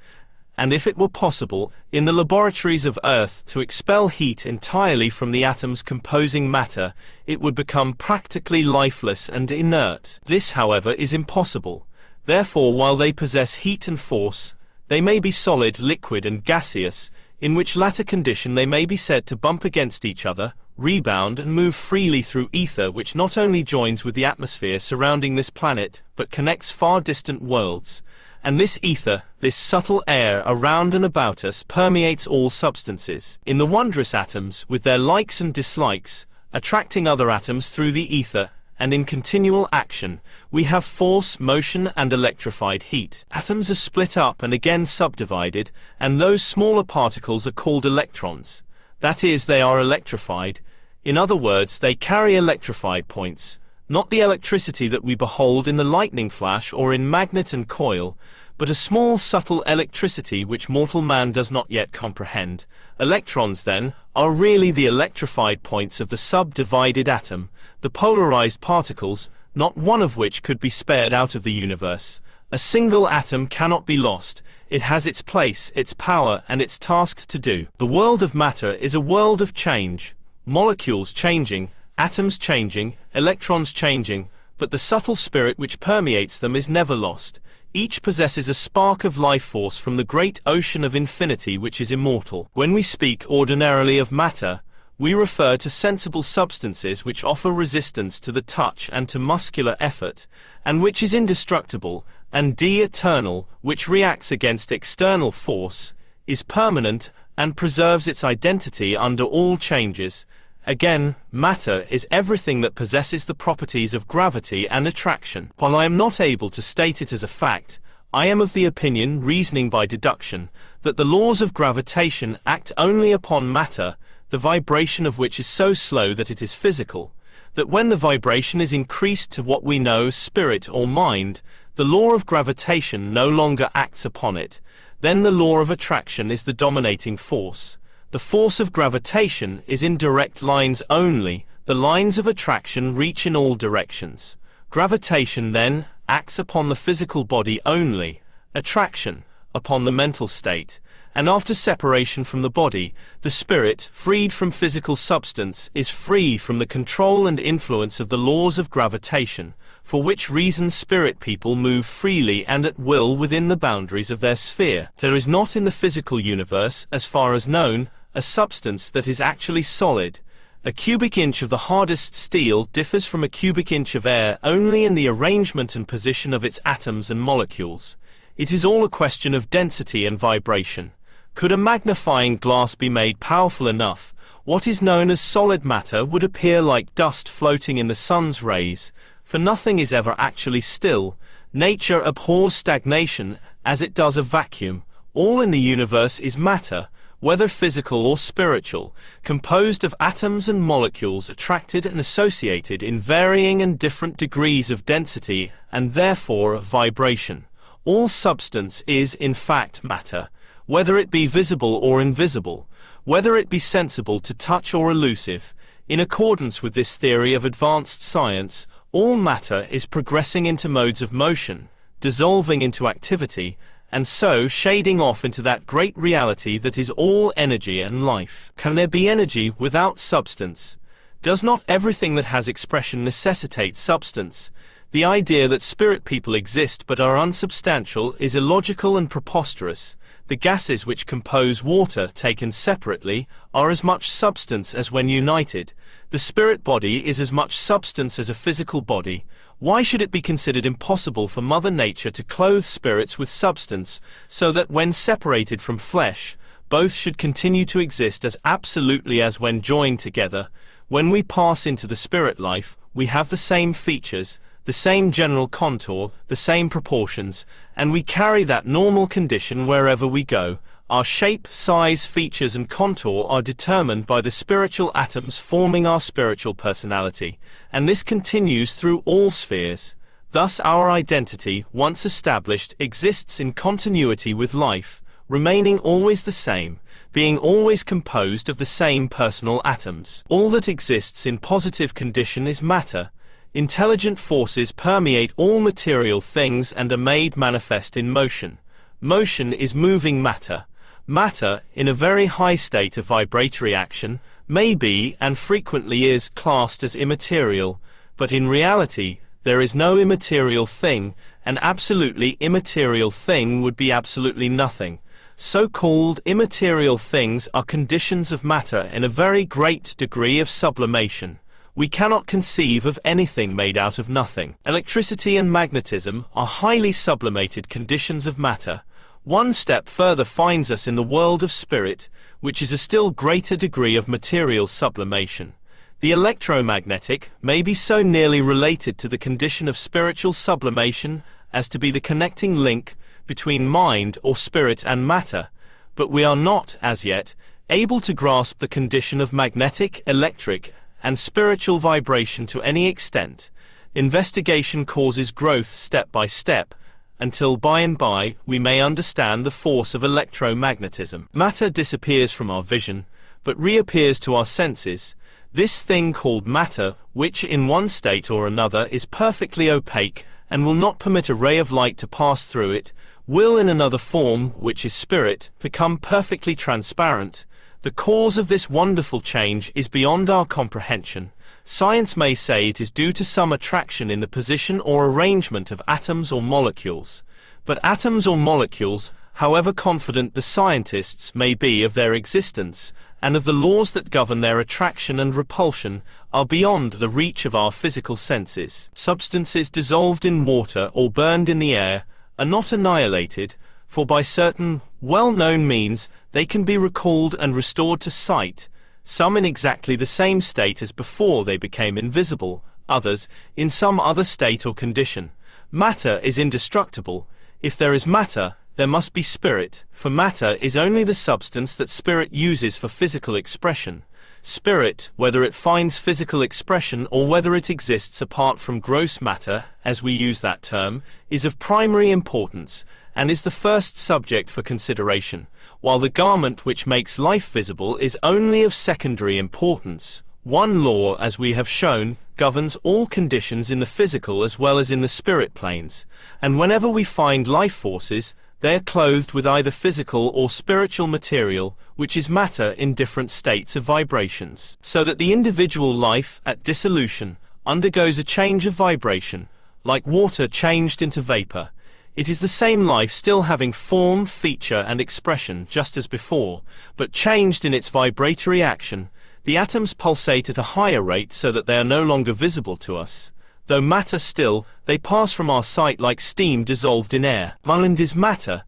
and if it were possible, in the laboratories of Earth, to expel heat entirely from the atoms composing matter, it would become practically lifeless and inert. This, however, is impossible. Therefore, while they possess heat and force, they may be solid, liquid and gaseous, in which latter condition they may be said to bump against each other, rebound and move freely through ether, which not only joins with the atmosphere surrounding this planet, but connects far distant worlds. And this ether, this subtle air around and about us, permeates all substances. In the wondrous atoms, with their likes and dislikes, attracting other atoms through the ether, and in continual action, we have force, motion and electrified heat. Atoms are split up and again subdivided, and those smaller particles are called electrons. That is, they are electrified. In other words, they carry electrified points, not the electricity that we behold in the lightning flash or in magnet and coil, but a small subtle electricity which mortal man does not yet comprehend. Electrons, then, are really the electrified points of the subdivided atom, the polarized particles, not one of which could be spared out of the universe. A single atom cannot be lost. It has its place, its power, and its task to do. The world of matter is a world of change. Molecules changing, atoms changing, electrons changing, but the subtle spirit which permeates them is never lost. Each possesses a spark of life force from the great ocean of infinity which is immortal. When we speak ordinarily of matter, we refer to sensible substances which offer resistance to the touch and to muscular effort, and which is indestructible, and eternal, which reacts against external force, is permanent, and preserves its identity under all changes. Again, matter is everything that possesses the properties of gravity and attraction. While I am not able to state it as a fact, I am of the opinion, reasoning by deduction, that the laws of gravitation act only upon matter, the vibration of which is so slow that it is physical, that when the vibration is increased to what we know as spirit or mind, the law of gravitation no longer acts upon it. Then the law of attraction is the dominating force. The force of gravitation is in direct lines only. The lines of attraction reach in all directions. Gravitation, then, acts upon the physical body only. Attraction, upon the mental state. And after separation from the body, the spirit, freed from physical substance, is free from the control and influence of the laws of gravitation, for which reason spirit people move freely and at will within the boundaries of their sphere. There is not in the physical universe, as far as known, a substance that is actually solid. A cubic inch of the hardest steel differs from a cubic inch of air only in the arrangement and position of its atoms and molecules. It is all a question of density and vibration. Could a magnifying glass be made powerful enough, what is known as solid matter would appear like dust floating in the sun's rays, for nothing is ever actually still. Nature abhors stagnation, as it does a vacuum. All in the universe is matter, whether physical or spiritual, composed of atoms and molecules attracted and associated in varying and different degrees of density and therefore of vibration. All substance is, in fact, matter, whether it be visible or invisible, whether it be sensible to touch or elusive. In accordance with this theory of advanced science, all matter is progressing into modes of motion, dissolving into activity, and so shading off into that great reality that is all energy and life. Can there be energy without substance? Does not everything that has expression necessitate substance? The idea that spirit people exist but are unsubstantial is illogical and preposterous. The gases which compose water, taken separately, are as much substance as when united. The spirit body is as much substance as a physical body. Why should it be considered impossible for Mother Nature to clothe spirits with substance, so that when separated from flesh, both should continue to exist as absolutely as when joined together? When we pass into the spirit life, we have the same features, the same general contour, the same proportions, and we carry that normal condition wherever we go. Our shape, size, features and contour are determined by the spiritual atoms forming our spiritual personality, and this continues through all spheres. Thus our identity, once established, exists in continuity with life, remaining always the same, being always composed of the same personal atoms. All that exists in positive condition is matter. Intelligent forces permeate all material things and are made manifest in motion. Motion is moving matter. Matter, in a very high state of vibratory action, may be, and frequently is, classed as immaterial, but in reality, there is no immaterial thing. An absolutely immaterial thing would be absolutely nothing. So-called immaterial things are conditions of matter in a very great degree of sublimation. We cannot conceive of anything made out of nothing. Electricity and magnetism are highly sublimated conditions of matter. One step further finds us in the world of spirit, which is a still greater degree of material sublimation. The electromagnetic may be so nearly related to the condition of spiritual sublimation as to be the connecting link between mind or spirit and matter, but we are not, as yet, able to grasp the condition of magnetic, electric, and spiritual vibration to any extent. Investigation causes growth step by step, until by and by we may understand the force of electromagnetism. Matter disappears from our vision, but reappears to our senses. This thing called matter, which in one state or another is perfectly opaque, and will not permit a ray of light to pass through it, will in another form, which is spirit, become perfectly transparent. The cause of this wonderful change is beyond our comprehension. Science may say it is due to some attraction in the position or arrangement of atoms or molecules. But atoms or molecules, however confident the scientists may be of their existence, and of the laws that govern their attraction and repulsion, are beyond the reach of our physical senses. Substances dissolved in water or burned in the air are not annihilated, for by certain well-known means they can be recalled and restored to sight, some in exactly the same state as before they became invisible, others in some other state or condition. Matter is indestructible. If there is matter, there must be spirit, for matter is only the substance that spirit uses for physical expression. Spirit, whether it finds physical expression or whether it exists apart from gross matter, as we use that term, is of primary importance, and is the first subject for consideration, while the garment which makes life visible is only of secondary importance. One law, as we have shown, governs all conditions in the physical as well as in the spirit planes, and whenever we find life forces, they are clothed with either physical or spiritual material, which is matter in different states of vibrations, so that the individual life, at dissolution, undergoes a change of vibration, like water changed into vapor. It is the same life still having form, feature and expression just as before, but changed in its vibratory action. The atoms pulsate at a higher rate so that they are no longer visible to us. Though matter still, they pass from our sight like steam dissolved in air. Mind is matter,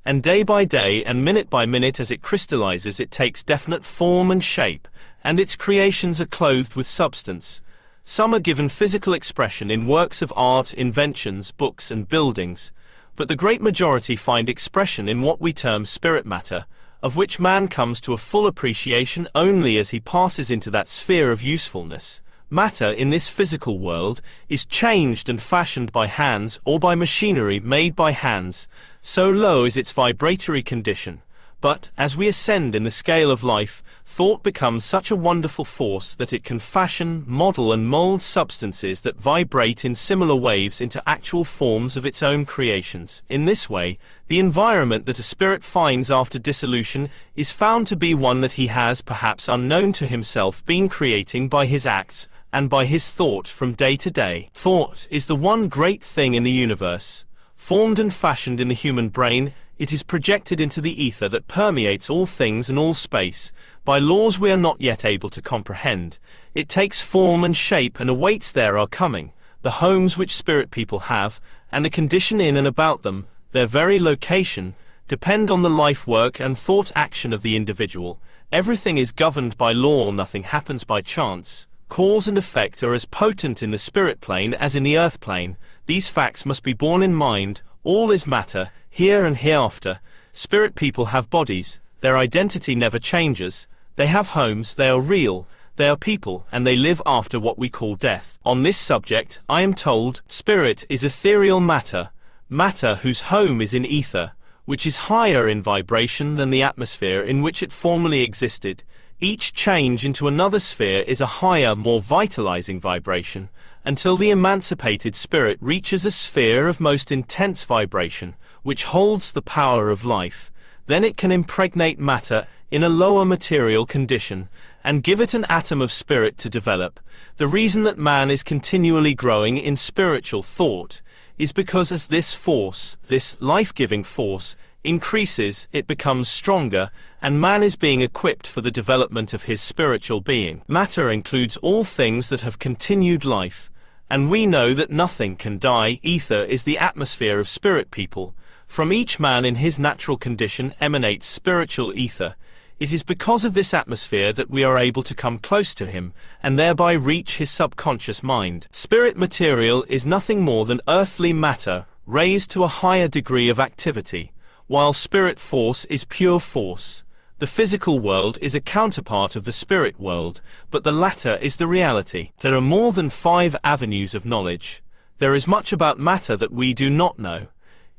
and day by day and minute by minute as it crystallizes it takes definite form and shape, and its creations are clothed with substance. Some are given physical expression in works of art, inventions, books and buildings, but the great majority find expression in what we term spirit matter, of which man comes to a full appreciation only as he passes into that sphere of usefulness. Matter in this physical world is changed and fashioned by hands or by machinery made by hands, so low is its vibratory condition. But, as we ascend in the scale of life, thought becomes such a wonderful force that it can fashion, model and mold substances that vibrate in similar waves into actual forms of its own creations. In this way, the environment that a spirit finds after dissolution is found to be one that he has, perhaps unknown to himself, been creating by his acts and by his thought from day to day. Thought is the one great thing in the universe. Formed and fashioned in the human brain, it is projected into the ether that permeates all things and all space, by laws we are not yet able to comprehend. It takes form and shape and awaits there our coming. The homes which spirit people have, and the condition in and about them, their very location, depend on the life work and thought action of the individual. Everything is governed by law, nothing happens by chance. Cause and effect are as potent in the spirit plane as in the earth plane. These facts must be borne in mind. All is matter, here and hereafter. Spirit people have bodies, their identity never changes. They have homes, they are real, they are people, and they live after what we call death. On this subject, I am told, spirit is ethereal matter, matter whose home is in ether, which is higher in vibration than the atmosphere in which it formerly existed. Each change into another sphere is a higher, more vitalizing vibration, until the emancipated spirit reaches a sphere of most intense vibration, which holds the power of life. Then it can impregnate matter in a lower material condition, and give it an atom of spirit to develop. The reason that man is continually growing in spiritual thought is because as this force, this life-giving force, increases, it becomes stronger, and man is being equipped for the development of his spiritual being. Matter includes all things that have continued life, and we know that nothing can die. Ether is the atmosphere of spirit people. From each man in his natural condition emanates spiritual ether. It is because of this atmosphere that we are able to come close to him, and thereby reach his subconscious mind. Spirit material is nothing more than earthly matter, raised to a higher degree of activity, while spirit force is pure force. The physical world is a counterpart of the spirit world, but the latter is the reality. There are more than 5 avenues of knowledge. There is much about matter that we do not know.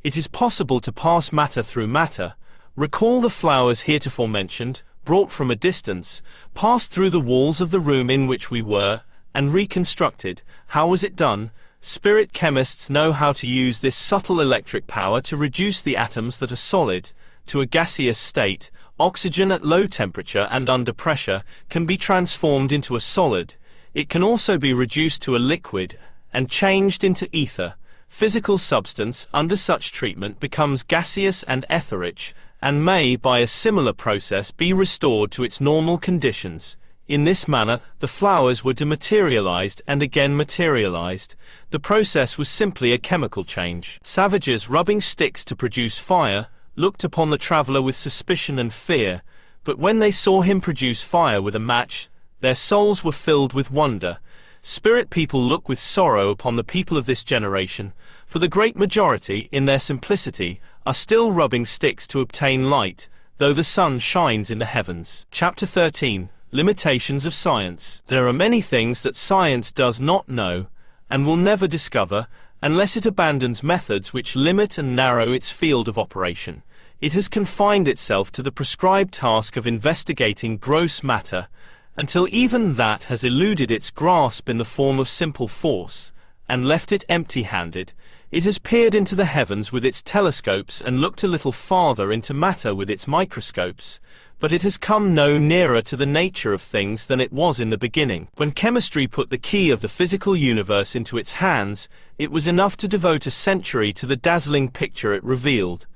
It is possible to pass matter through matter. Recall the flowers heretofore mentioned, brought from a distance, passed through the walls of the room in which we were, and reconstructed. How was it done? Spirit chemists know how to use this subtle electric power to reduce the atoms that are solid to a gaseous state. Oxygen at low temperature and under pressure can be transformed into a solid. It can also be reduced to a liquid and changed into ether. Physical substance under such treatment becomes gaseous and etheric, and may, by a similar process, be restored to its normal conditions. In this manner, the flowers were dematerialized and again materialized. The process was simply a chemical change. Savages rubbing sticks to produce fire looked upon the traveler with suspicion and fear, but when they saw him produce fire with a match, their souls were filled with wonder. Spirit people look with sorrow upon the people of this generation, for the great majority, in their simplicity, are still rubbing sticks to obtain light, though the sun shines in the heavens. Chapter 13. Limitations of Science. There are many things that science does not know, and will never discover, unless it abandons methods which limit and narrow its field of operation. It has confined itself to the prescribed task of investigating gross matter, until even that has eluded its grasp in the form of simple force, and left it empty-handed. It has peered into the heavens with its telescopes and looked a little farther into matter with its microscopes, but it has come no nearer to the nature of things than it was in the beginning. When chemistry put the key of the physical universe into its hands, it was enough to devote a century to the dazzling picture it revealed.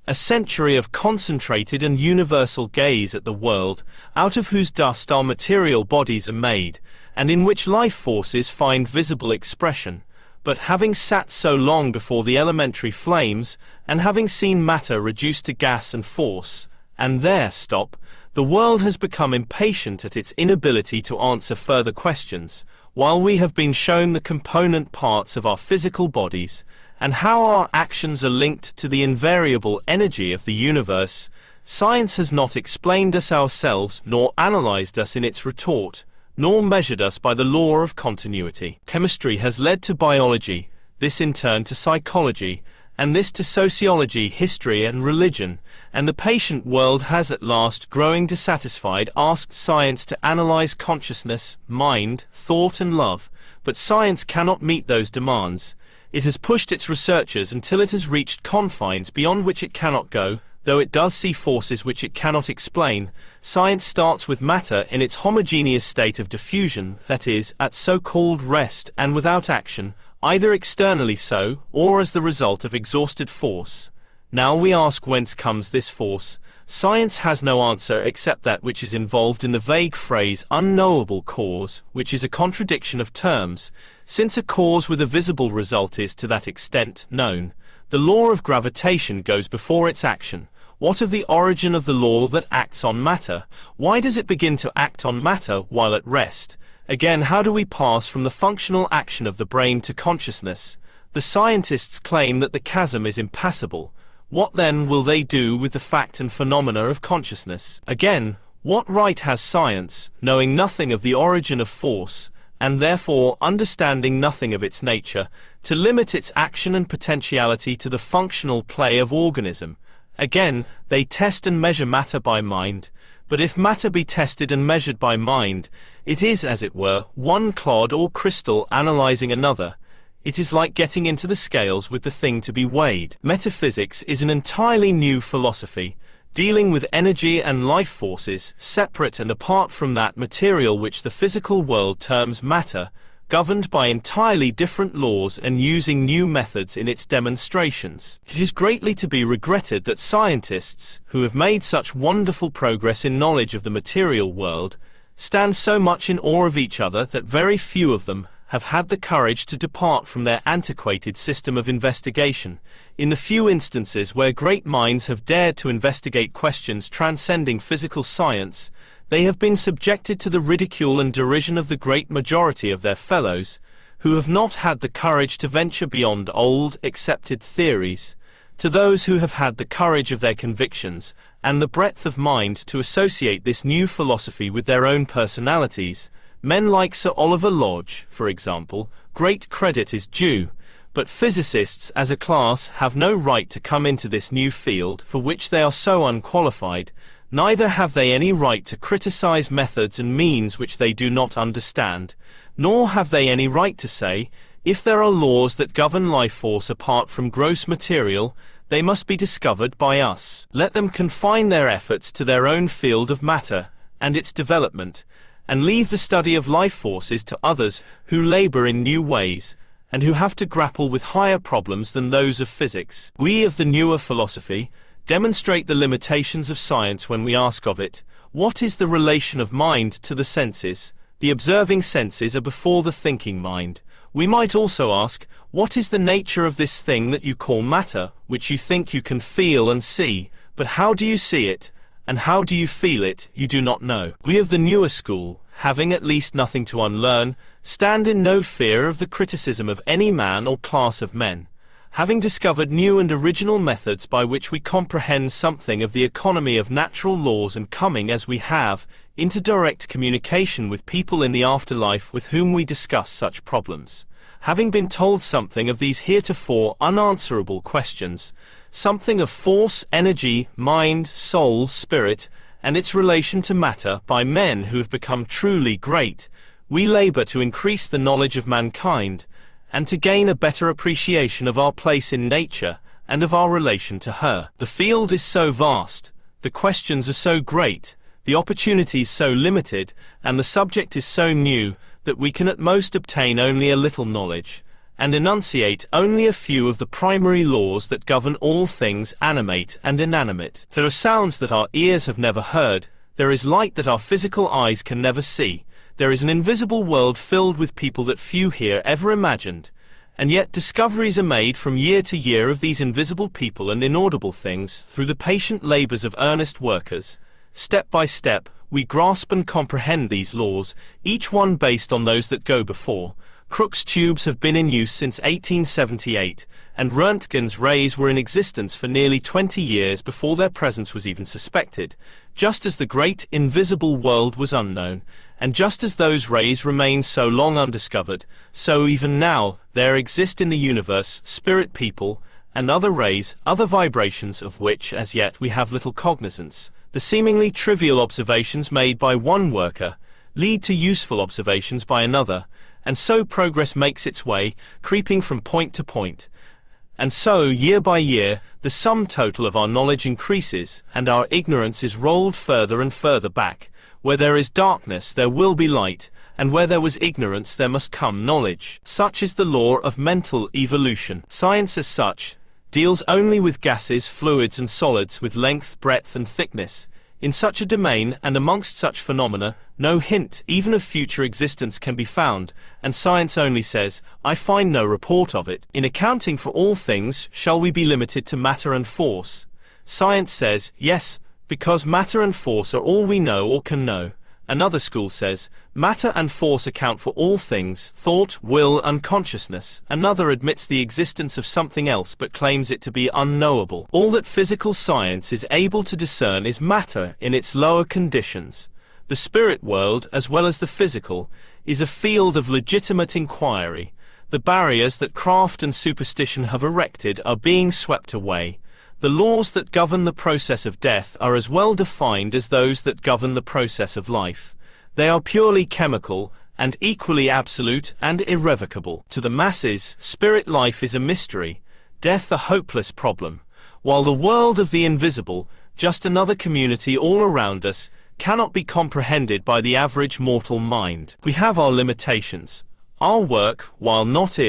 A century of concentrated and universal gaze at the world, out of whose dust our material bodies are made, and in which life forces find visible expression. But having sat so long before the elementary flames, and having seen matter reduced to gas and force, and there stop, the world has become impatient at its inability to answer further questions, while we have been shown the component parts of our physical bodies, and how our actions are linked to the invariable energy of the universe. Science has not explained us ourselves, nor analyzed us in its retort, nor measured us by the law of continuity. Chemistry has led to biology, this in turn to psychology, and this to sociology, history, and religion, and the patient world has at last, growing dissatisfied, asked science to analyze consciousness, mind, thought, and love, but science cannot meet those demands. It has pushed its researchers until it has reached confines beyond which it cannot go. Though it does see forces which it cannot explain, science starts with matter in its homogeneous state of diffusion, that is, at so-called rest and without action, either externally so, or as the result of exhausted force. Now we ask, whence comes this force? Science has no answer except that which is involved in the vague phrase unknowable cause, which is a contradiction of terms, since a cause with a visible result is to that extent known. The law of gravitation goes before its action. What of the origin of the law that acts on matter? Why does it begin to act on matter while at rest? Again, how do we pass from the functional action of the brain to consciousness? The scientists claim that the chasm is impassable. What then will they do with the fact and phenomena of consciousness? Again, what right has science, knowing nothing of the origin of force, and therefore understanding nothing of its nature, to limit its action and potentiality to the functional play of organism? Again, they test and measure matter by mind, but if matter be tested and measured by mind, it is, as it were, one clod or crystal analyzing another. It is like getting into the scales with the thing to be weighed. Metaphysics is an entirely new philosophy, dealing with energy and life forces, separate and apart from that material which the physical world terms matter, governed by entirely different laws and using new methods in its demonstrations. It is greatly to be regretted that scientists, who have made such wonderful progress in knowledge of the material world, stand so much in awe of each other that very few of them have had the courage to depart from their antiquated system of investigation. In the few instances where great minds have dared to investigate questions transcending physical science, they have been subjected to the ridicule and derision of the great majority of their fellows, who have not had the courage to venture beyond old, accepted theories. To those who have had the courage of their convictions, and the breadth of mind to associate this new philosophy with their own personalities, men like Sir Oliver Lodge, for example, great credit is due. But physicists as a class have no right to come into this new field for which they are so unqualified. Neither have they any right to criticize methods and means which they do not understand, nor have they any right to say, if there are laws that govern life force apart from gross material, they must be discovered by us. Let them confine their efforts to their own field of matter and its development, and leave the study of life forces to others who labor in new ways, and who have to grapple with higher problems than those of physics. We of the newer philosophy demonstrate the limitations of science when we ask of it, what is the relation of mind to the senses? The observing senses are before the thinking mind. We might also ask, what is the nature of this thing that you call matter, which you think you can feel and see, but how do you see it, and how do you feel it, you do not know. We of the newer school, having at least nothing to unlearn, stand in no fear of the criticism of any man or class of men. Having discovered new and original methods by which we comprehend something of the economy of natural laws, and coming, as we have, into direct communication with people in the afterlife with whom we discuss such problems. Having been told something of these heretofore unanswerable questions, something of force, energy, mind, soul, spirit, and its relation to matter by men who have become truly great, we labor to increase the knowledge of mankind, and to gain a better appreciation of our place in nature and of our relation to her. The field is so vast, the questions are so great, the opportunities so limited, and the subject is so new, that we can at most obtain only a little knowledge, and enunciate only a few of the primary laws that govern all things animate and inanimate. There are sounds that our ears have never heard, there is light that our physical eyes can never see, there is an invisible world filled with people that few here ever imagined, And yet discoveries are made from year to year of these invisible people and inaudible things through the patient labors of earnest workers. Step by step, we grasp and comprehend these laws, each one based on those that go before. Crookes tubes have been in use since 1878, and Röntgen's rays were in existence for nearly 20 years before their presence was even suspected. Just as the great invisible world was unknown, and just as those rays remain so long undiscovered, so even now there exist in the universe spirit people and other rays, other vibrations of which as yet we have little cognizance. The seemingly trivial observations made by one worker lead to useful observations by another, and so progress makes its way, creeping from point to point. And so, year by year, the sum total of our knowledge increases, and our ignorance is rolled further and further back. Where there is darkness, there will be light, and where there was ignorance, there must come knowledge. Such is the law of mental evolution. Science as such deals only with gases, fluids, and solids with length, breadth, and thickness. In such a domain, and amongst such phenomena, no hint even of future existence can be found, and science only says, I find no report of it. In accounting for all things, shall we be limited to matter and force? Science says, yes, because matter and force are all we know or can know. Another school says, matter and force account for all things, thought, will, and consciousness. Another admits the existence of something else but claims it to be unknowable. All that physical science is able to discern is matter in its lower conditions. The spirit world, as well as the physical, is a field of legitimate inquiry. The barriers that craft and superstition have erected are being swept away. The laws that govern the process of death are as well defined as those that govern the process of life. They are purely chemical, and equally absolute and irrevocable. To the masses, spirit life is a mystery, death a hopeless problem, while the world of the invisible, just another community all around us, cannot be comprehended by the average mortal mind. We have our limitations. Our work, while not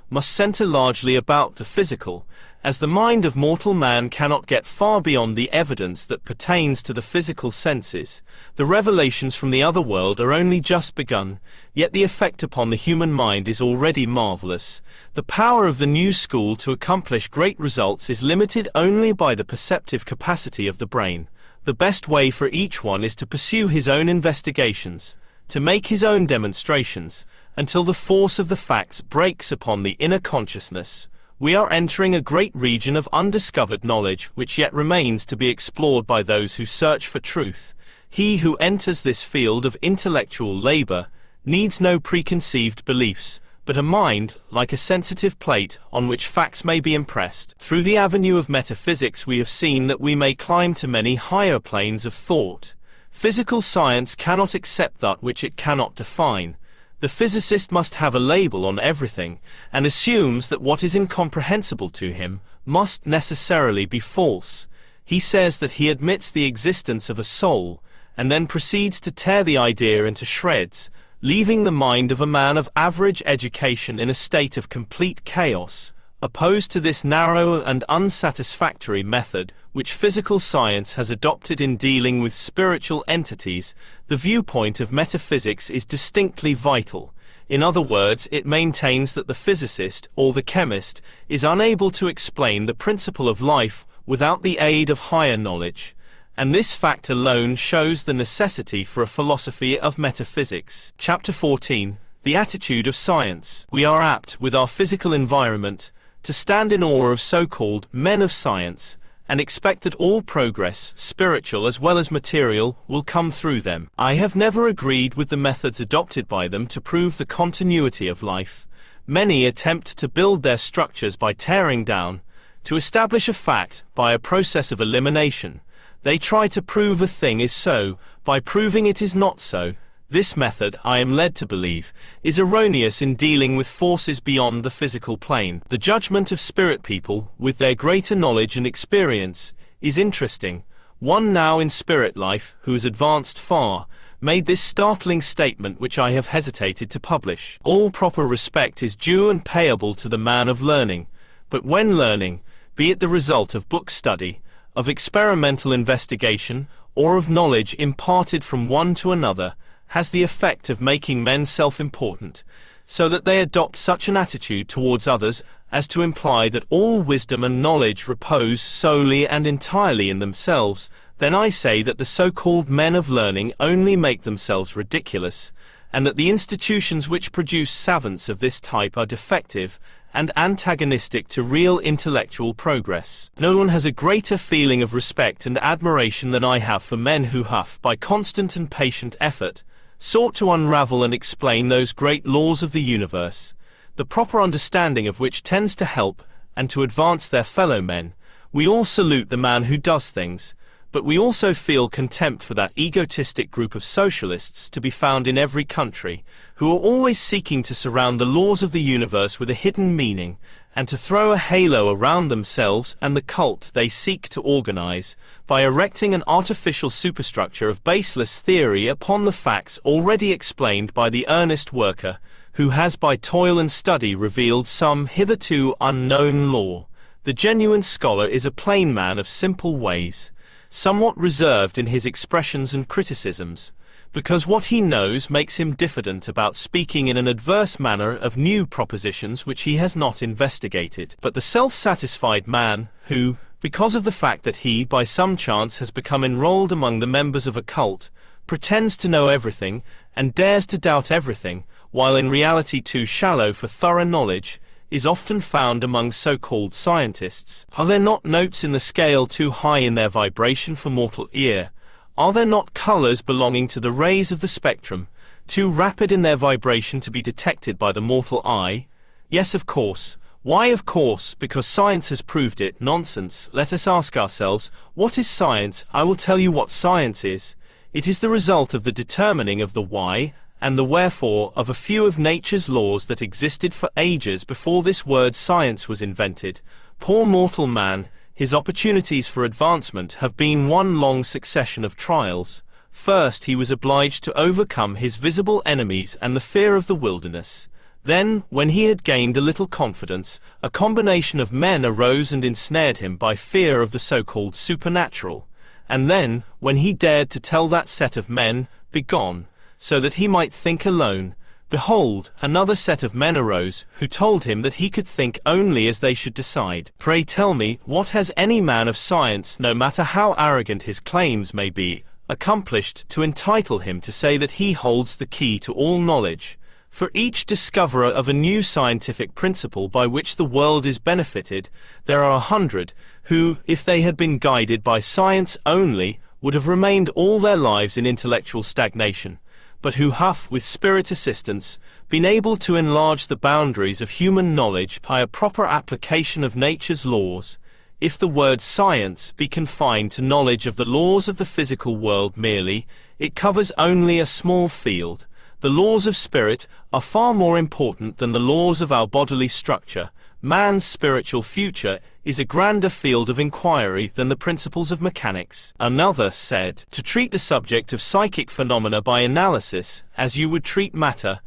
must center largely about the physical, as the mind of mortal man cannot get far beyond the evidence that pertains to the physical senses. The revelations from the other world are only just begun, yet the effect upon the human mind is already marvelous. The power of the new school to accomplish great results is limited only by the perceptive capacity of the brain. The best way for each one is to pursue his own investigations, to make his own demonstrations, until the force of the facts breaks upon the inner consciousness. We are entering a great region of undiscovered knowledge which yet remains to be explored by those who search for truth. He who enters this field of intellectual labor needs no preconceived beliefs, but a mind, like a sensitive plate, on which facts may be impressed. Through the avenue of metaphysics we have seen that we may climb to many higher planes of thought. Physical science cannot accept that which it cannot define. The physicist must have a label on everything, and assumes that what is incomprehensible to him must necessarily be false. He says that he admits the existence of a soul, and then proceeds to tear the idea into shreds, leaving the mind of a man of average education in a state of complete chaos. Opposed to this narrow and unsatisfactory method, which physical science has adopted in dealing with spiritual entities, the viewpoint of metaphysics is distinctly vital. In other words, it maintains that the physicist, or the chemist, is unable to explain the principle of life without the aid of higher knowledge, and this fact alone shows the necessity for a philosophy of metaphysics. Chapter 14. The Attitude of Science. We are apt, with our physical environment, to stand in awe of so-called men of science, and expect that all progress, spiritual as well as material, will come through them. I have never agreed with the methods adopted by them to prove the continuity of life. Many attempt to build their structures by tearing down, to establish a fact by a process of elimination. They try to prove a thing is so, by proving it is not so. This method, I am led to believe, is erroneous in dealing with forces beyond the physical plane. The judgment of spirit people, with their greater knowledge and experience, is interesting. One now in spirit life, who has advanced far, made this startling statement which I have hesitated to publish. All proper respect is due and payable to the man of learning, but when learning, be it the result of book study, of experimental investigation, or of knowledge imparted from one to another, has the effect of making men self-important, so that they adopt such an attitude towards others as to imply that all wisdom and knowledge repose solely and entirely in themselves, then I say that the so-called men of learning only make themselves ridiculous, and that the institutions which produce savants of this type are defective and antagonistic to real intellectual progress. No one has a greater feeling of respect and admiration than I have for men who have, by constant and patient effort, sought to unravel and explain those great laws of the universe, the proper understanding of which tends to help and to advance their fellow men. We all salute the man who does things, but we also feel contempt for that egotistic group of socialists to be found in every country, who are always seeking to surround the laws of the universe with a hidden meaning, and to throw a halo around themselves and the cult they seek to organize, by erecting an artificial superstructure of baseless theory upon the facts already explained by the earnest worker, who has by toil and study revealed some hitherto unknown law. The genuine scholar is a plain man of simple ways, somewhat reserved in his expressions and criticisms, because what he knows makes him diffident about speaking in an adverse manner of new propositions which he has not investigated. But the self-satisfied man, who, because of the fact that he by some chance has become enrolled among the members of a cult, pretends to know everything, and dares to doubt everything, while in reality too shallow for thorough knowledge, is often found among so-called scientists. Are there not notes in the scale too high in their vibration for mortal ear? Are there not colors belonging to the rays of the spectrum, too rapid in their vibration to be detected by the mortal eye? Yes, of course. Why of course? Because science has proved it. Nonsense. Let us ask ourselves, what is science? I will tell you what science is. It is the result of the determining of the why and the wherefore of a few of nature's laws that existed for ages before this word science was invented. Poor mortal man, his opportunities for advancement have been one long succession of trials. First he was obliged to overcome his visible enemies and the fear of the wilderness. Then, when he had gained a little confidence, a combination of men arose and ensnared him by fear of the so-called supernatural. And then, when he dared to tell that set of men, "Begone," so that he might think alone, behold, another set of men arose, who told him that he could think only as they should decide. Pray tell me, what has any man of science, no matter how arrogant his claims may be, accomplished to entitle him to say that he holds the key to all knowledge? For each discoverer of a new scientific principle by which the world is benefited, there are 100, who, if they had been guided by science only, would have remained all their lives in intellectual stagnation, but who have, with spirit assistance, been able to enlarge the boundaries of human knowledge by a proper application of nature's laws. If the word science be confined to knowledge of the laws of the physical world merely, it covers only a small field. The laws of spirit are far more important than the laws of our bodily structure. Man's spiritual future is a grander field of inquiry than the principles of mechanics. Another said, to treat the subject of psychic phenomena by analysis, as you would treat matter,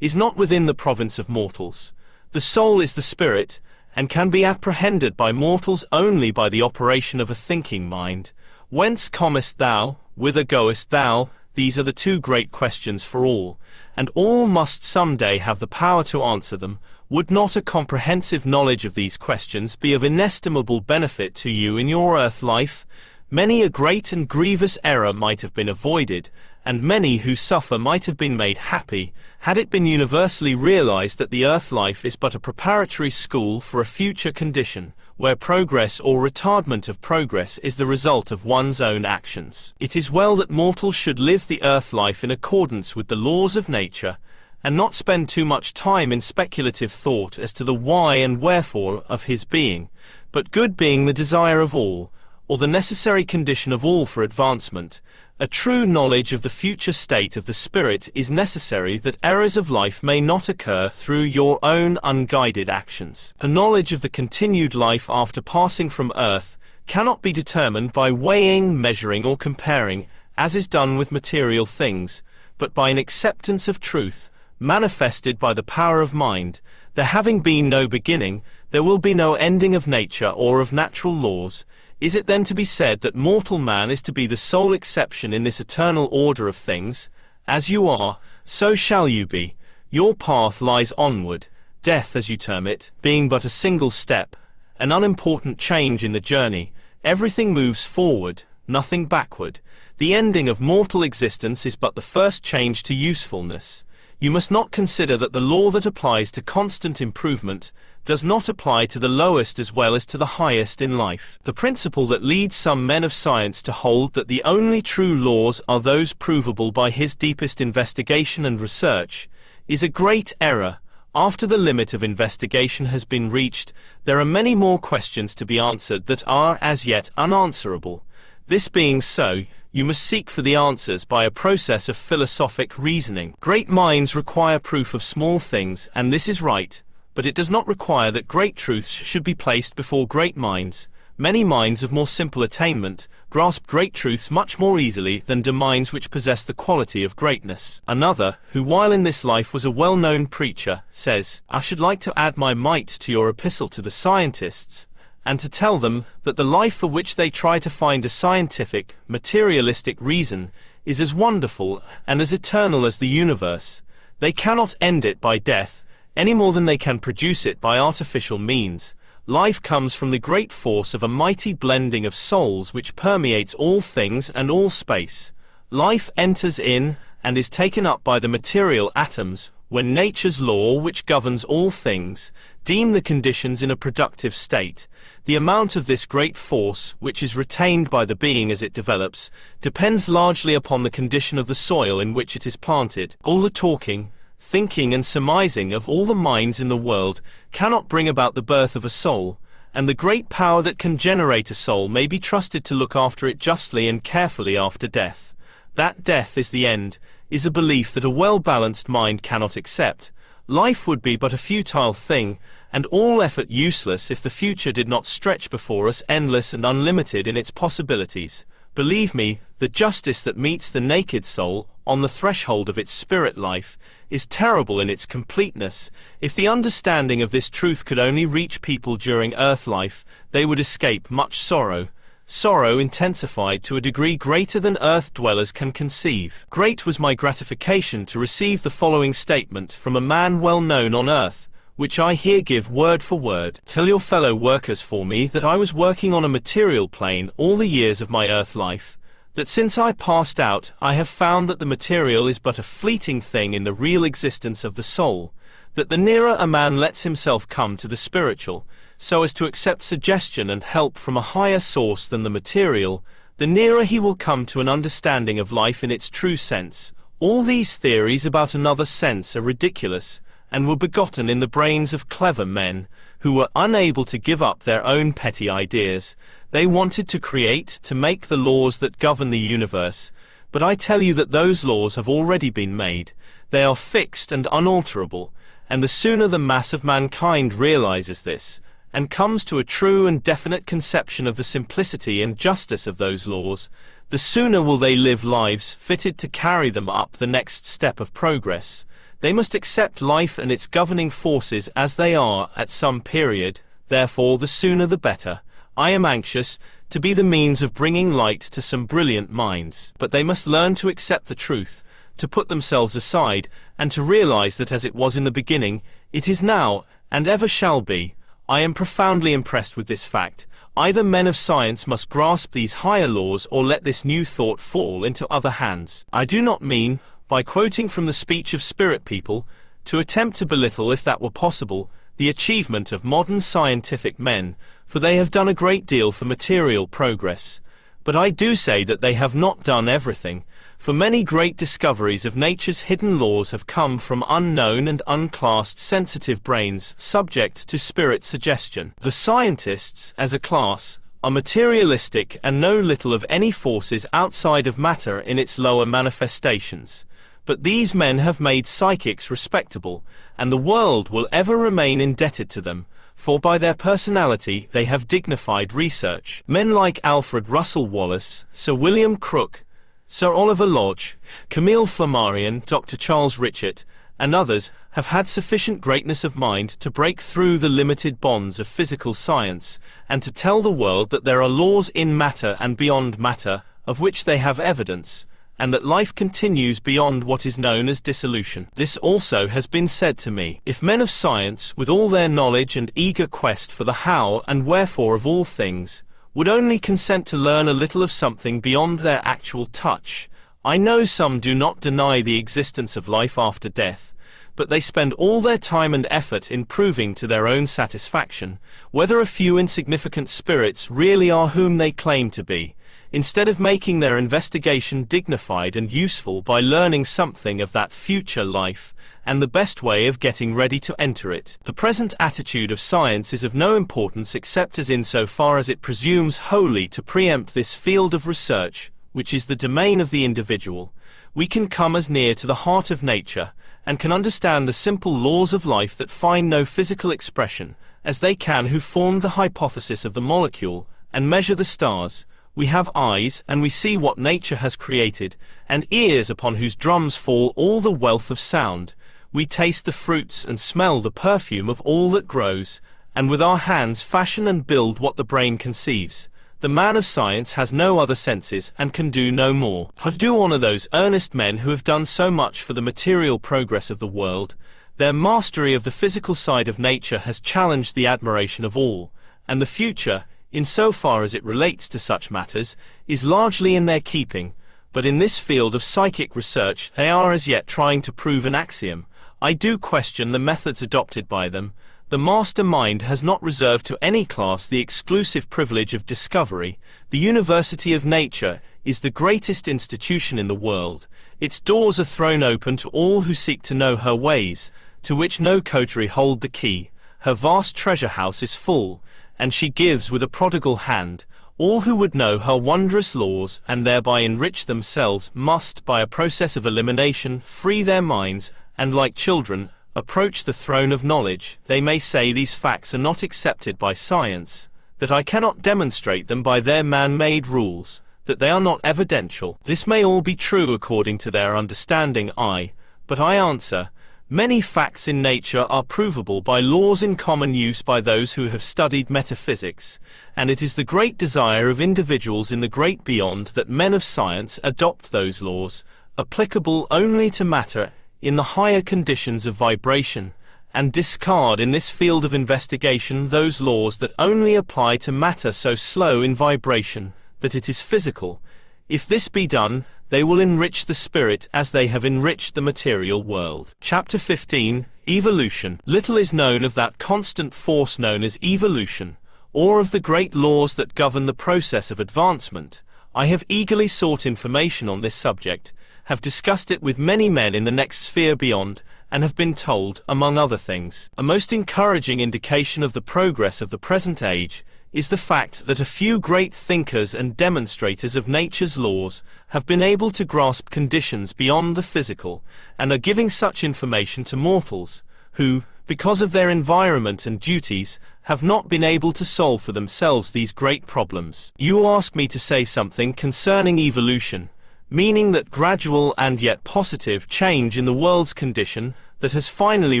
is not within the province of mortals. The soul is the spirit, and can be apprehended by mortals only by the operation of a thinking mind. Whence comest thou? Whither goest thou? These are the two great questions for all, and all must some day have the power to answer them. Would not a comprehensive knowledge of these questions be of inestimable benefit to you in your earth life? Many a great and grievous error might have been avoided, and many who suffer might have been made happy, had it been universally realized that the earth life is but a preparatory school for a future condition, where progress or retardment of progress is the result of one's own actions. It is well that mortals should live the earth life in accordance with the laws of nature, and not spend too much time in speculative thought as to the why and wherefore of his being, but good being the desire of all, or the necessary condition of all for advancement, a true knowledge of the future state of the spirit is necessary that errors of life may not occur through your own unguided actions. A knowledge of the continued life after passing from earth cannot be determined by weighing, measuring, or comparing, as is done with material things, but by an acceptance of truth, manifested by the power of mind. There having been no beginning, there will be no ending of nature or of natural laws. Is it then to be said that mortal man is to be the sole exception in this eternal order of things? As you are, so shall you be. Your path lies onward, death as you term it, being but a single step, an unimportant change in the journey. Everything moves forward, nothing backward. The ending of mortal existence is but the first change to usefulness. You must not consider that the law that applies to constant improvement does not apply to the lowest as well as to the highest in life. The principle that leads some men of science to hold that the only true laws are those provable by his deepest investigation and research is a great error. After the limit of investigation has been reached, there are many more questions to be answered that are as yet unanswerable. This being so, you must seek for the answers by a process of philosophic reasoning. Great minds require proof of small things, and this is right, but it does not require that great truths should be placed before great minds. Many minds of more simple attainment grasp great truths much more easily than do minds which possess the quality of greatness. Another, who while in this life was a well-known preacher, says, "I should like to add my mite to your epistle to the scientists, and to tell them that the life for which they try to find a scientific, materialistic reason is as wonderful and as eternal as the universe. They cannot end it by death, any more than they can produce it by artificial means. Life comes from the great force of a mighty blending of souls which permeates all things and all space. Life enters in and is taken up by the material atoms when nature's law, which governs all things, deem the conditions in a productive state. The amount of this great force, which is retained by the being as it develops, depends largely upon the condition of the soil in which it is planted. All the talking, thinking and surmising of all the minds in the world cannot bring about the birth of a soul, and the great power that can generate a soul may be trusted to look after it justly and carefully after death. That death is the end, is a belief that a well-balanced mind cannot accept. Life would be but a futile thing, and all effort useless if the future did not stretch before us endless and unlimited in its possibilities. Believe me, the justice that meets the naked soul on the threshold of its spirit life is terrible in its completeness. If the understanding of this truth could only reach people during earth life, they would escape much sorrow. Sorrow intensified to a degree greater than earth dwellers can conceive. Great was my gratification to receive the following statement from a man well known on earth, which I here give word for word. Tell your fellow workers for me that I was working on a material plane all the years of my earth life, that since I passed out I have found that the material is but a fleeting thing in the real existence of the soul, that the nearer a man lets himself come to the spiritual, so as to accept suggestion and help from a higher source than the material, the nearer he will come to an understanding of life in its true sense. All these theories about another sense are ridiculous, and were begotten in the brains of clever men, who were unable to give up their own petty ideas. They wanted to create, to make the laws that govern the universe, but I tell you that those laws have already been made. They are fixed and unalterable, and the sooner the mass of mankind realizes this, and comes to a true and definite conception of the simplicity and justice of those laws, the sooner will they live lives fitted to carry them up the next step of progress. They must accept life and its governing forces as they are at some period, therefore the sooner the better. I am anxious to be the means of bringing light to some brilliant minds, but they must learn to accept the truth, to put themselves aside, and to realize that as it was in the beginning, it is now, and ever shall be. I am profoundly impressed with this fact. Either men of science must grasp these higher laws or let this new thought fall into other hands. I do not mean, by quoting from the speech of spirit people, to attempt to belittle, if that were possible, the achievement of modern scientific men, for they have done a great deal for material progress. But I do say that they have not done everything, for many great discoveries of nature's hidden laws have come from unknown and unclassed sensitive brains subject to spirit suggestion. The scientists, as a class, are materialistic and know little of any forces outside of matter in its lower manifestations. But these men have made psychics respectable, and the world will ever remain indebted to them, for by their personality they have dignified research. Men like Alfred Russel Wallace, Sir William Crook, Sir Oliver Lodge, Camille Flammarion, Dr. Charles Richet, and others have had sufficient greatness of mind to break through the limited bonds of physical science, and to tell the world that there are laws in matter and beyond matter, of which they have evidence, and that life continues beyond what is known as dissolution. This also has been said to me. If men of science, with all their knowledge and eager quest for the how and wherefore of all things, would only consent to learn a little of something beyond their actual touch. I know some do not deny the existence of life after death, but they spend all their time and effort in proving to their own satisfaction whether a few insignificant spirits really are whom they claim to be, instead of making their investigation dignified and useful by learning something of that future life and the best way of getting ready to enter it. The present attitude of science is of no importance except as insofar as it presumes wholly to preempt this field of research, which is the domain of the individual. We can come as near to the heart of nature, and can understand the simple laws of life that find no physical expression, as they can who formed the hypothesis of the molecule, and measure the stars. We have eyes, and we see what nature has created, and ears upon whose drums fall all the wealth of sound. We taste the fruits and smell the perfume of all that grows, and with our hands fashion and build what the brain conceives. The man of science has no other senses, and can do no more. I do honor those earnest men who have done so much for the material progress of the world. Their mastery of the physical side of nature has challenged the admiration of all, and the future, in so far as it relates to such matters, is largely in their keeping. But in this field of psychic research they are as yet trying to prove an axiom. I do question the methods adopted by them. The master mind has not reserved to any class the exclusive privilege of discovery. The University of Nature is the greatest institution in the world. Its doors are thrown open to all who seek to know her ways, to which no coterie hold the key. Her vast treasure house is full, and she gives with a prodigal hand. All who would know her wondrous laws and thereby enrich themselves must, by a process of elimination, free their minds, and like children, approach the throne of knowledge. They may say these facts are not accepted by science, that I cannot demonstrate them by their man-made rules, that they are not evidential. This may all be true according to their understanding, but I answer, many facts in nature are provable by laws in common use by those who have studied metaphysics, and it is the great desire of individuals in the great beyond that men of science adopt those laws, applicable only to matter in the higher conditions of vibration, and discard in this field of investigation those laws that only apply to matter so slow in vibration that it is physical. If this be done, they will enrich the spirit as they have enriched the material world. Chapter 15, Evolution. Little is known of that constant force known as evolution, or of the great laws that govern the process of advancement. I have eagerly sought information on this subject, have discussed it with many men in the next sphere beyond, and have been told, among other things, a most encouraging indication of the progress of the present age is the fact that a few great thinkers and demonstrators of nature's laws have been able to grasp conditions beyond the physical, and are giving such information to mortals, who, because of their environment and duties, have not been able to solve for themselves these great problems. You ask me to say something concerning evolution, meaning that gradual and yet positive change in the world's condition that has finally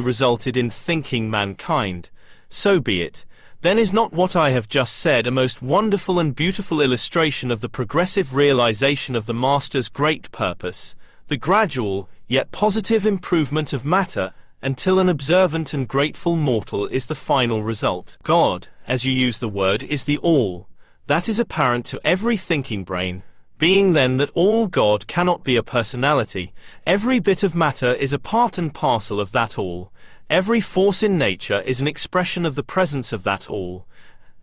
resulted in thinking mankind. So be it. Then is not what I have just said a most wonderful and beautiful illustration of the progressive realization of the Master's great purpose, the gradual, yet positive improvement of matter, until an observant and grateful mortal is the final result. God, as you use the word, is the all. That is apparent to every thinking brain, being then that all God cannot be a personality. Every bit of matter is a part and parcel of that all. Every force in nature is an expression of the presence of that all,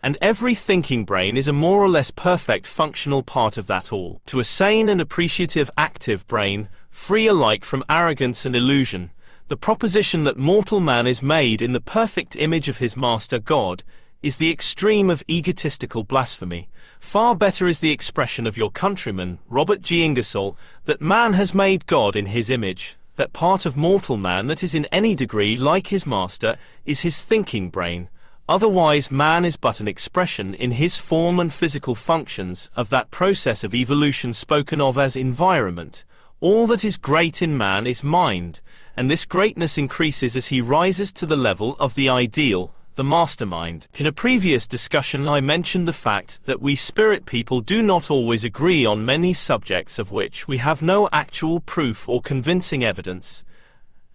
and every thinking brain is a more or less perfect functional part of that all. To a sane and appreciative active brain, free alike from arrogance and illusion, the proposition that mortal man is made in the perfect image of his master God is the extreme of egotistical blasphemy. Far better is the expression of your countryman, Robert G. Ingersoll, that man has made God in his image. That part of mortal man that is in any degree like his master is his thinking brain. Otherwise man is but an expression in his form and physical functions of that process of evolution spoken of as environment. All that is great in man is mind, and this greatness increases as he rises to the level of the ideal, the mastermind. In a previous discussion I mentioned the fact that we spirit people do not always agree on many subjects of which we have no actual proof or convincing evidence.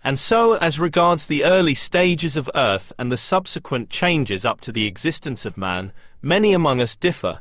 And so, as regards the early stages of Earth and the subsequent changes up to the existence of man, many among us differ.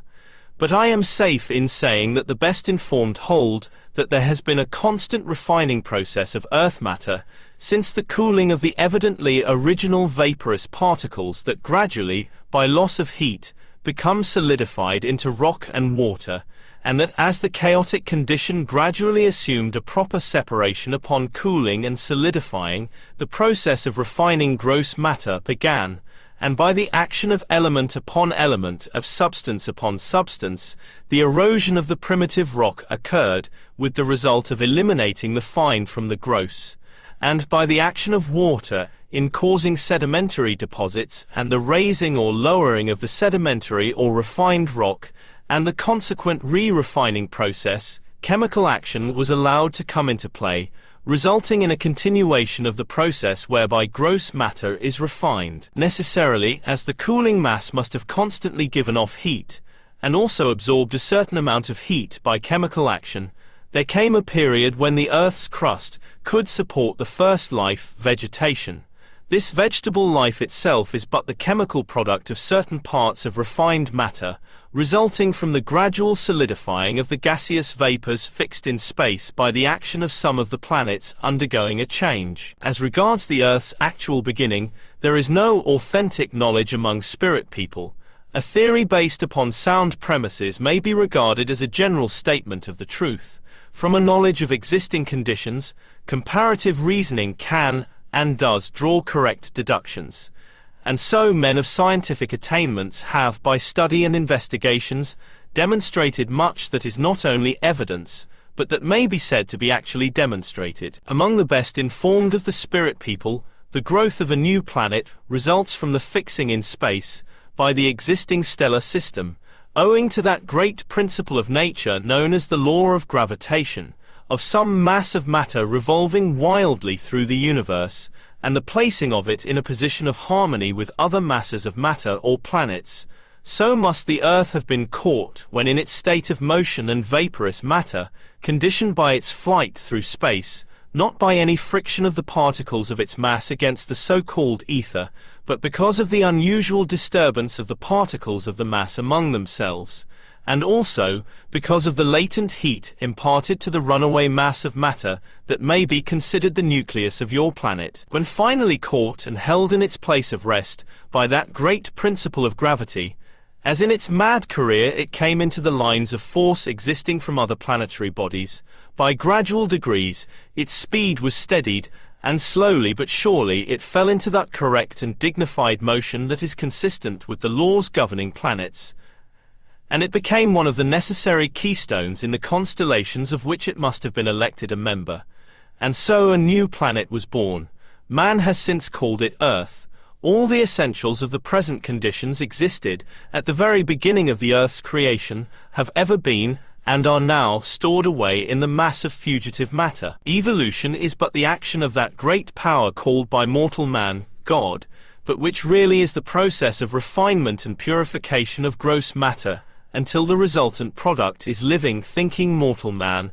But I am safe in saying that the best informed hold that there has been a constant refining process of Earth matter since the cooling of the evidently original vaporous particles that gradually, by loss of heat, become solidified into rock and water, and that as the chaotic condition gradually assumed a proper separation upon cooling and solidifying, the process of refining gross matter began, and by the action of element upon element, of substance upon substance, the erosion of the primitive rock occurred, with the result of eliminating the fine from the gross, and by the action of water in causing sedimentary deposits and the raising or lowering of the sedimentary or refined rock, and the consequent re-refining process, chemical action was allowed to come into play, resulting in a continuation of the process whereby gross matter is refined. Necessarily, as the cooling mass must have constantly given off heat, and also absorbed a certain amount of heat by chemical action, there came a period when the Earth's crust could support the first life, vegetation. This vegetable life itself is but the chemical product of certain parts of refined matter, resulting from the gradual solidifying of the gaseous vapors fixed in space by the action of some of the planets undergoing a change. As regards the Earth's actual beginning, there is no authentic knowledge among spirit people. A theory based upon sound premises may be regarded as a general statement of the truth. From a knowledge of existing conditions, comparative reasoning can and does draw correct deductions. And so men of scientific attainments have, by study and investigations, demonstrated much that is not only evidence, but that may be said to be actually demonstrated. Among the best informed of the spirit people, the growth of a new planet results from the fixing in space, by the existing stellar system, owing to that great principle of nature known as the law of gravitation, of some mass of matter revolving wildly through the universe, and the placing of it in a position of harmony with other masses of matter or planets. So must the Earth have been caught when in its state of motion and vaporous matter, conditioned by its flight through space, not by any friction of the particles of its mass against the so-called ether, but because of the unusual disturbance of the particles of the mass among themselves, and also because of the latent heat imparted to the runaway mass of matter that may be considered the nucleus of your planet. When finally caught and held in its place of rest by that great principle of gravity, as in its mad career it came into the lines of force existing from other planetary bodies, by gradual degrees its speed was steadied, and slowly but surely it fell into that correct and dignified motion that is consistent with the laws governing planets, and it became one of the necessary keystones in the constellations of which it must have been elected a member. And so a new planet was born. Man has since called it Earth. All the essentials of the present conditions existed at the very beginning of the Earth's creation, have ever been, and are now stored away in the mass of fugitive matter. Evolution is but the action of that great power called by mortal man, God, but which really is the process of refinement and purification of gross matter, until the resultant product is living, thinking mortal man,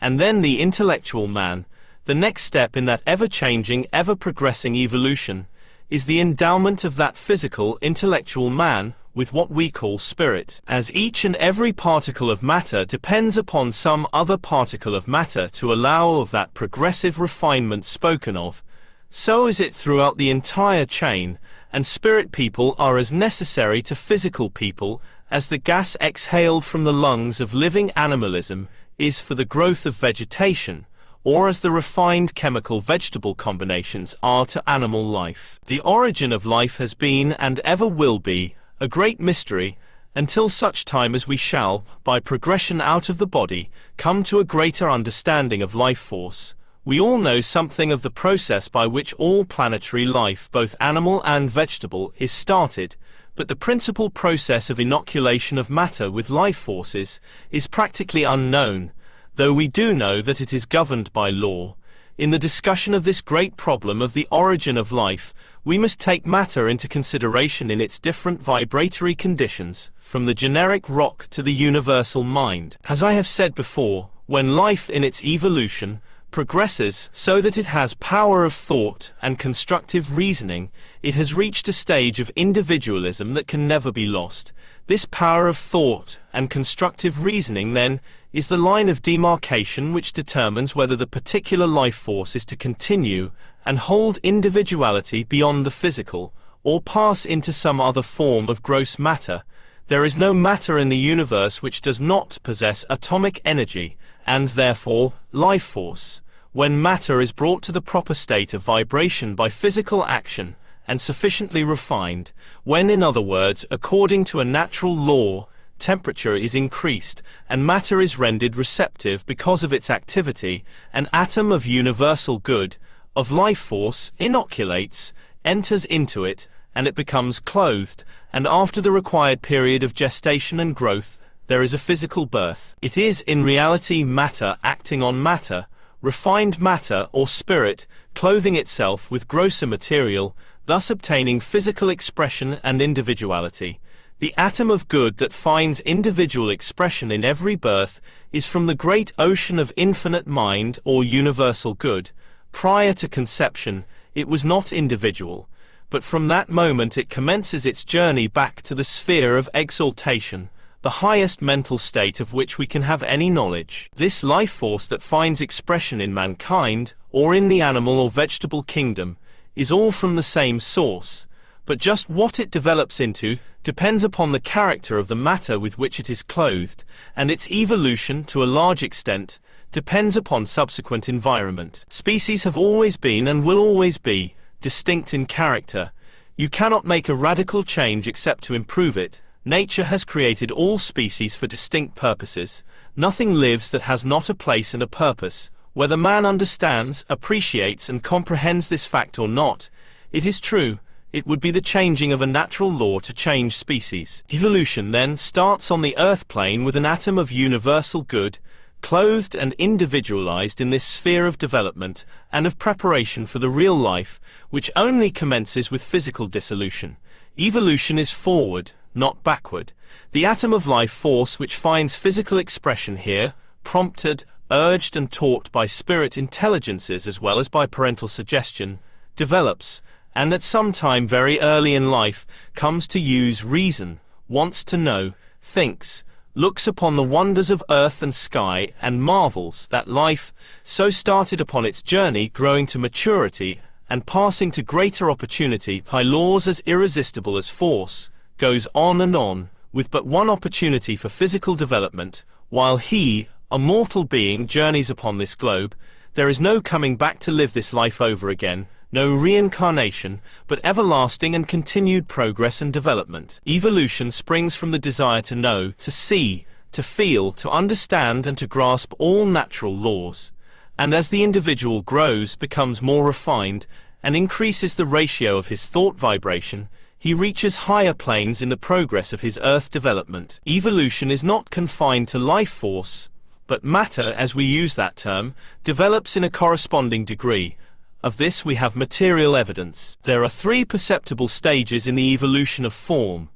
and then the intellectual man. The next step in that ever-changing, ever-progressing evolution is the endowment of that physical, intellectual man with what we call spirit. As each and every particle of matter depends upon some other particle of matter to allow of that progressive refinement spoken of, so is it throughout the entire chain, and spirit people are as necessary to physical people as the gas exhaled from the lungs of living animalism is for the growth of vegetation, or as the refined chemical vegetable combinations are to animal life. The origin of life has been, and ever will be, a great mystery, until such time as we shall, by progression out of the body, come to a greater understanding of life force. We all know something of the process by which all planetary life, both animal and vegetable, is started, but the principal process of inoculation of matter with life forces is practically unknown, though we do know that it is governed by law. In the discussion of this great problem of the origin of life, we must take matter into consideration in its different vibratory conditions, from the generic rock to the universal mind. As I have said before, when life in its evolution progresses so that it has power of thought and constructive reasoning, it has reached a stage of individualism that can never be lost. This power of thought and constructive reasoning, then, is the line of demarcation which determines whether the particular life force is to continue and hold individuality beyond the physical, or pass into some other form of gross matter. There is no matter in the universe which does not possess atomic energy, and therefore, life force. When matter is brought to the proper state of vibration by physical action, and sufficiently refined, when, in other words, according to a natural law, temperature is increased, and matter is rendered receptive because of its activity, an atom of universal good, of life force, inoculates, enters into it, and it becomes clothed, and after the required period of gestation and growth, there is a physical birth. It is in reality matter acting on matter, refined matter or spirit, clothing itself with grosser material, thus obtaining physical expression and individuality. The atom of good that finds individual expression in every birth is from the great ocean of infinite mind or universal good. Prior to conception, it was not individual, but from that moment it commences its journey back to the sphere of exaltation, the highest mental state of which we can have any knowledge. This life force that finds expression in mankind, or in the animal or vegetable kingdom, is all from the same source, but just what it develops into depends upon the character of the matter with which it is clothed, and its evolution, to a large extent, depends upon subsequent environment. Species have always been and will always be distinct in character. You cannot make a radical change except to improve it. Nature has created all species for distinct purposes. Nothing lives that has not a place and a purpose. Whether man understands, appreciates, and comprehends this fact or not, it is true, it would be the changing of a natural law to change species. Evolution, then, starts on the earth plane with an atom of universal good, clothed and individualized in this sphere of development and of preparation for the real life, which only commences with physical dissolution. Evolution is forward, not backward. The atom of life force which finds physical expression here, prompted, urged and taught by spirit intelligences as well as by parental suggestion, develops, and at some time very early in life comes to use reason, wants to know, thinks, looks upon the wonders of earth and sky, and marvels that life, so started upon its journey growing to maturity and passing to greater opportunity by laws as irresistible as force, goes on and on, with but one opportunity for physical development, while he, a mortal being, journeys upon this globe. There is no coming back to live this life over again, no reincarnation, but everlasting and continued progress and development. Evolution springs from the desire to know, to see, to feel, to understand and to grasp all natural laws. And as the individual grows, becomes more refined, and increases the ratio of his thought vibration, he reaches higher planes in the progress of his earth development. Evolution is not confined to life force, but matter, as we use that term, develops in a corresponding degree. Of this we have material evidence. There are three perceptible stages in the evolution of form.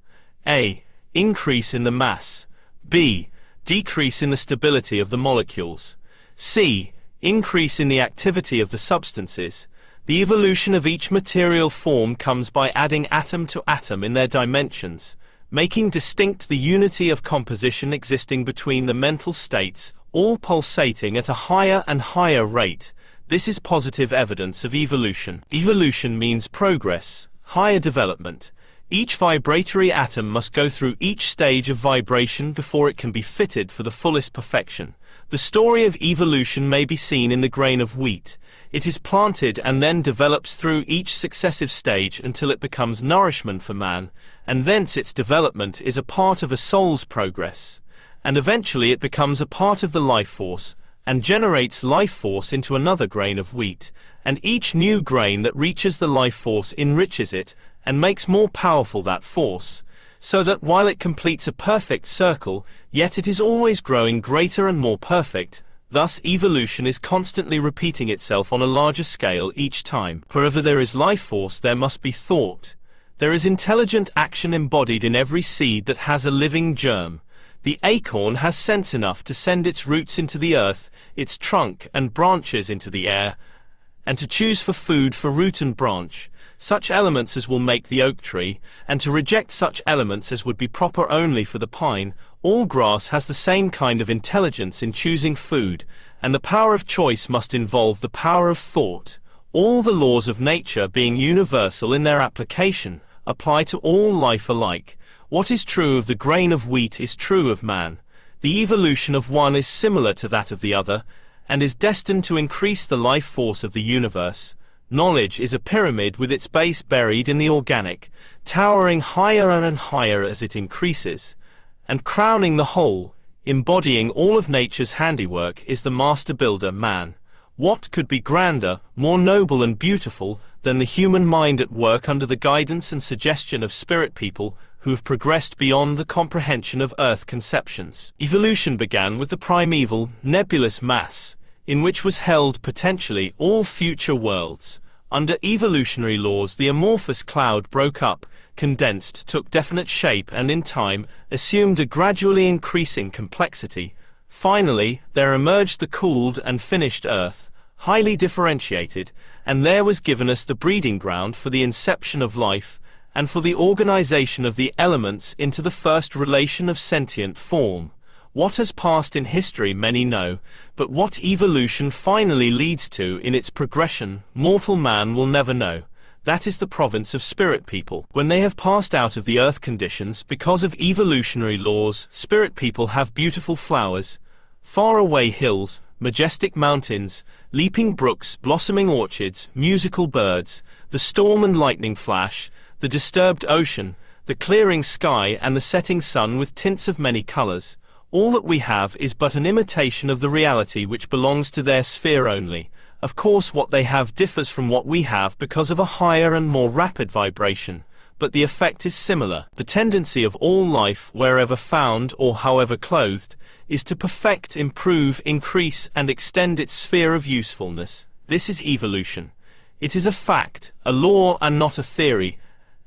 A. Increase in the mass. B. Decrease in the stability of the molecules. C. Increase in the activity of the substances. The evolution of each material form comes by adding atom to atom in their dimensions, making distinct the unity of composition existing between the mental states, all pulsating at a higher and higher rate. This is positive evidence of evolution. Evolution means progress, higher development. Each vibratory atom must go through each stage of vibration before it can be fitted for the fullest perfection. The story of evolution may be seen in the grain of wheat. It is planted and then develops through each successive stage until it becomes nourishment for man, and thence its development is a part of a soul's progress. And eventually it becomes a part of the life force, and generates life force into another grain of wheat, and each new grain that reaches the life force enriches it, and makes more powerful that force, so that while it completes a perfect circle, yet it is always growing greater and more perfect, Thus, evolution is constantly repeating itself on a larger scale each time. Wherever there is life force, there must be thought. There is intelligent action embodied in every seed that has a living germ. The acorn has sense enough to send its roots into the earth, its trunk and branches into the air, and to choose for food for root and branch such elements as will make the oak tree, and to reject such elements as would be proper only for the pine. All grass has the same kind of intelligence in choosing food, and the power of choice must involve the power of thought. All the laws of nature, being universal in their application, apply to all life alike. What is true of the grain of wheat is true of man. The evolution of one is similar to that of the other, and is destined to increase the life force of the universe. Knowledge is a pyramid with its base buried in the organic, towering higher and higher as it increases, and crowning the whole, embodying all of nature's handiwork, is the master builder, man. What could be grander, more noble and beautiful, than the human mind at work under the guidance and suggestion of spirit people who have progressed beyond the comprehension of earth conceptions? Evolution began with the primeval, nebulous mass, in which was held potentially all future worlds. Under evolutionary laws, the amorphous cloud broke up, condensed, took definite shape, and in time assumed a gradually increasing complexity. Finally, there emerged the cooled and finished earth, highly differentiated, and there was given us the breeding ground for the inception of life, and for the organization of the elements into the first relation of sentient form. What has passed in history many know, but what evolution finally leads to in its progression, mortal man will never know. That is the province of spirit people. When they have passed out of the earth conditions because of evolutionary laws, spirit people have beautiful flowers, faraway hills, majestic mountains, leaping brooks, blossoming orchards, musical birds, the storm and lightning flash, the disturbed ocean, the clearing sky, and the setting sun with tints of many colors. All that we have is but an imitation of the reality which belongs to their sphere only. Of course, what they have differs from what we have because of a higher and more rapid vibration, but the effect is similar. The tendency of all life, wherever found or however clothed, is to perfect, improve, increase, and extend its sphere of usefulness. This is evolution. It is a fact, a law, and not a theory,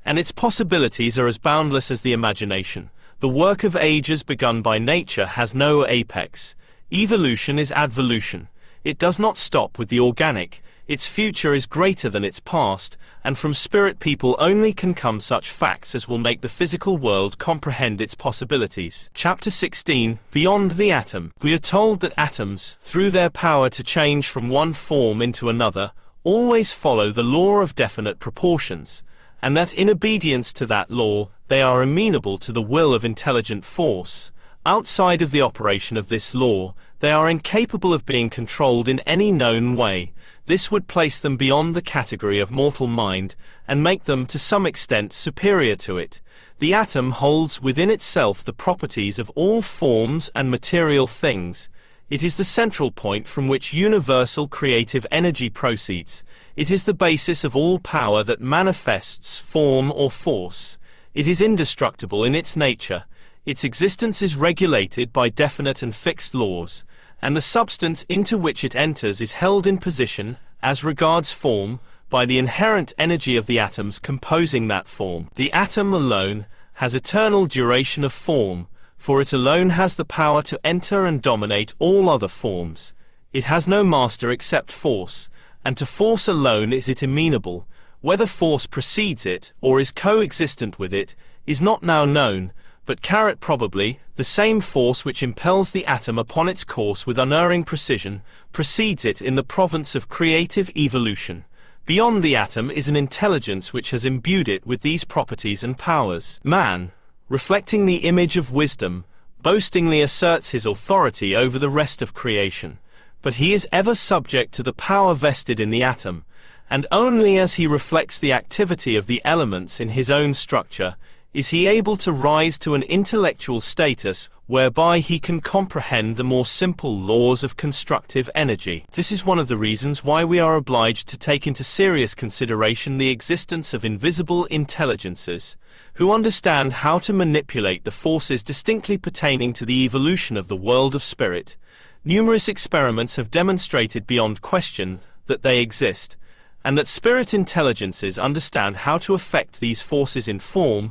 and its possibilities are as boundless as the imagination. The work of ages begun by nature has no apex. Evolution is advolution. It does not stop with the organic. Its future is greater than its past, and from spirit people only can come such facts as will make the physical world comprehend its possibilities. Chapter 16, Beyond the Atom. We are told that atoms, through their power to change from one form into another, always follow the law of definite proportions, and that in obedience to that law, they are amenable to the will of intelligent force. Outside of the operation of this law, they are incapable of being controlled in any known way. This would place them beyond the category of mortal mind, and make them to some extent superior to it. The atom holds within itself the properties of all forms and material things. It is the central point from which universal creative energy proceeds. It is the basis of all power that manifests form or force. It is indestructible in its nature. Its existence is regulated by definite and fixed laws, and the substance into which it enters is held in position, as regards form, by the inherent energy of the atoms composing that form. The atom alone has eternal duration of form, for it alone has the power to enter and dominate all other forms. It has no master except force, and to force alone is it amenable. Whether force precedes it, or is co-existent with it, is not now known, but probably, the same force which impels the atom upon its course with unerring precision, precedes it in the province of creative evolution. Beyond the atom is an intelligence which has imbued it with these properties and powers. Man, reflecting the image of wisdom, boastingly asserts his authority over the rest of creation, but he is ever subject to the power vested in the atom, and only as he reflects the activity of the elements in his own structure is he able to rise to an intellectual status whereby he can comprehend the more simple laws of constructive energy. This is one of the reasons why we are obliged to take into serious consideration the existence of invisible intelligences, who understand how to manipulate the forces distinctly pertaining to the evolution of the world of spirit. Numerous experiments have demonstrated beyond question that they exist, and that spirit intelligences understand how to affect these forces in form,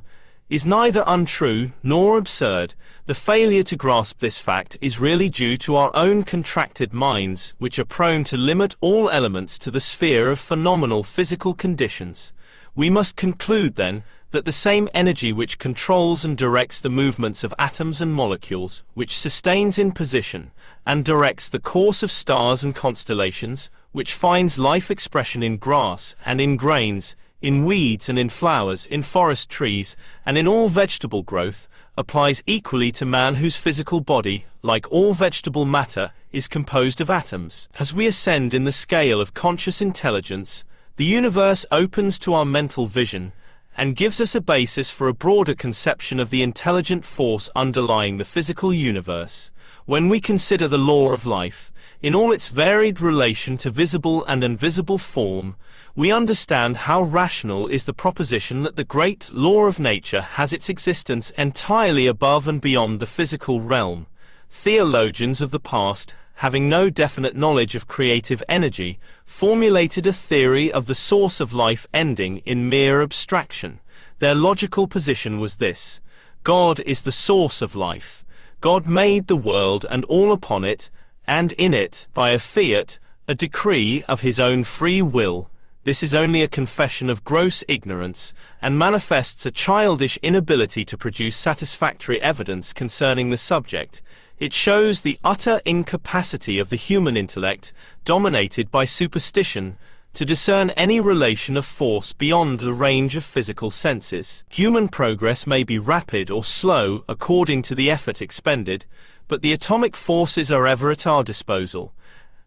is neither untrue nor absurd. The failure to grasp this fact is really due to our own contracted minds, which are prone to limit all elements to the sphere of phenomenal physical conditions. We must conclude, then, that the same energy which controls and directs the movements of atoms and molecules, which sustains in position and directs the course of stars and constellations, which finds life expression in grass and in grains, in weeds and in flowers, in forest trees, and in all vegetable growth, applies equally to man, whose physical body, like all vegetable matter, is composed of atoms. As we ascend in the scale of conscious intelligence, the universe opens to our mental vision and gives us a basis for a broader conception of the intelligent force underlying the physical universe. When we consider the law of life, in all its varied relation to visible and invisible form, we understand how rational is the proposition that the great law of nature has its existence entirely above and beyond the physical realm. Theologians of the past, having no definite knowledge of creative energy, formulated a theory of the source of life ending in mere abstraction. Their logical position was this: God is the source of life. God made the world and all upon it, and in it, by a fiat, a decree of his own free will. This is only a confession of gross ignorance, and manifests a childish inability to produce satisfactory evidence concerning the subject. It shows the utter incapacity of the human intellect, dominated by superstition, to discern any relation of force beyond the range of physical senses. Human progress may be rapid or slow according to the effort expended, but the atomic forces are ever at our disposal,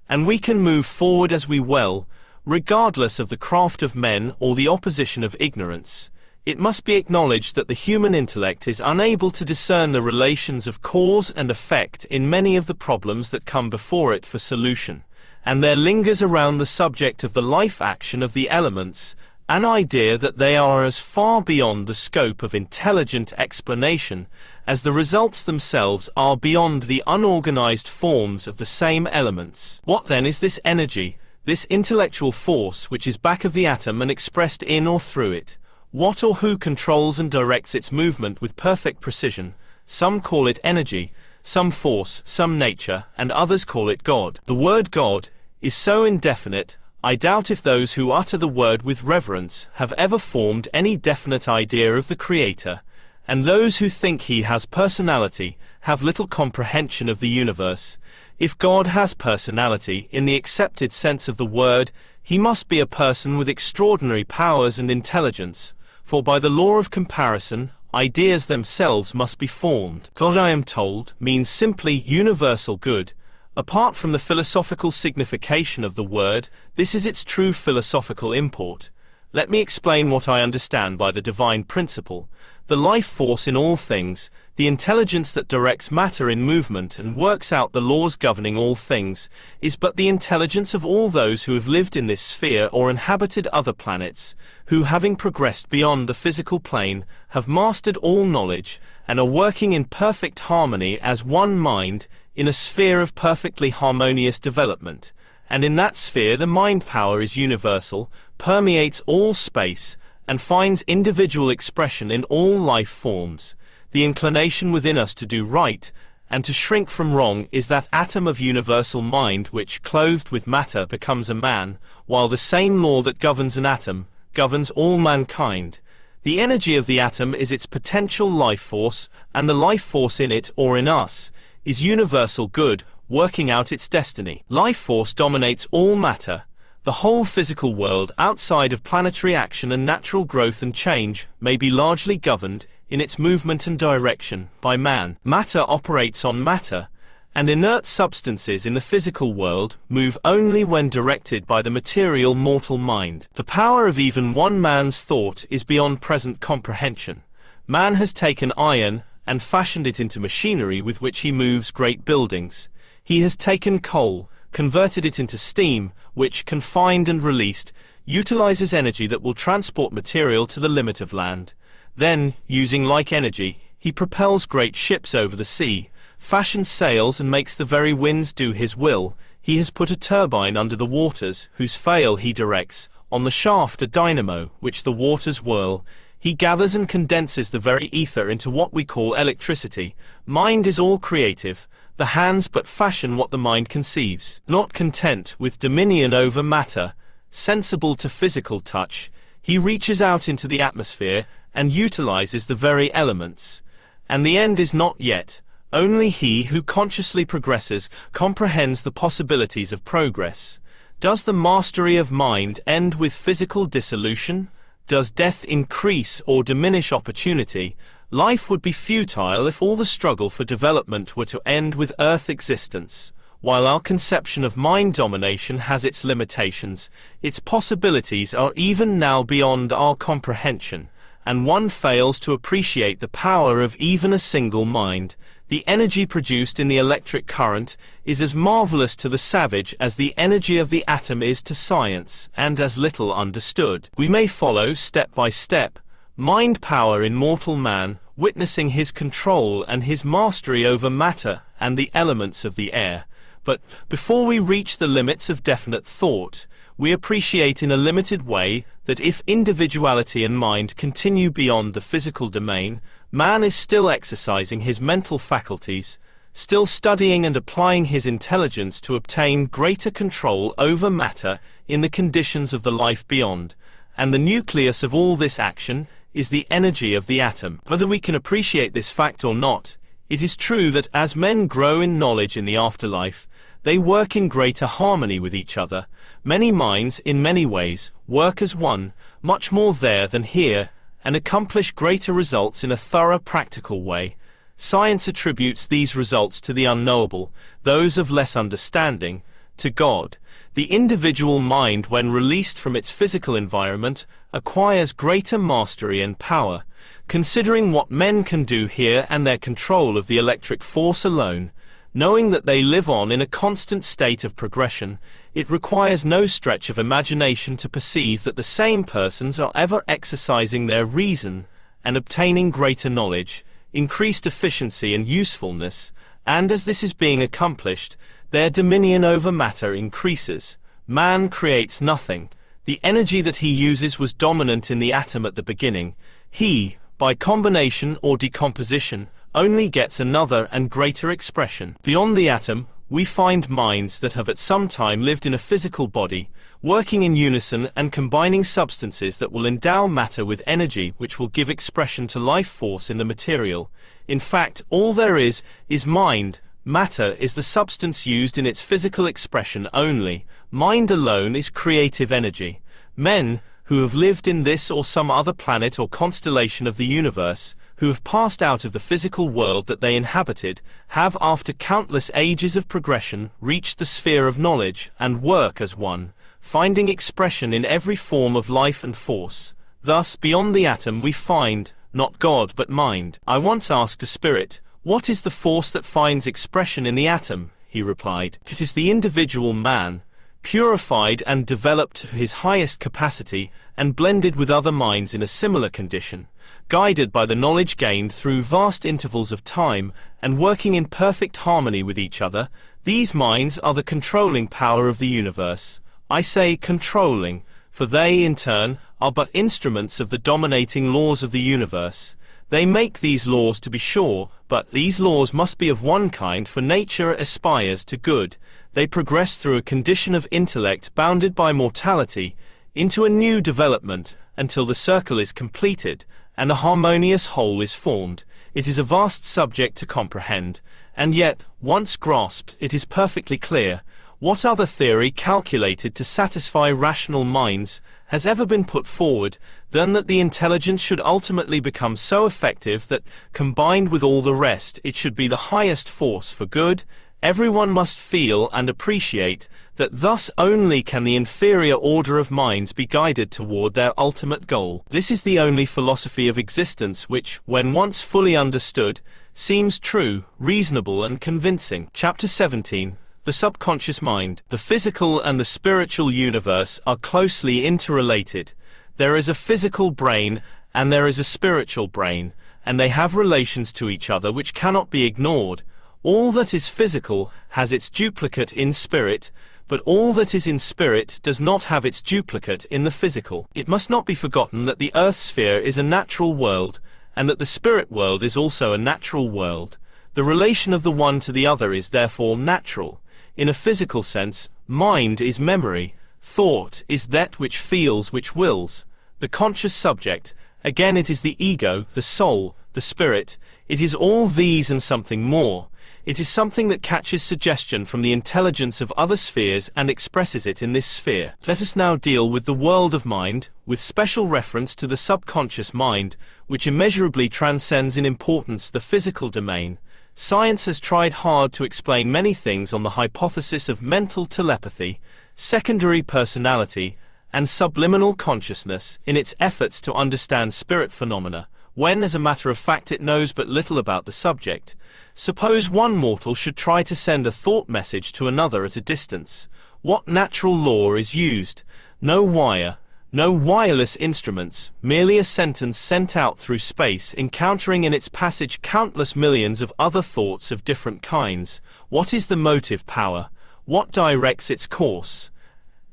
and we can move forward as we will, regardless of the craft of men or the opposition of ignorance. It must be acknowledged that the human intellect is unable to discern the relations of cause and effect in many of the problems that come before it for solution, and there lingers around the subject of the life action of the elements an idea that they are as far beyond the scope of intelligent explanation as the results themselves are beyond the unorganized forms of the same elements. What then is this energy, this intellectual force which is back of the atom and expressed in or through it? What or who controls and directs its movement with perfect precision? Some call it energy, some force, some nature, and others call it God. The word God is so indefinite, I doubt if those who utter the word with reverence have ever formed any definite idea of the Creator, and those who think he has personality have little comprehension of the universe. If God has personality in the accepted sense of the word, he must be a person with extraordinary powers and intelligence, for by the law of comparison, ideas themselves must be formed. God, I am told, means simply universal good. Apart from the philosophical signification of the word, this is its true philosophical import. Let me explain what I understand by the divine principle. The life force in all things, the intelligence that directs matter in movement and works out the laws governing all things, is but the intelligence of all those who have lived in this sphere or inhabited other planets, who, having progressed beyond the physical plane, have mastered all knowledge, and are working in perfect harmony as one mind, in a sphere of perfectly harmonious development. And in that sphere the mind power is universal, permeates all space, and finds individual expression in all life forms. The inclination within us to do right, and to shrink from wrong, is that atom of universal mind which, clothed with matter, becomes a man, while the same law that governs an atom governs all mankind. The energy of the atom is its potential life force, and the life force in it, or in us, is universal good, working out its destiny. Life force dominates all matter. The whole physical world, outside of planetary action and natural growth and change, may be largely governed, in its movement and direction, by man. Matter operates on matter, and inert substances in the physical world move only when directed by the material mortal mind. The power of even one man's thought is beyond present comprehension. Man has taken iron and fashioned it into machinery with which he moves great buildings. He has taken coal, converted it into steam, which, confined and released, utilizes energy that will transport material to the limit of land. Then, using like energy, he propels great ships over the sea, fashions sails and makes the very winds do his will. He has put a turbine under the waters, whose fail he directs, on the shaft a dynamo, which the waters whirl. He gathers and condenses the very ether into what we call electricity. Mind is all creative. The hands but fashion what the mind conceives. Not content with dominion over matter, sensible to physical touch, he reaches out into the atmosphere and utilizes the very elements. And the end is not yet. Only he who consciously progresses comprehends the possibilities of progress. Does the mastery of mind end with physical dissolution? Does death increase or diminish opportunity? Life would be futile if all the struggle for development were to end with Earth existence. While our conception of mind domination has its limitations, its possibilities are even now beyond our comprehension, and one fails to appreciate the power of even a single mind. The energy produced in the electric current is as marvelous to the savage as the energy of the atom is to science, and as little understood. We may follow, step by step, mind power in mortal man, witnessing his control and his mastery over matter and the elements of the air. But before we reach the limits of definite thought, we appreciate in a limited way that if individuality and mind continue beyond the physical domain, man is still exercising his mental faculties, still studying and applying his intelligence to obtain greater control over matter in the conditions of the life beyond, and the nucleus of all this action is the energy of the atom. Whether we can appreciate this fact or not, it is true that as men grow in knowledge in the afterlife, they work in greater harmony with each other. Many minds, in many ways, work as one, much more there than here, and accomplish greater results in a thorough practical way. Science attributes these results to the unknowable, those of less understanding, to God. The individual mind, when released from its physical environment, acquires greater mastery and power. Considering what men can do here and their control of the electric force alone, knowing that they live on in a constant state of progression, it requires no stretch of imagination to perceive that the same persons are ever exercising their reason and obtaining greater knowledge, increased efficiency and usefulness, and as this is being accomplished, their dominion over matter increases. Man creates nothing. The energy that he uses was dominant in the atom at the beginning. He, by combination or decomposition, only gets another and greater expression. Beyond the atom, we find minds that have at some time lived in a physical body, working in unison and combining substances that will endow matter with energy which will give expression to life force in the material. In fact, all there is mind. Matter is the substance used in its physical expression only. Mind alone is creative energy. Men, who have lived in this or some other planet or constellation of the universe, who have passed out of the physical world that they inhabited, have after countless ages of progression reached the sphere of knowledge and work as one, finding expression in every form of life and force. Thus, beyond the atom we find, not God but mind. I once asked a spirit, "What is the force that finds expression in the atom?" He replied, "It is the individual man, purified and developed to his highest capacity and blended with other minds in a similar condition, guided by the knowledge gained through vast intervals of time and working in perfect harmony with each other. These minds are the controlling power of the universe. I say controlling, for they, in turn, are but instruments of the dominating laws of the universe. They make these laws, to be sure, but these laws must be of one kind, for nature aspires to good. They progress through a condition of intellect bounded by mortality into a new development until the circle is completed and a harmonious whole is formed. It is a vast subject to comprehend, and yet, once grasped, it is perfectly clear. What other theory calculated to satisfy rational minds has ever been put forward than that the intelligence should ultimately become so effective that, combined with all the rest, it should be the highest force for good? Everyone must feel and appreciate that thus only can the inferior order of minds be guided toward their ultimate goal. This is the only philosophy of existence which, when once fully understood, seems true, reasonable and convincing. Chapter 17. The subconscious mind. The physical and the spiritual universe are closely interrelated. There is a physical brain and there is a spiritual brain, and they have relations to each other which cannot be ignored. All that is physical has its duplicate in spirit, but all that is in spirit does not have its duplicate in the physical. It must not be forgotten that the earth sphere is a natural world, and that the spirit world is also a natural world. The relation of the one to the other is therefore natural. In a physical sense, mind is memory, thought is that which feels, which wills. The conscious subject, again, it is the ego, the soul, the spirit. It is all these and something more. It is something that catches suggestion from the intelligence of other spheres and expresses it in this sphere. Let us now deal with the world of mind, with special reference to the subconscious mind, which immeasurably transcends in importance the physical domain. Science has tried hard to explain many things on the hypothesis of mental telepathy, secondary personality, and subliminal consciousness in its efforts to understand spirit phenomena, when, as a matter of fact, it knows but little about the subject. Suppose one mortal should try to send a thought message to another at a distance. What natural law is used? No wire, no wireless instruments, merely a sentence sent out through space, encountering in its passage countless millions of other thoughts of different kinds. What is the motive power? What directs its course?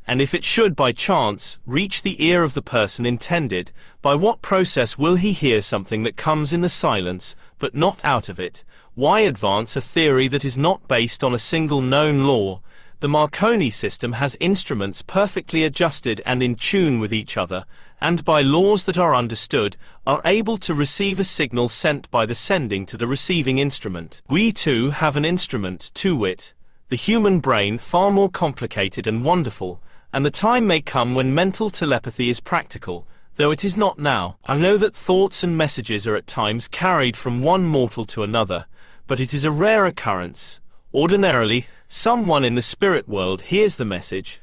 And if it should by chance reach the ear of the person intended, by what process will he hear something that comes in the silence, but not out of it? Why advance a theory that is not based on a single known law? The Marconi system has instruments perfectly adjusted and in tune with each other, and by laws that are understood, are able to receive a signal sent by the sending to the receiving instrument. We too have an instrument, to wit, the human brain, far more complicated and wonderful, and the time may come when mental telepathy is practical, though it is not now. I know that thoughts and messages are at times carried from one mortal to another, but it is a rare occurrence. Ordinarily, someone in the spirit world hears the message,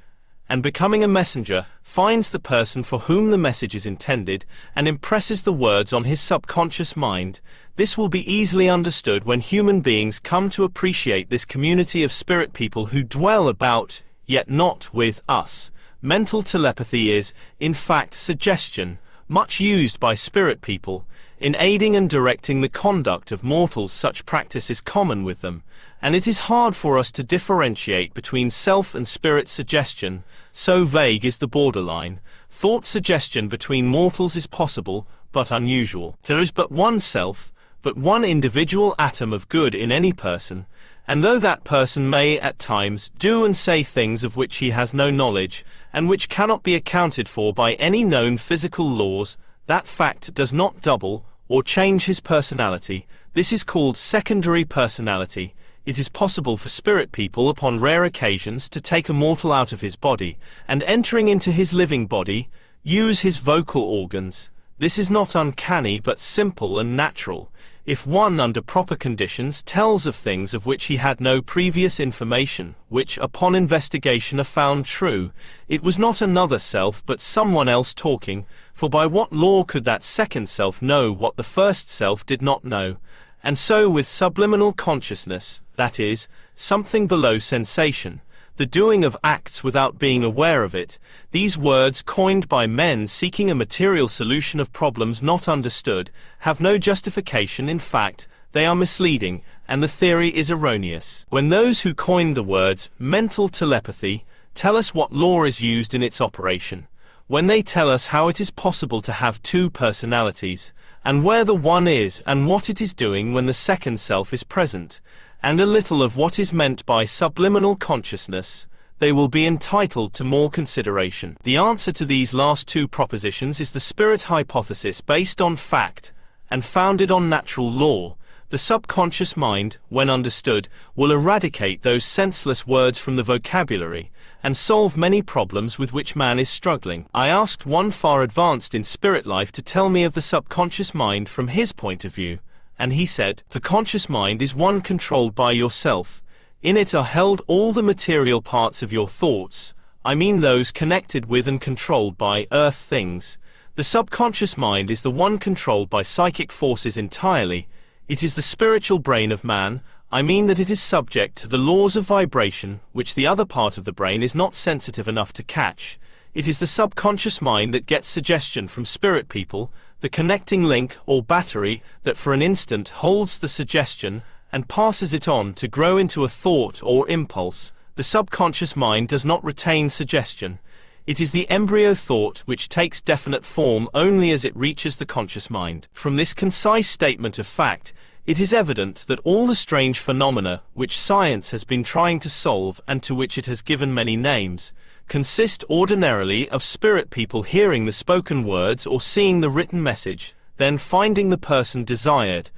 and becoming a messenger, finds the person for whom the message is intended, and impresses the words on his subconscious mind. This will be easily understood when human beings come to appreciate this community of spirit people who dwell about, yet not with, us. Mental telepathy is, in fact, suggestion, much used by spirit people. In aiding and directing the conduct of mortals, such practice is common with them, and it is hard for us to differentiate between self and spirit suggestion, so vague is the borderline. Thought suggestion between mortals is possible, but unusual. There is but one self, but one individual atom of good in any person, and though that person may at times do and say things of which he has no knowledge, and which cannot be accounted for by any known physical laws, that fact does not double or change his personality. This is called secondary personality. It is possible for spirit people upon rare occasions to take a mortal out of his body, and entering into his living body, use his vocal organs. This is not uncanny but simple and natural. If one under proper conditions tells of things of which he had no previous information, which upon investigation are found true, it was not another self but someone else talking, for by what law could that second self know what the first self did not know? And so with subliminal consciousness, that is, something below sensation, the doing of acts without being aware of it, these words coined by men seeking a material solution of problems not understood, have no justification. In fact, they are misleading, and the theory is erroneous. When those who coined the words mental telepathy tell us what law is used in its operation, when they tell us how it is possible to have two personalities, and where the one is and what it is doing when the second self is present, and a little of what is meant by subliminal consciousness, they will be entitled to more consideration. The answer to these last two propositions is the spirit hypothesis based on fact and founded on natural law. The subconscious mind, when understood, will eradicate those senseless words from the vocabulary and solve many problems with which man is struggling. I asked one far advanced in spirit life to tell me of the subconscious mind from his point of view, and he said, "The conscious mind is one controlled by yourself. In it are held all the material parts of your thoughts, I mean those connected with and controlled by earth things. The subconscious mind is the one controlled by psychic forces entirely. It is the spiritual brain of man, I mean that it is subject to the laws of vibration, which the other part of the brain is not sensitive enough to catch. It is the subconscious mind that gets suggestion from spirit people, the connecting link or battery that for an instant holds the suggestion and passes it on to grow into a thought or impulse. The subconscious mind does not retain suggestion. It is the embryo thought which takes definite form only as it reaches the conscious mind. From this concise statement of fact, it is evident that all the strange phenomena which science has been trying to solve and to which it has given many names, consist ordinarily of spirit people hearing the spoken words or seeing the written message, then finding the person desired,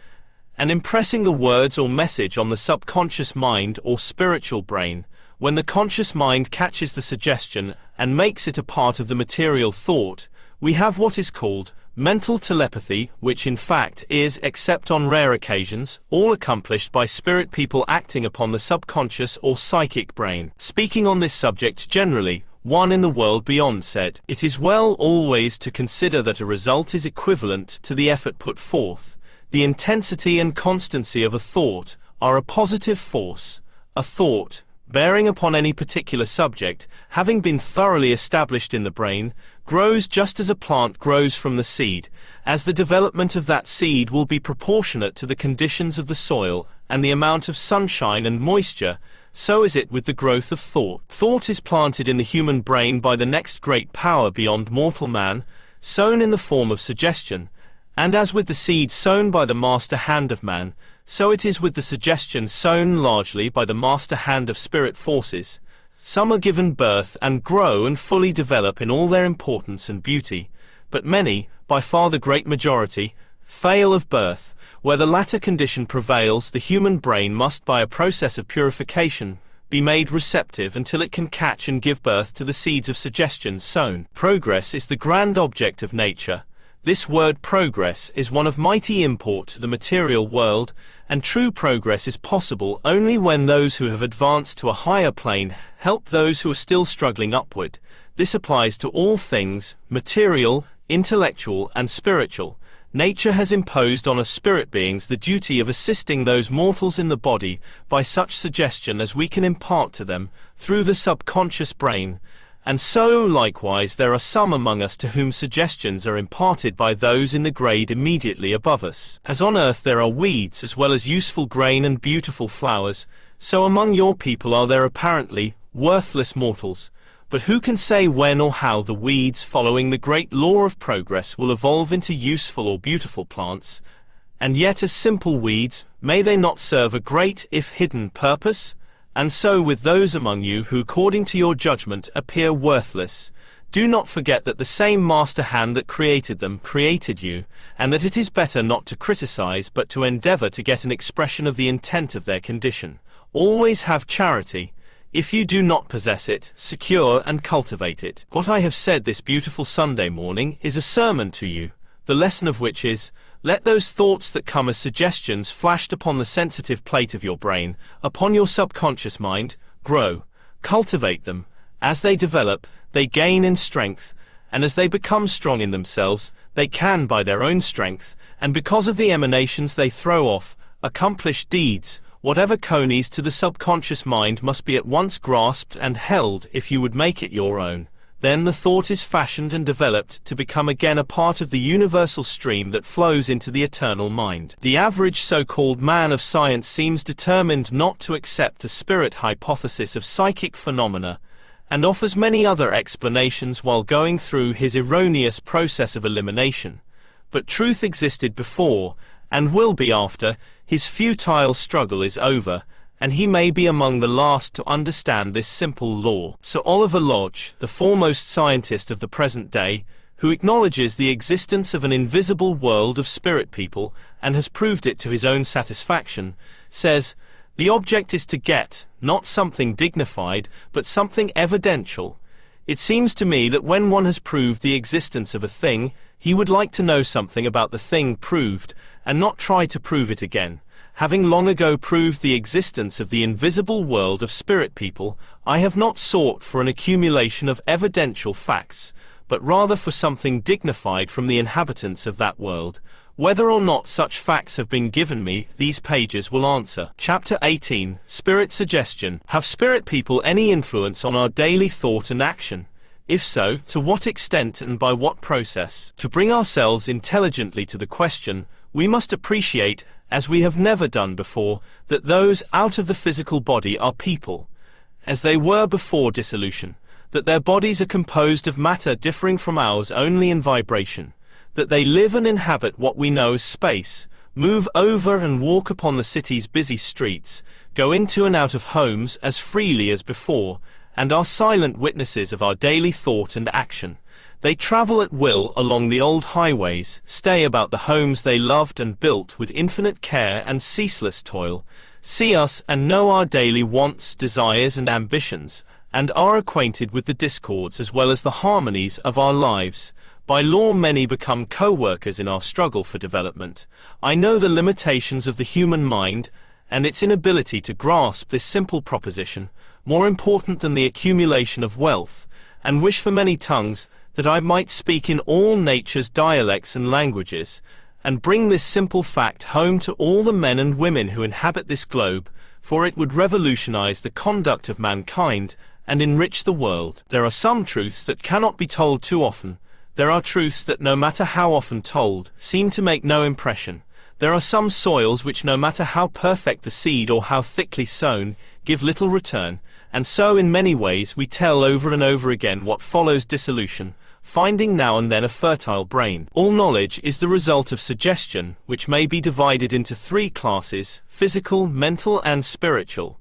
and impressing the words or message on the subconscious mind or spiritual brain. When the conscious mind catches the suggestion and makes it a part of the material thought, we have what is called mental telepathy, which in fact is, except on rare occasions, all accomplished by spirit people acting upon the subconscious or psychic brain. Speaking on this subject generally, one in the world beyond said, "It is well always to consider that a result is equivalent to the effort put forth. The intensity and constancy of a thought are a positive force. A thought, bearing upon any particular subject, having been thoroughly established in the brain, grows just as a plant grows from the seed, as the development of that seed will be proportionate to the conditions of the soil and the amount of sunshine and moisture, so is it with the growth of thought. Thought is planted in the human brain by the next great power beyond mortal man, sown in the form of suggestion, and as with the seed sown by the master hand of man, so it is with the suggestion sown largely by the master hand of spirit forces. Some are given birth and grow and fully develop in all their importance and beauty, but many, by far the great majority, fail of birth. Where the latter condition prevails, the human brain must, by a process of purification, be made receptive until it can catch and give birth to the seeds of suggestion sown. Progress is the grand object of nature. This word progress is one of mighty import to the material world, and true progress is possible only when those who have advanced to a higher plane help those who are still struggling upward. This applies to all things, material, intellectual, and spiritual. Nature has imposed on us spirit beings the duty of assisting those mortals in the body by such suggestion as we can impart to them through the subconscious brain. And so, likewise, there are some among us to whom suggestions are imparted by those in the grade immediately above us. As on earth there are weeds as well as useful grain and beautiful flowers, so among your people are there apparently worthless mortals. But who can say when or how the weeds, following the great law of progress, will evolve into useful or beautiful plants? And yet as simple weeds, may they not serve a great, if hidden, purpose? And so with those among you who, according to your judgment, appear worthless, do not forget that the same master hand that created them created you, and that it is better not to criticize but to endeavor to get an expression of the intent of their condition. Always have charity. If you do not possess it, secure and cultivate it. What I have said this beautiful Sunday morning is a sermon to you, the lesson of which is, let those thoughts that come as suggestions flashed upon the sensitive plate of your brain, upon your subconscious mind, grow, cultivate them. As they develop, they gain in strength, and as they become strong in themselves, they can by their own strength, and because of the emanations they throw off, accomplish deeds. Whatever conies to the subconscious mind must be at once grasped and held if you would make it your own. Then the thought is fashioned and developed to become again a part of the universal stream that flows into the eternal mind. The average so-called man of science seems determined not to accept the spirit hypothesis of psychic phenomena, and offers many other explanations while going through his erroneous process of elimination. But truth existed before, and will be after, his futile struggle is over, and he may be among the last to understand this simple law. Sir Oliver Lodge, the foremost scientist of the present day, who acknowledges the existence of an invisible world of spirit people, and has proved it to his own satisfaction, says, "The object is to get, not something dignified, but something evidential. It seems to me that when one has proved the existence of a thing, he would like to know something about the thing proved, and not try to prove it again. Having long ago proved the existence of the invisible world of spirit people, I have not sought for an accumulation of evidential facts, but rather for something dignified from the inhabitants of that world. Whether or not such facts have been given me, these pages will answer." Chapter 18, Spirit Suggestion. Have spirit people any influence on our daily thought and action? If so, to what extent and by what process? To bring ourselves intelligently to the question, we must appreciate as we have never done before, that those out of the physical body are people, as they were before dissolution, that their bodies are composed of matter differing from ours only in vibration, that they live and inhabit what we know as space, move over and walk upon the city's busy streets, go into and out of homes as freely as before, and are silent witnesses of our daily thought and action. They travel at will along the old highways, stay about the homes they loved and built with infinite care and ceaseless toil, see us and know our daily wants, desires and ambitions, and are acquainted with the discords as well as the harmonies of our lives. By law many become co-workers in our struggle for development. I know the limitations of the human mind and its inability to grasp this simple proposition, more important than the accumulation of wealth, and wish for many tongues, that I might speak in all nature's dialects and languages, and bring this simple fact home to all the men and women who inhabit this globe, for it would revolutionize the conduct of mankind and enrich the world. There are some truths that cannot be told too often. There are truths that, no matter how often told, seem to make no impression. There are some soils which, no matter how perfect the seed or how thickly sown, give little return, and so in many ways we tell over and over again what follows dissolution, finding now and then a fertile brain. All knowledge is the result of suggestion, which may be divided into three classes: physical, mental and spiritual.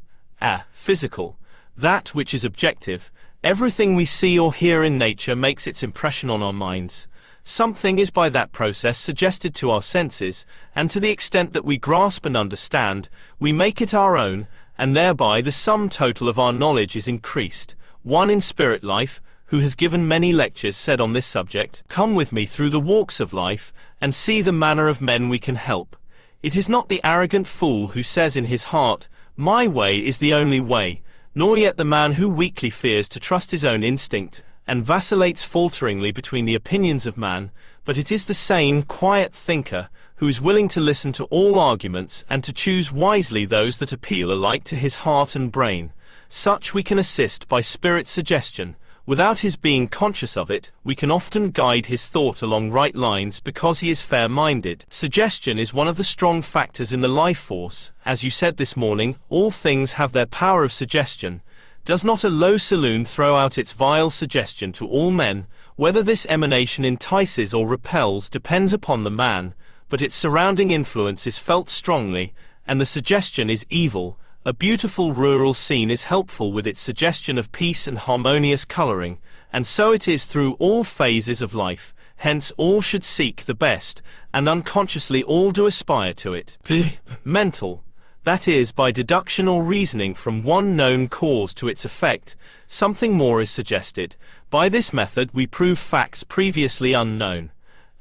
Physical, that which is objective. Everything we see or hear in nature makes its impression on our minds. Something is by that process suggested to our senses, and to the extent that we grasp and understand, we make it our own, and thereby the sum total of our knowledge is increased. One in Spirit Life, who has given many lectures, said on this subject, "Come with me through the walks of life, and see the manner of men we can help. It is not the arrogant fool who says in his heart, 'My way is the only way,' nor yet the man who weakly fears to trust his own instinct, and vacillates falteringly between the opinions of man, but it is the sane, quiet thinker, who is willing to listen to all arguments, and to choose wisely those that appeal alike to his heart and brain. Such we can assist by spirit suggestion. Without his being conscious of it, we can often guide his thought along right lines because he is fair-minded. Suggestion is one of the strong factors in the life force. As you said this morning, all things have their power of suggestion. Does not a low saloon throw out its vile suggestion to all men? Whether this emanation entices or repels depends upon the man, but its surrounding influence is felt strongly, and the suggestion is evil. A beautiful rural scene is helpful with its suggestion of peace and harmonious coloring, and so it is through all phases of life. Hence all should seek the best, and unconsciously all do aspire to it. Mental, that is, by deduction or reasoning from one known cause to its effect, something more is suggested. By this method we prove facts previously unknown.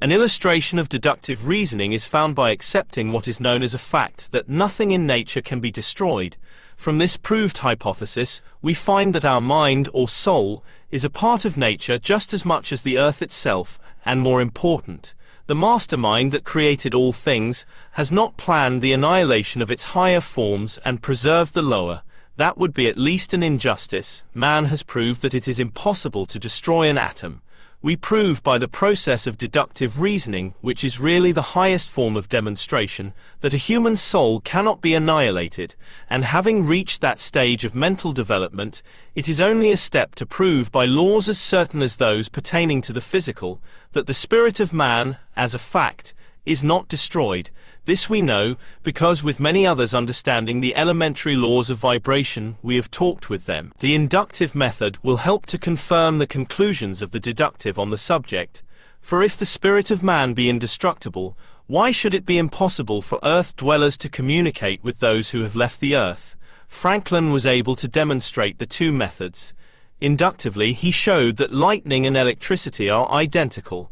An illustration of deductive reasoning is found by accepting what is known as a fact, that nothing in nature can be destroyed. From this proved hypothesis, we find that our mind or soul is a part of nature just as much as the earth itself, and more important. The mastermind that created all things has not planned the annihilation of its higher forms and preserved the lower. That would be at least an injustice. Man has proved that it is impossible to destroy an atom. We prove by the process of deductive reasoning, which is really the highest form of demonstration, that a human soul cannot be annihilated, and having reached that stage of mental development, it is only a step to prove by laws as certain as those pertaining to the physical, that the spirit of man, as a fact, is not destroyed. This we know, because with many others understanding the elementary laws of vibration, we have talked with them. The inductive method will help to confirm the conclusions of the deductive on the subject, for if the spirit of man be indestructible, why should it be impossible for earth dwellers to communicate with those who have left the earth? Franklin was able to demonstrate the two methods. Inductively, he showed that lightning and electricity are identical,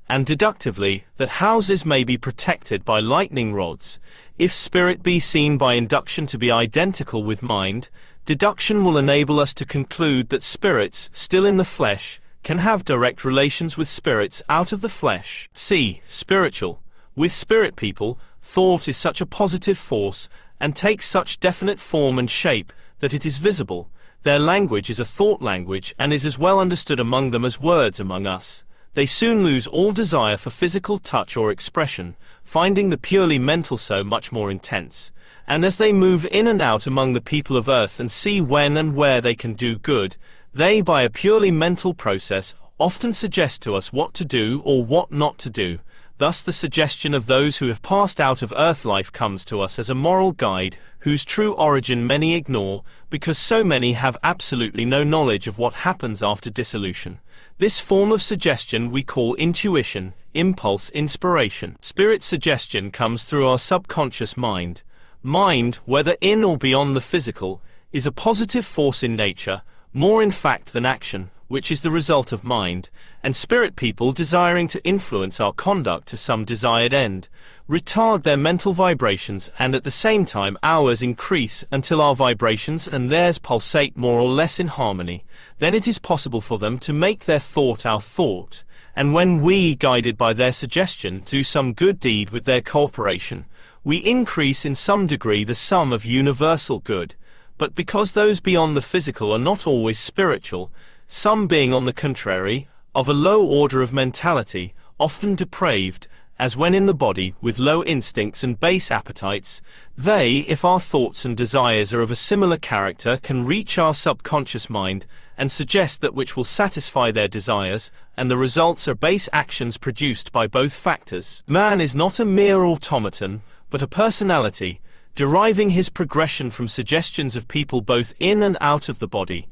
and deductively, that houses may be protected by lightning rods. If spirit be seen by induction to be identical with mind, deduction will enable us to conclude that spirits, still in the flesh, can have direct relations with spirits out of the flesh. C. Spiritual. With spirit people, thought is such a positive force, and takes such definite form and shape, that it is visible. Their language is a thought language, and is as well understood among them as words among us. they soon lose all desire for physical touch or expression, finding the purely mental so much more intense. And as they move in and out among the people of earth and see when and where they can do good, they, by a purely mental process, often suggest to us what to do or what not to do. Thus the suggestion of those who have passed out of earth life comes to us as a moral guide, whose true origin many ignore, because so many have absolutely no knowledge of what happens after dissolution. This form of suggestion we call intuition, impulse, inspiration. Spirit suggestion comes through our subconscious mind. Mind, whether in or beyond the physical, is a positive force in nature, more in fact than action, which is the result of mind, and spirit people desiring to influence our conduct to some desired end, retard their mental vibrations, and at the same time ours increase until our vibrations and theirs pulsate more or less in harmony. Then it is possible for them to make their thought our thought, and when we, guided by their suggestion, do some good deed with their cooperation, we increase in some degree the sum of universal good. But because those beyond the physical are not always spiritual, some being on the contrary, of a low order of mentality, often depraved, as when in the body, with low instincts and base appetites, they, if our thoughts and desires are of a similar character, can reach our subconscious mind, and suggest that which will satisfy their desires, and the results are base actions produced by both factors. Man is not a mere automaton, but a personality, deriving his progression from suggestions of people both in and out of the body,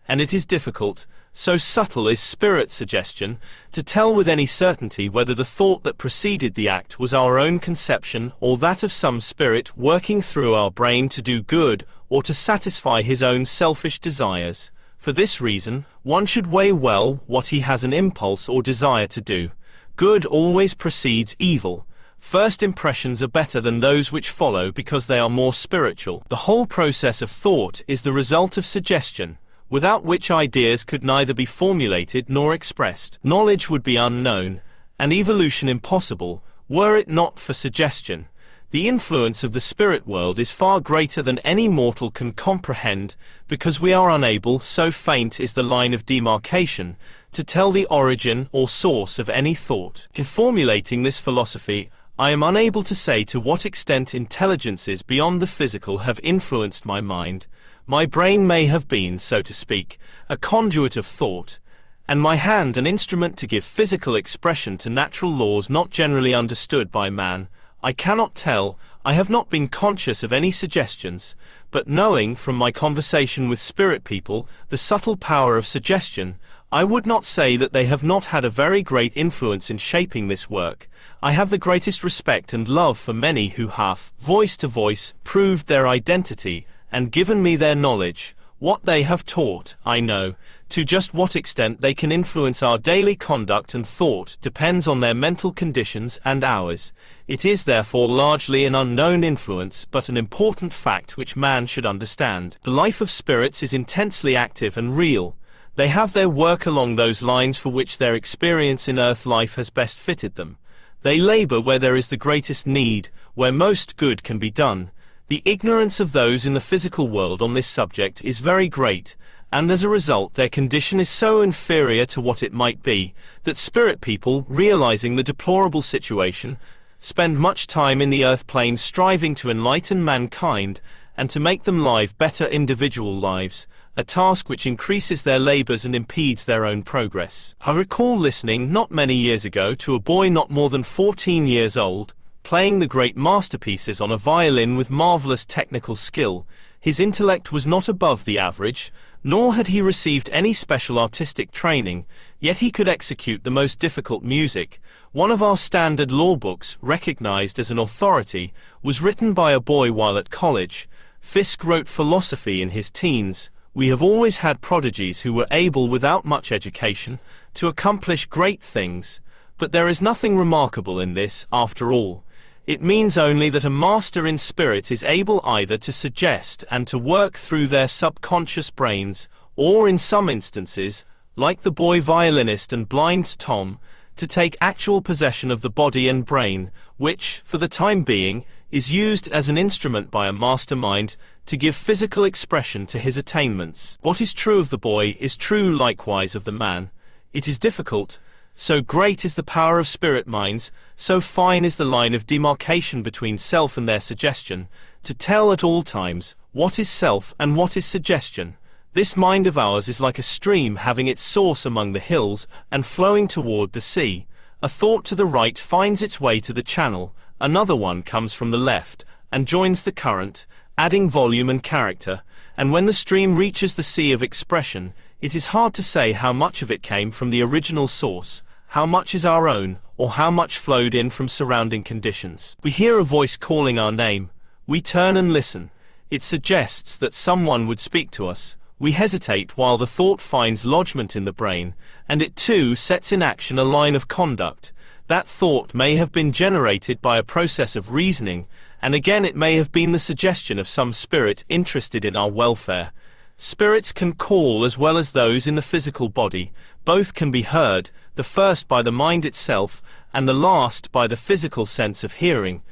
and it is difficult, so subtle is spirit suggestion, to tell with any certainty whether the thought that preceded the act was our own conception or that of some spirit working through our brain to do good or to satisfy his own selfish desires. For this reason, one should weigh well what he has an impulse or desire to do. Good always precedes evil. First impressions are better than those which follow because they are more spiritual. The whole process of thought is the result of suggestion, without which ideas could neither be formulated nor expressed. Knowledge would be unknown, and evolution impossible, were it not for suggestion. The influence of the spirit world is far greater than any mortal can comprehend, because we are unable, so faint is the line of demarcation, to tell the origin or source of any thought. In formulating this philosophy, I am unable to say to what extent intelligences beyond the physical have influenced my mind. My brain may have been, so to speak, a conduit of thought, and my hand an instrument to give physical expression to natural laws not generally understood by man. I cannot tell. I have not been conscious of any suggestions, but knowing from my conversation with spirit people the subtle power of suggestion, I would not say that they have not had a very great influence in shaping this work. I have the greatest respect and love for many who have, voice to voice, proved their identity, and given me their knowledge. What they have taught, I know. To just what extent they can influence our daily conduct and thought depends on their mental conditions and ours. It is therefore largely an unknown influence, but an important fact which man should understand. The life of spirits is intensely active and real. They have their work along those lines for which their experience in earth life has best fitted them. They labor where there is the greatest need, where most good can be done. The ignorance of those in the physical world on this subject is very great, and as a result their condition is so inferior to what it might be, that spirit people, realizing the deplorable situation, spend much time in the earth plane striving to enlighten mankind, and to make them live better individual lives, a task which increases their labors and impedes their own progress. I recall listening not many years ago to a boy not more than 14 years old, playing the great masterpieces on a violin with marvelous technical skill. His intellect was not above the average, nor had he received any special artistic training, yet he could execute the most difficult music. One of our standard law books, recognized as an authority, was written by a boy while at college. Fiske wrote philosophy in his teens. We have always had prodigies who were able without much education to accomplish great things, but there is nothing remarkable in this, after all. It means only that a master in spirit is able either to suggest and to work through their subconscious brains, or in some instances, like the boy violinist and blind Tom, to take actual possession of the body and brain, which, for the time being, is used as an instrument by a mastermind to give physical expression to his attainments. What is true of the boy is true likewise of the man. It is difficult, So great is the power of spirit minds, so fine is the line of demarcation between self and their suggestion, to tell at all times what is self and what is suggestion. This mind of ours is like a stream having its source among the hills and flowing toward the sea. A thought to the right finds its way to the channel, another one comes from the left and joins the current, adding volume and character, and when the stream reaches the sea of expression, it is hard to say how much of it came from the original source, how much is our own, or how much flowed in from surrounding conditions. We hear a voice calling our name. We turn and listen. It suggests that someone would speak to us. We hesitate while the thought finds lodgment in the brain, and it too sets in action a line of conduct. That thought may have been generated by a process of reasoning, and again it may have been the suggestion of some spirit interested in our welfare. Spirits can call as well as those in the physical body. Both can be heard, the first by the mind itself, and the last by the physical sense of hearing.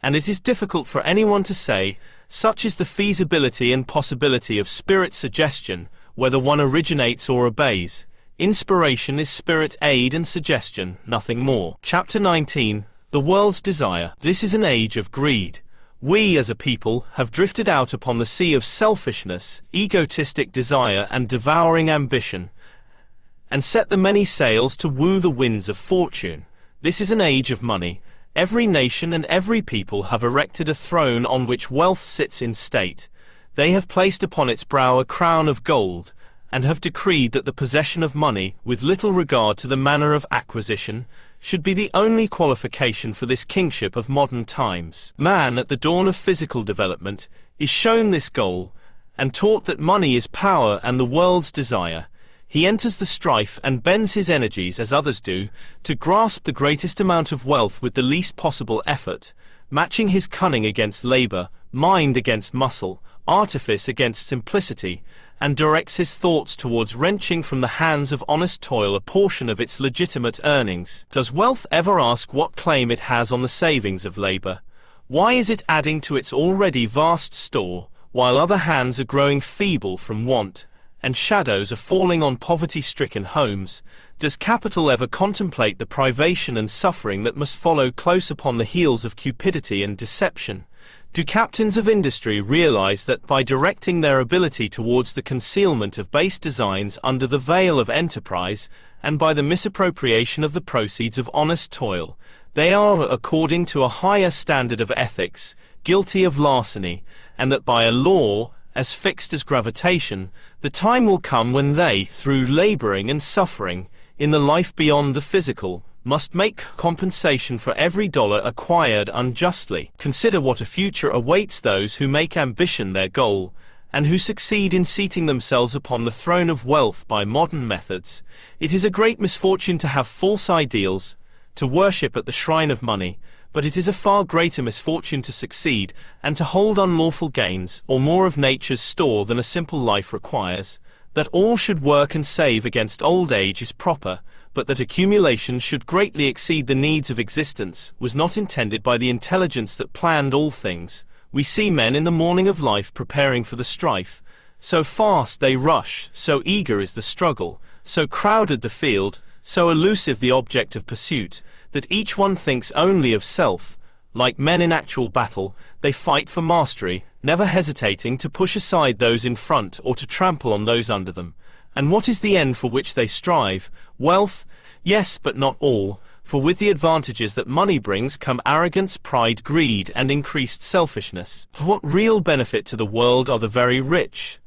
And it is difficult for anyone to say, such is the feasibility and possibility of spirit suggestion, whether one originates or obeys. Inspiration is spirit aid and suggestion, nothing more. Chapter 19. The World's Desire. This is an age of greed. We as a people have drifted out upon the sea of selfishness, egotistic desire and devouring ambition, and set the many sails to woo the winds of fortune. This is an age of money. Every nation and every people have erected a throne on which wealth sits in state. They have placed upon its brow a crown of gold, and have decreed that the possession of money, with little regard to the manner of acquisition, should be the only qualification for this kingship of modern times. Man, at the dawn of physical development, is shown this goal, and taught that money is power and the world's desire. He enters the strife and bends his energies as others do, to grasp the greatest amount of wealth with the least possible effort, matching his cunning against labor, mind against muscle, artifice against simplicity, and directs his thoughts towards wrenching from the hands of honest toil a portion of its legitimate earnings. Does wealth ever ask what claim it has on the savings of labor? Why is it adding to its already vast store, while other hands are growing feeble from want, and shadows are falling on poverty-stricken homes? Does capital ever contemplate the privation and suffering that must follow close upon the heels of cupidity and deception? Do captains of industry realize that by directing their ability towards the concealment of base designs under the veil of enterprise, and by the misappropriation of the proceeds of honest toil, they are, according to a higher standard of ethics, guilty of larceny, and that by a law, as fixed as gravitation, the time will come when they, through laboring and suffering, in the life beyond the physical, must make compensation for every dollar acquired unjustly. Consider what a future awaits those who make ambition their goal, and who succeed in seating themselves upon the throne of wealth by modern methods. It is a great misfortune to have false ideals, to worship at the shrine of money, but it is a far greater misfortune to succeed, and to hold unlawful gains, or more of nature's store than a simple life requires. That all should work and save against old age is proper, but that accumulation should greatly exceed the needs of existence was not intended by the intelligence that planned all things. We see men in the morning of life preparing for the strife. So fast they rush, so eager is the struggle, so crowded the field, so elusive the object of pursuit, that each one thinks only of self. Like men in actual battle, they fight for mastery, never hesitating to push aside those in front or to trample on those under them. And what is the end for which they strive? Wealth? Yes, but not all, for with the advantages that money brings come arrogance, pride, greed, and increased selfishness. What real benefit to the world are the very rich?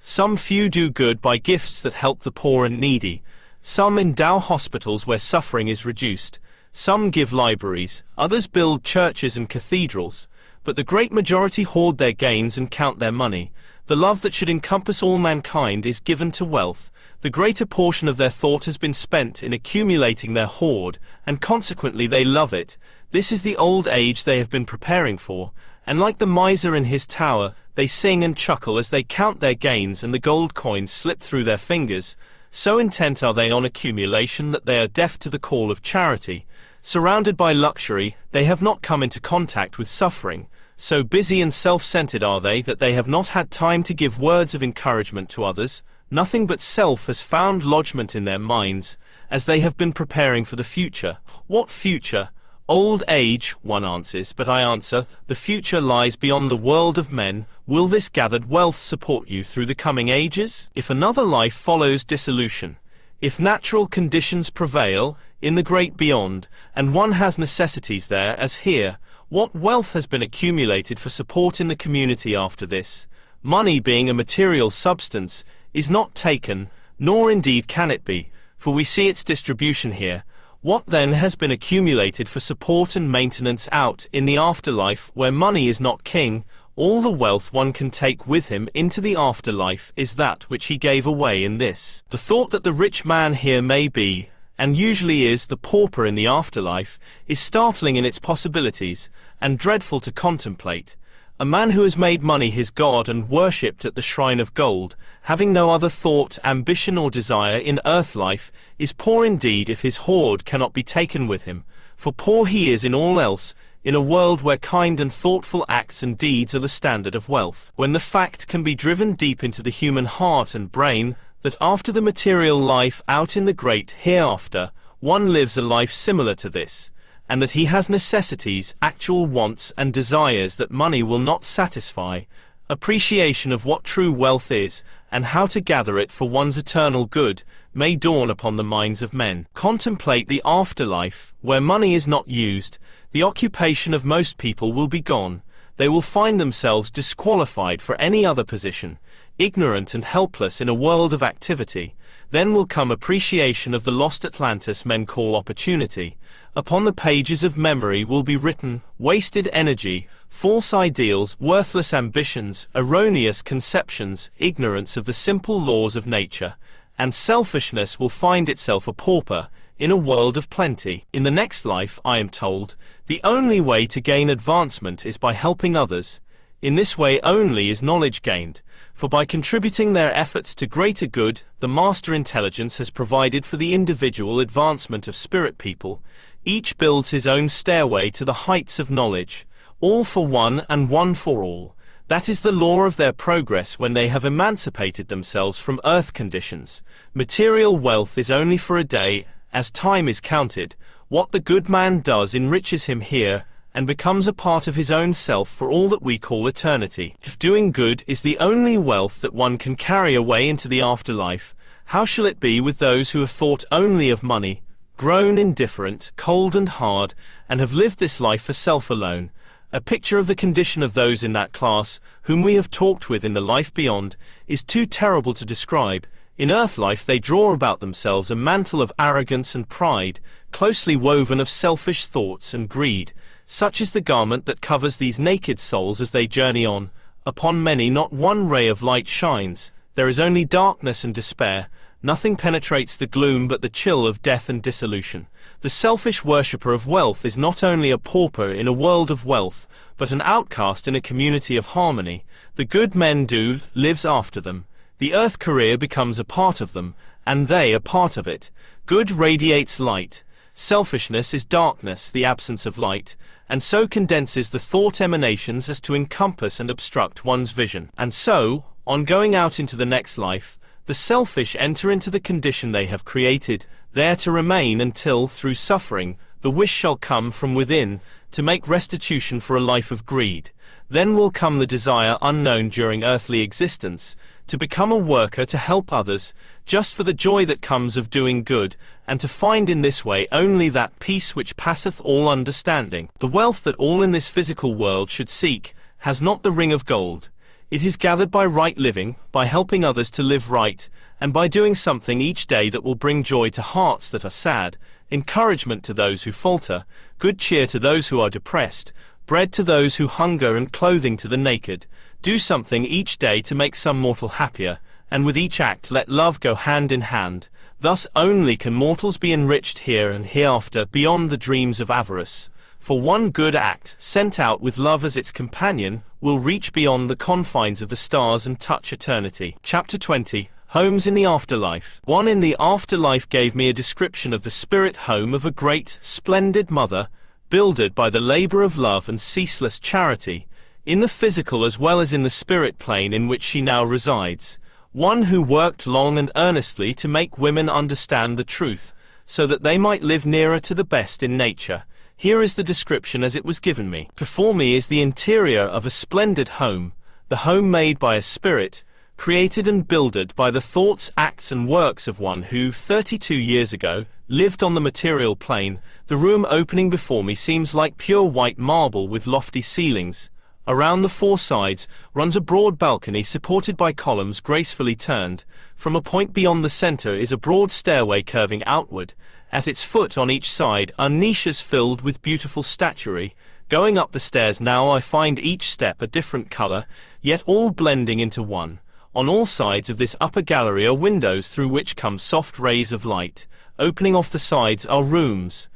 Some few do good by gifts that help the poor and needy. Some endow hospitals where suffering is reduced. Some give libraries, others build churches and cathedrals. But the great majority hoard their gains and count their money. The love that should encompass all mankind is given to wealth. The greater portion of their thought has been spent in accumulating their hoard, and consequently they love it. This is the old age they have been preparing for, and like the miser in his tower, they sing and chuckle as they count their gains and the gold coins slip through their fingers. So intent are they on accumulation that they are deaf to the call of charity. Surrounded by luxury, they have not come into contact with suffering. So busy and self-centered are they that they have not had time to give words of encouragement to others. Nothing but self has found lodgment in their minds, as they have been preparing for the future. What future? Old age, one answers, but I answer, the future lies beyond the world of men. Will this gathered wealth support you through the coming ages? If another life follows dissolution, if natural conditions prevail in the great beyond, and one has necessities there as here, what wealth has been accumulated for support in the community after this? Money, being a material substance, is not taken, nor indeed can it be, for we see its distribution here. What then has been accumulated for support and maintenance out in the afterlife, where money is not king? All the wealth one can take with him into the afterlife is that which he gave away in this. The thought that the rich man here may be, and usually is, the pauper in the afterlife, is startling in its possibilities, and dreadful to contemplate. A man who has made money his god and worshipped at the shrine of gold, having no other thought, ambition, or desire in earth life, is poor indeed if his hoard cannot be taken with him, for poor he is in all else, in a world where kind and thoughtful acts and deeds are the standard of wealth. When the fact can be driven deep into the human heart and brain, that after the material life out in the great hereafter, one lives a life similar to this, and that he has necessities, actual wants and desires that money will not satisfy, appreciation of what true wealth is, and how to gather it for one's eternal good, may dawn upon the minds of men. Contemplate the afterlife, where money is not used, the occupation of most people will be gone. They will find themselves disqualified for any other position, ignorant and helpless in a world of activity. Then will come appreciation of the lost Atlantis men call opportunity. Upon the pages of memory will be written wasted energy, false ideals, worthless ambitions, erroneous conceptions, ignorance of the simple laws of nature, and selfishness will find itself a pauper in a world of plenty. In the next life, I am told, the only way to gain advancement is by helping others. In this way only is knowledge gained, for by contributing their efforts to greater good, the master intelligence has provided for the individual advancement of spirit people. Each builds his own stairway to the heights of knowledge, all for one and one for all. That is the law of their progress when they have emancipated themselves from earth conditions. Material wealth is only for a day, as time is counted. What the good man does enriches him here, and becomes a part of his own self for all that we call eternity. If doing good is the only wealth that one can carry away into the afterlife, how shall it be with those who have thought only of money, grown indifferent, cold and hard, and have lived this life for self alone? A picture of the condition of those in that class, whom we have talked with in the life beyond, is too terrible to describe. In earth life they draw about themselves a mantle of arrogance and pride, closely woven of selfish thoughts and greed. Such is the garment that covers these naked souls as they journey on. Upon many not one ray of light shines. There is only darkness and despair. Nothing penetrates the gloom but the chill of death and dissolution. The selfish worshipper of wealth is not only a pauper in a world of wealth, but an outcast in a community of harmony. The good men do lives after them. The earth career becomes a part of them, and they a part of it. Good radiates light. Selfishness is darkness, the absence of light, and so condenses the thought emanations as to encompass and obstruct one's vision. And so, on going out into the next life, the selfish enter into the condition they have created, there to remain until, through suffering, the wish shall come from within, to make restitution for a life of greed. Then will come the desire unknown during earthly existence, to become a worker to help others, just for the joy that comes of doing good, and to find in this way only that peace which passeth all understanding. The wealth that all in this physical world should seek, has not the ring of gold. It is gathered by right living, by helping others to live right, and by doing something each day that will bring joy to hearts that are sad, encouragement to those who falter, good cheer to those who are depressed, bread to those who hunger and clothing to the naked. Do something each day to make some mortal happier, and with each act let love go hand in hand. Thus only can mortals be enriched here and hereafter beyond the dreams of avarice. For one good act, sent out with love as its companion, will reach beyond the confines of the stars and touch eternity. Chapter 20. Homes in the Afterlife. One in the afterlife gave me a description of the spirit home of a great, splendid mother, builded by the labor of love and ceaseless charity, in the physical as well as in the spirit plane in which she now resides. one who worked long and earnestly to make women understand the truth, so that they might live nearer to the best in nature. Here is the description as it was given me. Before me is the interior of a splendid home, the home made by a spirit, created and builded by the thoughts, acts and works of one who, 32 years ago, lived on the material plane. The room opening before me seems like pure white marble with lofty ceilings. Around the four sides runs a broad balcony supported by columns gracefully turned. From a point beyond the center is a broad stairway curving outward. At its foot on each side are niches filled with beautiful statuary. Going up the stairs now I find each step a different color, yet all blending into one. On all sides of this upper gallery are windows through which come soft rays of light. Opening off the sides are rooms.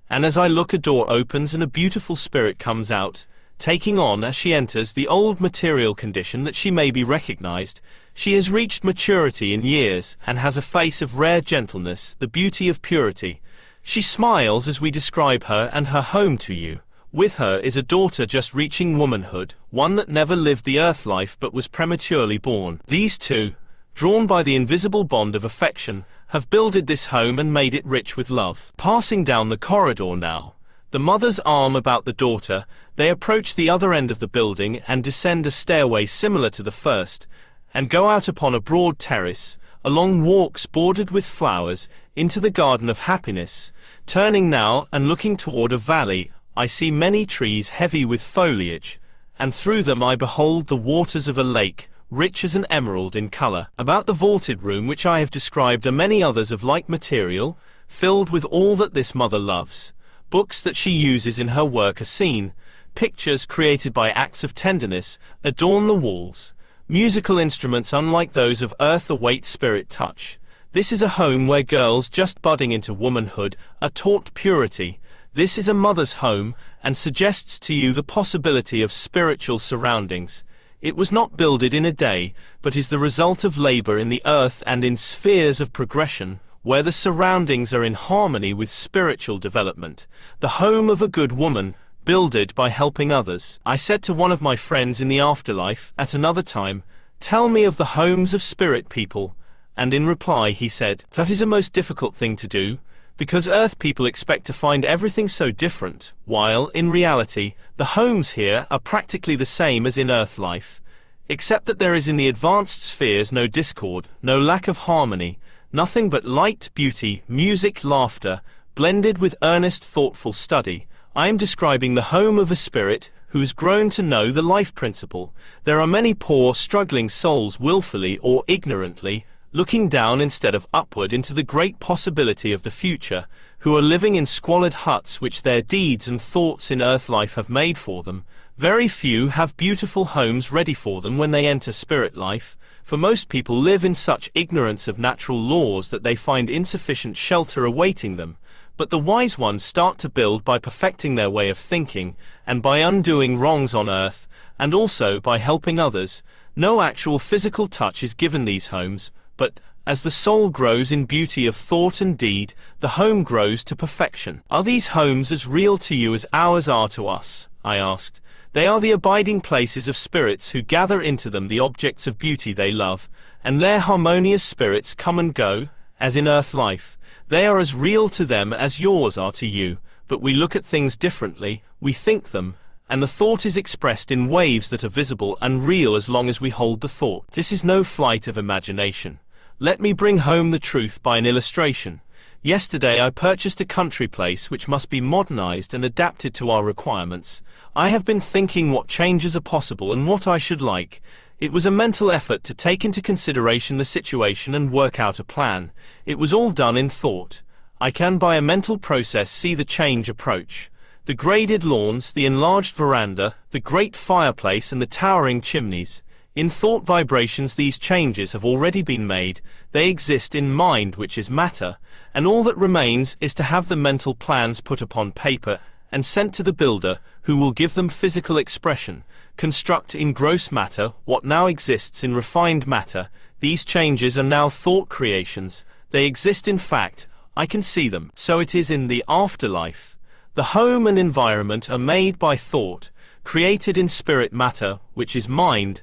And as I look, a door opens and a beautiful spirit comes out, taking on as she enters the old material condition that she may be recognized. She has reached maturity in years and has a face of rare gentleness, the beauty of purity. She smiles as we describe her and her home to you. With her is a daughter just reaching womanhood, one that never lived the earth life but was prematurely born. These two, drawn by the invisible bond of affection, have builded this home and made it rich with love. Passing down the corridor now, the mother's arm about the daughter, they approach the other end of the building and descend a stairway similar to the first, and go out upon a broad terrace, along walks bordered with flowers, into the garden of happiness. Turning now and looking toward a valley, I see many trees heavy with foliage, and through them I behold the waters of a lake, rich as an emerald in color. About the vaulted room which I have described are many others of like material, filled with all that this mother loves. Books that she uses in her work are seen. Pictures created by acts of tenderness adorn the walls. Musical instruments unlike those of earth await spirit touch. This is a home where girls just budding into womanhood are taught purity. This is a mother's home, and suggests to you the possibility of spiritual surroundings. It was not builded in a day, but is the result of labor in the earth and in spheres of progression, where the surroundings are in harmony with spiritual development. The home of a good woman, builded by helping others. I said to one of my friends in the afterlife, at another time, "Tell me of the homes of spirit people," and in reply he said, "That is a most difficult thing to do, because earth people expect to find everything so different, while, in reality, the homes here are practically the same as in earth life, except that there is in the advanced spheres no discord, no lack of harmony, nothing but light, beauty, music, laughter, blended with earnest, thoughtful study. I am describing the home of a spirit who has grown to know the life principle. There are many poor, struggling souls willfully or ignorantly, looking down instead of upward into the great possibility of the future, who are living in squalid huts which their deeds and thoughts in earth life have made for them. Very few have beautiful homes ready for them when they enter spirit life, for most people live in such ignorance of natural laws that they find insufficient shelter awaiting them. But the wise ones start to build by perfecting their way of thinking, and by undoing wrongs on earth, and also by helping others. No actual physical touch is given these homes, but, as the soul grows in beauty of thought and deed, the home grows to perfection. Are these homes as real to you as ours are to us? I asked. They are the abiding places of spirits who gather into them the objects of beauty they love, and their harmonious spirits come and go, as in earth life. They are as real to them as yours are to you, but we look at things differently, we think them, and the thought is expressed in waves that are visible and real as long as we hold the thought. This is no flight of imagination. Let me bring home the truth by an illustration. Yesterday I purchased a country place which must be modernized and adapted to our requirements. I have been thinking what changes are possible and what I should like. It was a mental effort to take into consideration the situation and work out a plan. It was all done in thought. I can by a mental process see the change approach. The graded lawns, the enlarged veranda, the great fireplace and the towering chimneys. In thought vibrations these changes have already been made, they exist in mind which is matter, and all that remains is to have the mental plans put upon paper and sent to the builder, who will give them physical expression, construct in gross matter what now exists in refined matter. These changes are now thought creations, they exist in fact, I can see them. So it is in the afterlife. The home and environment are made by thought, created in spirit matter, which is mind,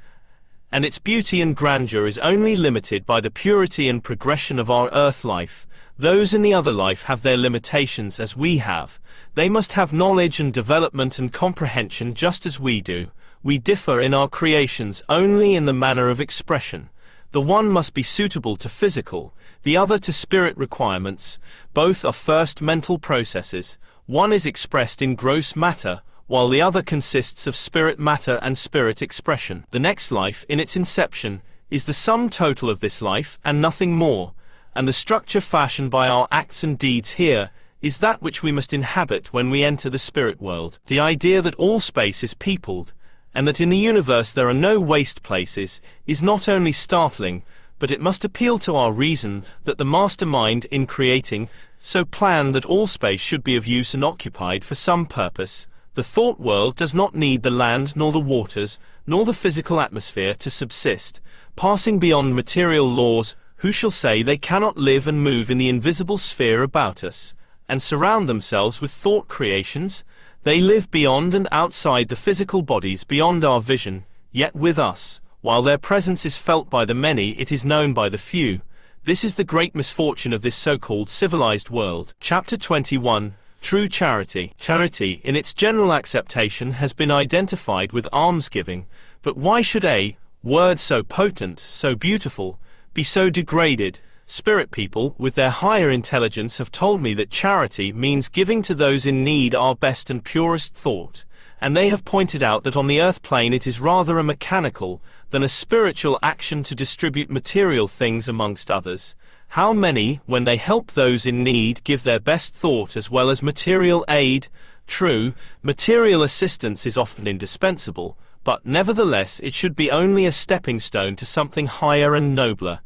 and its beauty and grandeur is only limited by the purity and progression of our earth life. Those in the other life have their limitations as we have. They must have knowledge and development and comprehension just as we do. We differ in our creations only in the manner of expression. The one must be suitable to physical, the other to spirit requirements. Both are first mental processes. One is expressed in gross matter, while the other consists of spirit matter and spirit expression. The next life, in its inception, is the sum total of this life and nothing more, and the structure fashioned by our acts and deeds here is that which we must inhabit when we enter the spirit world. The idea that all space is peopled, and that in the universe there are no waste places, is not only startling, but it must appeal to our reason that the mastermind in creating so planned that all space should be of use and occupied for some purpose. The thought world does not need the land nor the waters, nor the physical atmosphere to subsist. Passing beyond material laws, who shall say they cannot live and move in the invisible sphere about us, and surround themselves with thought creations? They live beyond and outside the physical bodies, beyond our vision, yet with us. While their presence is felt by the many, it is known by the few. This is the great misfortune of this so-called civilized world. Chapter 21. True charity. Charity, in its general acceptation, has been identified with almsgiving, but why should a word so potent, so beautiful, be so degraded? Spirit people, with their higher intelligence, have told me that charity means giving to those in need our best and purest thought, and they have pointed out that on the earth plane it is rather a mechanical than a spiritual action to distribute material things amongst others. How many, when they help those in need, give their best thought as well as material aid? True, material assistance is often indispensable, but nevertheless it should be only a stepping stone to something higher and nobler.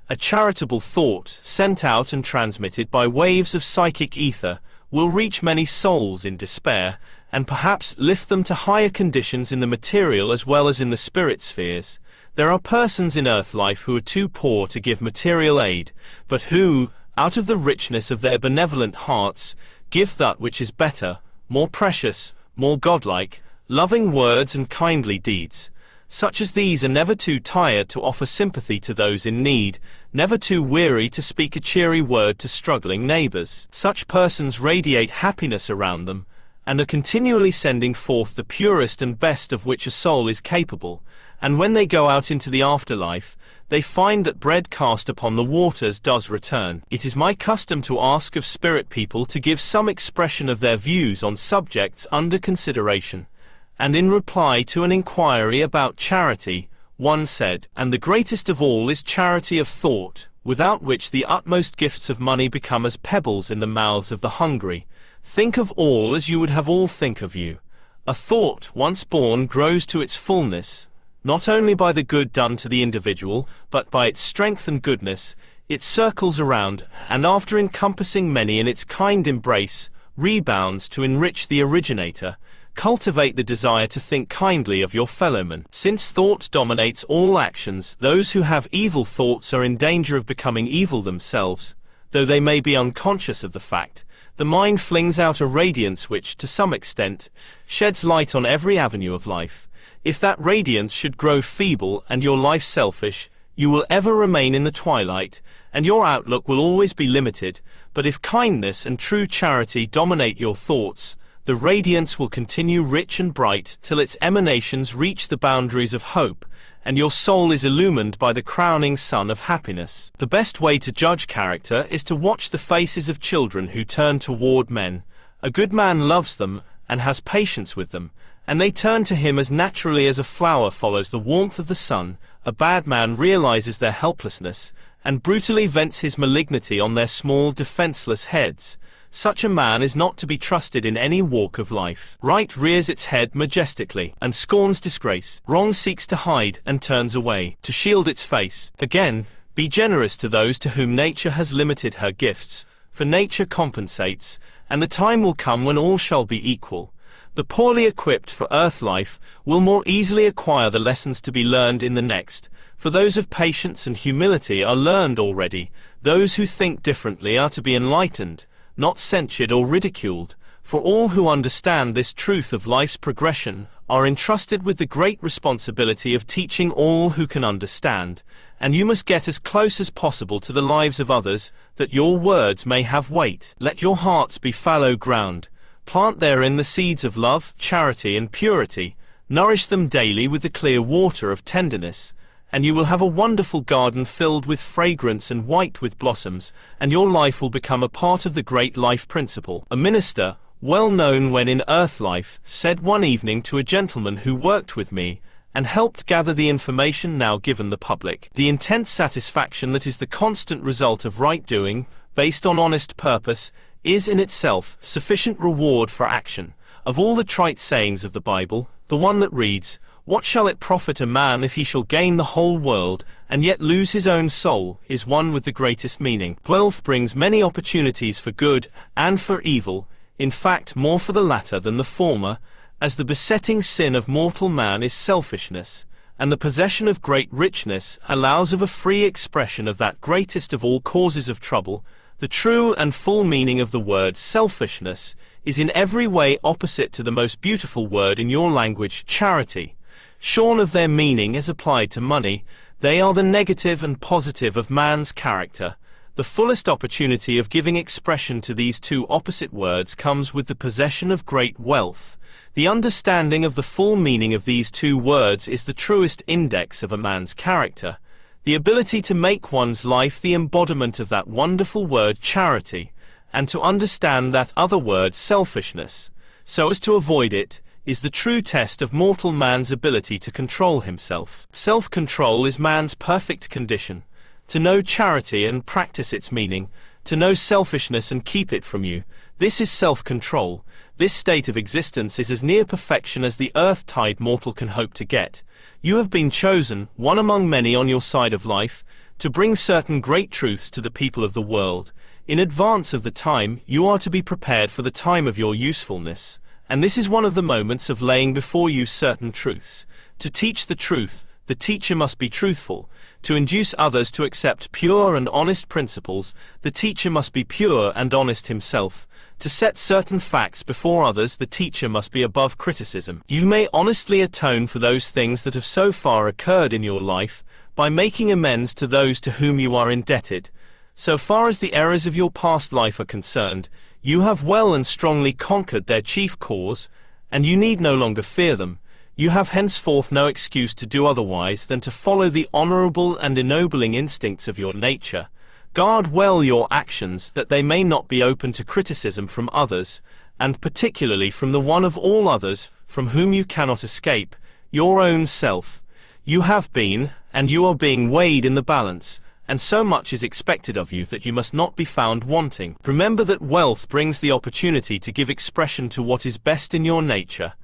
A charitable thought, sent out and transmitted by waves of psychic ether, will reach many souls in despair, and perhaps lift them to higher conditions in the material as well as in the spirit spheres. There are persons in earth life who are too poor to give material aid, but who, out of the richness of their benevolent hearts, give that which is better, more precious, more godlike, loving words and kindly deeds. Such as these are never too tired to offer sympathy to those in need, never too weary to speak a cheery word to struggling neighbors. Such persons radiate happiness around them, and are continually sending forth the purest and best of which a soul is capable, and when they go out into the afterlife, they find that bread cast upon the waters does return. It is my custom to ask of spirit people to give some expression of their views on subjects under consideration, and in reply to an inquiry about charity, one said, "And the greatest of all is charity of thought, without which the utmost gifts of money become as pebbles in the mouths of the hungry. Think of all as you would have all think of you. A thought, once born, grows to its fullness, not only by the good done to the individual, but by its strength and goodness. It circles around, and after encompassing many in its kind embrace, rebounds to enrich the originator. Cultivate the desire to think kindly of your fellowmen. Since thought dominates all actions, those who have evil thoughts are in danger of becoming evil themselves, though they may be unconscious of the fact. The mind flings out a radiance which, to some extent, sheds light on every avenue of life. If that radiance should grow feeble and your life selfish, you will ever remain in the twilight, and your outlook will always be limited. But if kindness and true charity dominate your thoughts, the radiance will continue rich and bright till its emanations reach the boundaries of hope, and your soul is illumined by the crowning sun of happiness. The best way to judge character is to watch the faces of children who turn toward men. A good man loves them and has patience with them, and they turn to him as naturally as a flower follows the warmth of the sun. A bad man realizes their helplessness and brutally vents his malignity on their small, defenseless heads. Such a man is not to be trusted in any walk of life. Right rears its head majestically and scorns disgrace. Wrong seeks to hide and turns away, to shield its face. Again, be generous to those to whom nature has limited her gifts, for nature compensates, and the time will come when all shall be equal. The poorly equipped for earth life will more easily acquire the lessons to be learned in the next, for those of patience and humility are learned already. Those who think differently are to be enlightened, not censured or ridiculed, for all who understand this truth of life's progression are entrusted with the great responsibility of teaching all who can understand, and you must get as close as possible to the lives of others, that your words may have weight. Let your hearts be fallow ground. Plant therein the seeds of love, charity, and purity. Nourish them daily with the clear water of tenderness, and you will have a wonderful garden filled with fragrance and white with blossoms, and your life will become a part of the great life principle. A minister, well known when in earth life, said one evening to a gentleman who worked with me and helped gather the information now given the public, "The intense satisfaction that is the constant result of right doing, based on honest purpose, is in itself sufficient reward for action. Of all the trite sayings of the Bible, the one that reads, 'What shall it profit a man if he shall gain the whole world, and yet lose his own soul?' is one with the greatest meaning. Wealth brings many opportunities for good and for evil, in fact more for the latter than the former, as the besetting sin of mortal man is selfishness, and the possession of great richness allows of a free expression of that greatest of all causes of trouble. The true and full meaning of the word selfishness is in every way opposite to the most beautiful word in your language, charity. Shorn of their meaning as applied to money, they are the negative and positive of man's character. The fullest opportunity of giving expression to these two opposite words comes with the possession of great wealth. The understanding of the full meaning of these two words is the truest index of a man's character. The ability to make one's life the embodiment of that wonderful word charity, and to understand that other word selfishness, so as to avoid it, is the true test of mortal man's ability to control himself. Self-control is man's perfect condition. To know charity and practice its meaning, to know selfishness and keep it from you, this is self-control. This state of existence is as near perfection as the earth-tide mortal can hope to get. You have been chosen, one among many on your side of life, to bring certain great truths to the people of the world. In advance of the time, you are to be prepared for the time of your usefulness. And this is one of the moments of laying before you certain truths. To teach the truth, the teacher must be truthful. To induce others to accept pure and honest principles, the teacher must be pure and honest himself. To set certain facts before others, the teacher must be above criticism. You may honestly atone for those things that have so far occurred in your life by making amends to those to whom you are indebted. So far as the errors of your past life are concerned, you have well and strongly conquered their chief cause, and you need no longer fear them. You have henceforth no excuse to do otherwise than to follow the honorable and ennobling instincts of your nature. Guard well your actions, that they may not be open to criticism from others, and particularly from the one of all others, from whom you cannot escape, your own self. You have been, and you are being weighed in the balance, and so much is expected of you that you must not be found wanting. Remember that wealth brings the opportunity to give expression to what is best in your nature,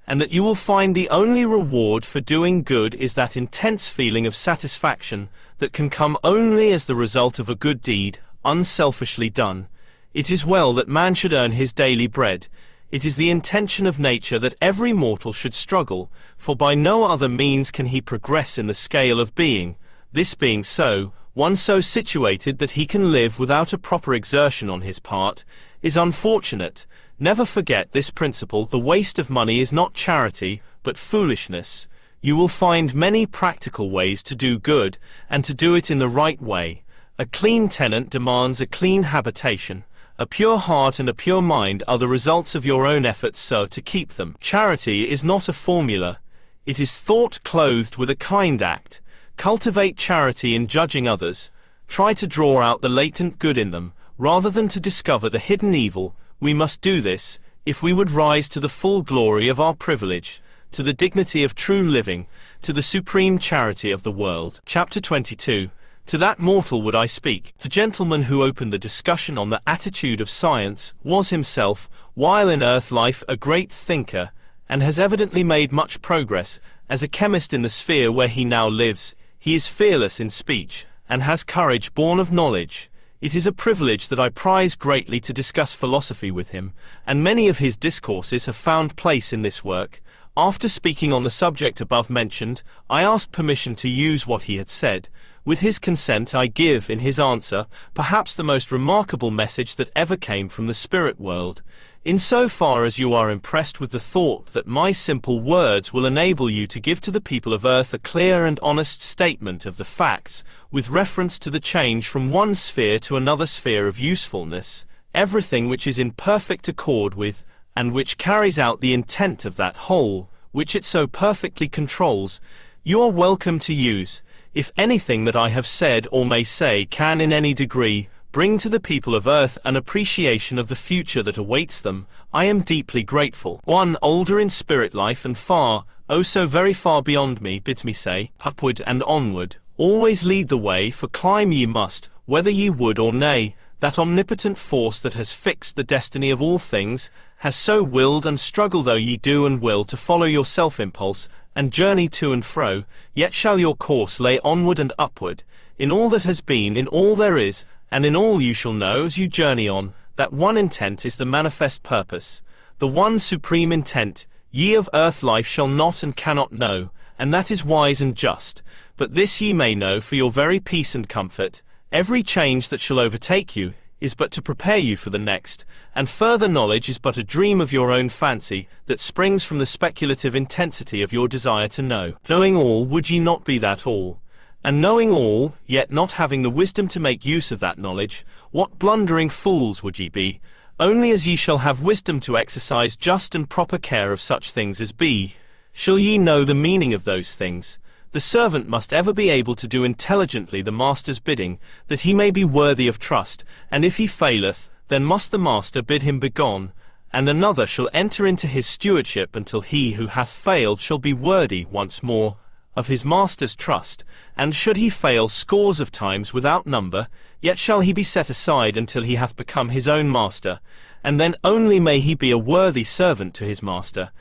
and that you will find the only reward for doing good is that intense feeling of satisfaction that can come only as the result of a good deed, unselfishly done. It is well that man should earn his daily bread. It is the intention of nature that every mortal should struggle, for by no other means can he progress in the scale of being. This being so, one so situated that he can live without a proper exertion on his part is unfortunate. Never forget this principle. The waste of money is not charity, but foolishness. You will find many practical ways to do good, and to do it in the right way. A clean tenant demands a clean habitation. A pure heart and a pure mind are the results of your own efforts so to keep them. Charity is not a formula. It is thought clothed with a kind act. Cultivate charity in judging others. Try to draw out the latent good in them, rather than to discover the hidden evil. We must do this, if we would rise to the full glory of our privilege, to the dignity of true living, to the supreme charity of the world. Chapter 22. To that mortal would I speak. The gentleman who opened the discussion on the attitude of science was himself, while in earth life, a great thinker, and has evidently made much progress. As a chemist in the sphere where he now lives, he is fearless in speech, and has courage born of knowledge. It is a privilege that I prize greatly to discuss philosophy with him, and many of his discourses have found place in this work. After speaking on the subject above mentioned, I asked permission to use what he had said. With his consent I give in his answer perhaps the most remarkable message that ever came from the spirit world. Insofar as you are impressed with the thought that my simple words will enable you to give to the people of Earth a clear and honest statement of the facts, with reference to the change from one sphere to another sphere of usefulness, everything which is in perfect accord with, and which carries out the intent of that whole, which it so perfectly controls, you are welcome to use. If anything that I have said or may say can in any degree bring to the people of Earth an appreciation of the future that awaits them, I am deeply grateful. One older in spirit life and far, oh so very far beyond me, bids me say, upward and onward, always lead the way, for climb ye must, whether ye would or nay. That omnipotent force that has fixed the destiny of all things, has so willed, and struggle though ye do and will to follow your self-impulse, and journey to and fro, yet shall your course lay onward and upward, in all that has been, in all there is, and in all you shall know as you journey on. That one intent is the manifest purpose, the one supreme intent, ye of earth life shall not and cannot know, and that is wise and just. But this ye may know for your very peace and comfort, every change that shall overtake you is but to prepare you for the next, and further knowledge is but a dream of your own fancy, that springs from the speculative intensity of your desire to know. Knowing all, would ye not be that all? And knowing all, yet not having the wisdom to make use of that knowledge, what blundering fools would ye be? Only as ye shall have wisdom to exercise just and proper care of such things as be, shall ye know the meaning of those things. The servant must ever be able to do intelligently the master's bidding, that he may be worthy of trust, and if he faileth, then must the master bid him begone, and another shall enter into his stewardship until he who hath failed shall be worthy once more of his master's trust. And should he fail scores of times without number, yet shall he be set aside until he hath become his own master, and then only may he be a worthy servant to his master.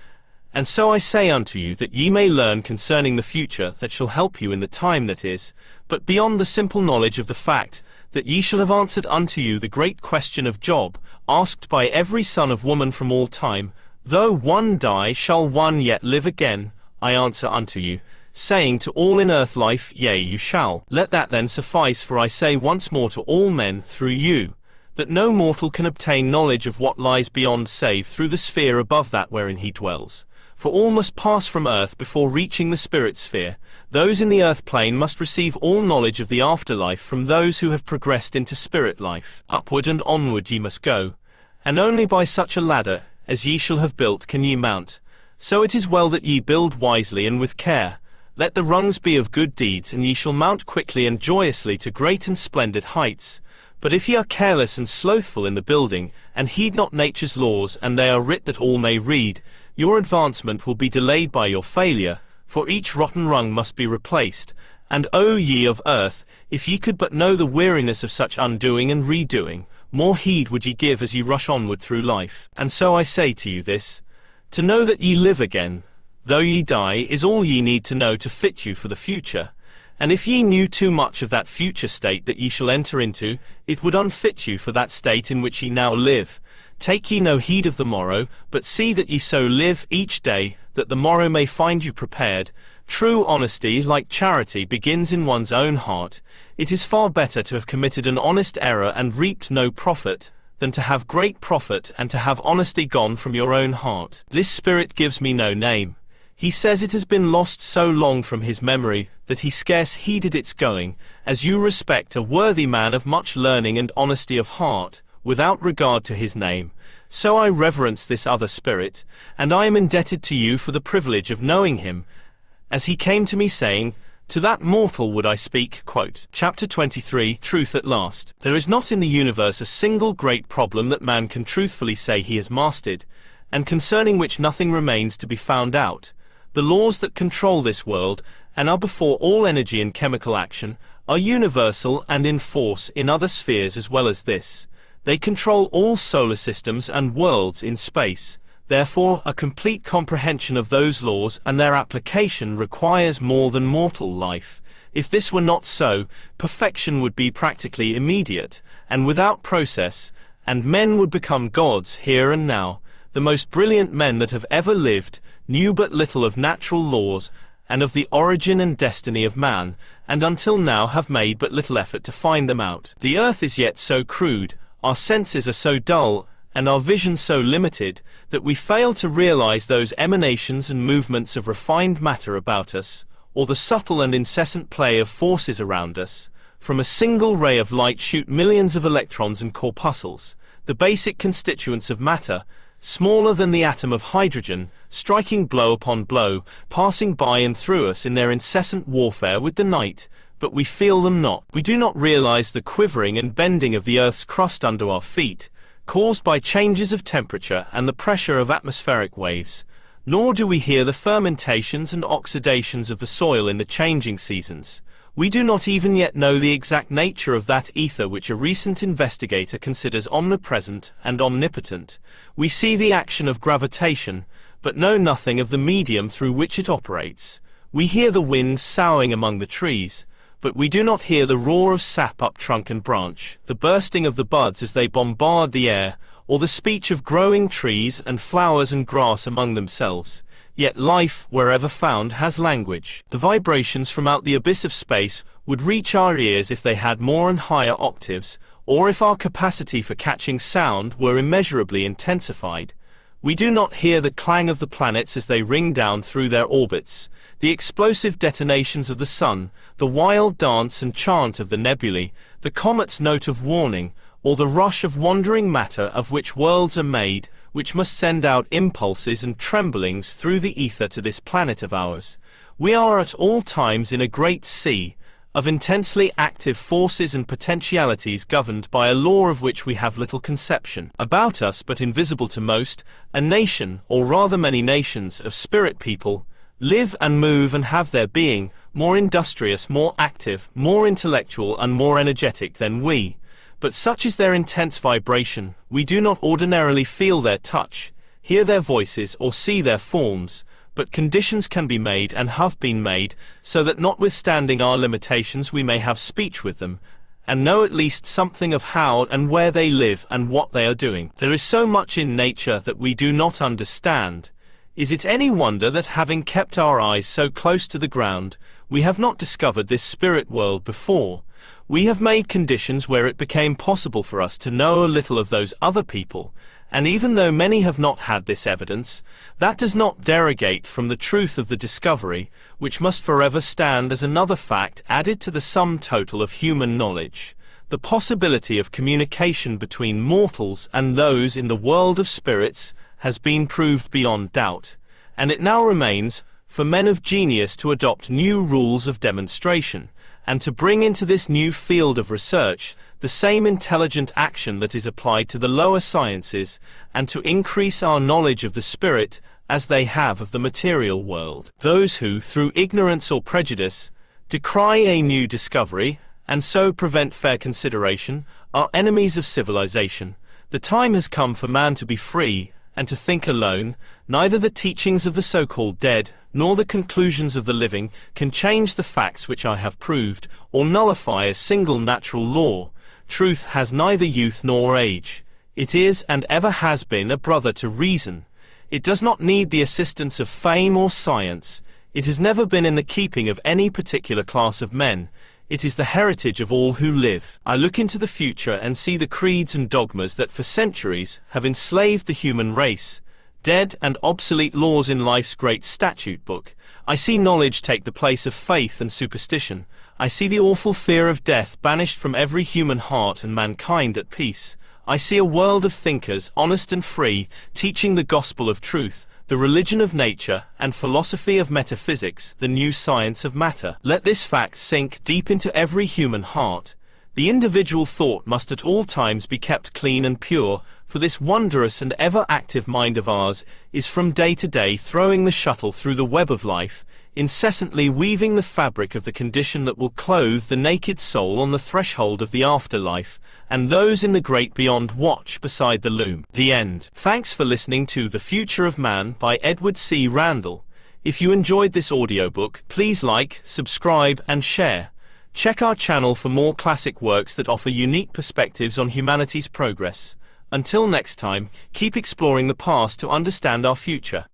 And so I say unto you, that ye may learn concerning the future that shall help you in the time that is, but beyond the simple knowledge of the fact, that ye shall have answered unto you the great question of Job, asked by every son of woman from all time, though one die, shall one yet live again? I answer unto you, saying to all in earth life, yea, you shall. Let that then suffice, for I say once more to all men through you, that no mortal can obtain knowledge of what lies beyond save through the sphere above that wherein he dwells. For all must pass from earth before reaching the spirit sphere. Those in the earth plane must receive all knowledge of the afterlife from those who have progressed into spirit life. Upward and onward ye must go, and only by such a ladder as ye shall have built can ye mount. So it is well that ye build wisely and with care. Let the rungs be of good deeds, and ye shall mount quickly and joyously to great and splendid heights. But if ye are careless and slothful in the building, and heed not nature's laws, and they are writ that all may read, your advancement will be delayed by your failure, for each rotten rung must be replaced. And O ye of earth, if ye could but know the weariness of such undoing and redoing, more heed would ye give as ye rush onward through life. And so I say to you this, to know that ye live again, though ye die, is all ye need to know to fit you for the future. And if ye knew too much of that future state that ye shall enter into, it would unfit you for that state in which ye now live. Take ye no heed of the morrow, but see that ye so live each day, that the morrow may find you prepared. True honesty, like charity, begins in one's own heart. It is far better to have committed an honest error and reaped no profit, than to have great profit and to have honesty gone from your own heart. This spirit gives me no name. He says it has been lost so long from his memory, that he scarce heeded its going, as you respect a worthy man of much learning and honesty of heart, without regard to his name. So I reverence this other spirit, and I am indebted to you for the privilege of knowing him, as he came to me saying, to that mortal would I speak. Quote, Chapter 23, Truth at Last. There is not in the universe a single great problem that man can truthfully say he has mastered, and concerning which nothing remains to be found out. The laws that control this world, and are before all energy and chemical action, are universal and in force in other spheres as well as this. They control all solar systems and worlds in space. Therefore, a complete comprehension of those laws and their application requires more than mortal life. If this were not so, perfection would be practically immediate, and without process, and men would become gods here and now. The most brilliant men that have ever lived knew but little of natural laws, and of the origin and destiny of man, and until now have made but little effort to find them out. The Earth is yet so crude, our senses are so dull, and our vision so limited, that we fail to realize those emanations and movements of refined matter about us, or the subtle and incessant play of forces around us. From a single ray of light shoot millions of electrons and corpuscles, the basic constituents of matter, smaller than the atom of hydrogen, striking blow upon blow, passing by and through us in their incessant warfare with the night, but we feel them not. We do not realize the quivering and bending of the Earth's crust under our feet, caused by changes of temperature and the pressure of atmospheric waves, nor do we hear the fermentations and oxidations of the soil in the changing seasons. We do not even yet know the exact nature of that ether which a recent investigator considers omnipresent and omnipotent. We see the action of gravitation, but know nothing of the medium through which it operates. We hear the wind soughing among the trees, but we do not hear the roar of sap up trunk and branch, the bursting of the buds as they bombard the air, or the speech of growing trees and flowers and grass among themselves. Yet life, wherever found, has language. The vibrations from out the abyss of space would reach our ears if they had more and higher octaves, or if our capacity for catching sound were immeasurably intensified. We do not hear the clang of the planets as they ring down through their orbits, the explosive detonations of the sun, the wild dance and chant of the nebulae, the comet's note of warning, or the rush of wandering matter of which worlds are made, which must send out impulses and tremblings through the ether to this planet of ours. We are at all times in a great sea of intensely active forces and potentialities governed by a law of which we have little conception. About us, but invisible to most, a nation, or rather many nations, of spirit people, live and move and have their being, more industrious, more active, more intellectual and more energetic than we. But such is their intense vibration, we do not ordinarily feel their touch, hear their voices or see their forms, but conditions can be made and have been made, so that notwithstanding our limitations we may have speech with them, and know at least something of how and where they live and what they are doing. There is so much in nature that we do not understand. Is it any wonder that, having kept our eyes so close to the ground, we have not discovered this spirit world before? We have made conditions where it became possible for us to know a little of those other people, and even though many have not had this evidence, that does not derogate from the truth of the discovery, which must forever stand as another fact added to the sum total of human knowledge. The possibility of communication between mortals and those in the world of spirits has been proved beyond doubt, and it now remains for men of genius to adopt new rules of demonstration, and to bring into this new field of research the same intelligent action that is applied to the lower sciences, and to increase our knowledge of the spirit as they have of the material world. Those who, through ignorance or prejudice, decry a new discovery, and so prevent fair consideration, are enemies of civilization. The time has come for man to be free, and to think alone. Neither the teachings of the so-called dead, nor the conclusions of the living, can change the facts which I have proved, or nullify a single natural law. Truth has neither youth nor age. It is, and ever has been, a brother to reason. It does not need the assistance of fame or science. It has never been in the keeping of any particular class of men. It is the heritage of all who live. I look into the future and see the creeds and dogmas that for centuries have enslaved the human race, dead and obsolete laws in life's great statute book. I see knowledge take the place of faith and superstition. I see the awful fear of death banished from every human heart and mankind at peace. I see a world of thinkers, honest and free, teaching the gospel of truth, the religion of nature, and philosophy of metaphysics, the new science of matter. Let this fact sink deep into every human heart. The individual thought must at all times be kept clean and pure, for this wondrous and ever-active mind of ours is from day to day throwing the shuttle through the web of life, incessantly weaving the fabric of the condition that will clothe the naked soul on the threshold of the afterlife, and those in the great beyond watch beside the loom. The end. Thanks for listening to The Future of Man by Edward C. Randall. If you enjoyed this audiobook, please like, subscribe, and share. Check our channel for more classic works that offer unique perspectives on humanity's progress. Until next time, keep exploring the past to understand our future.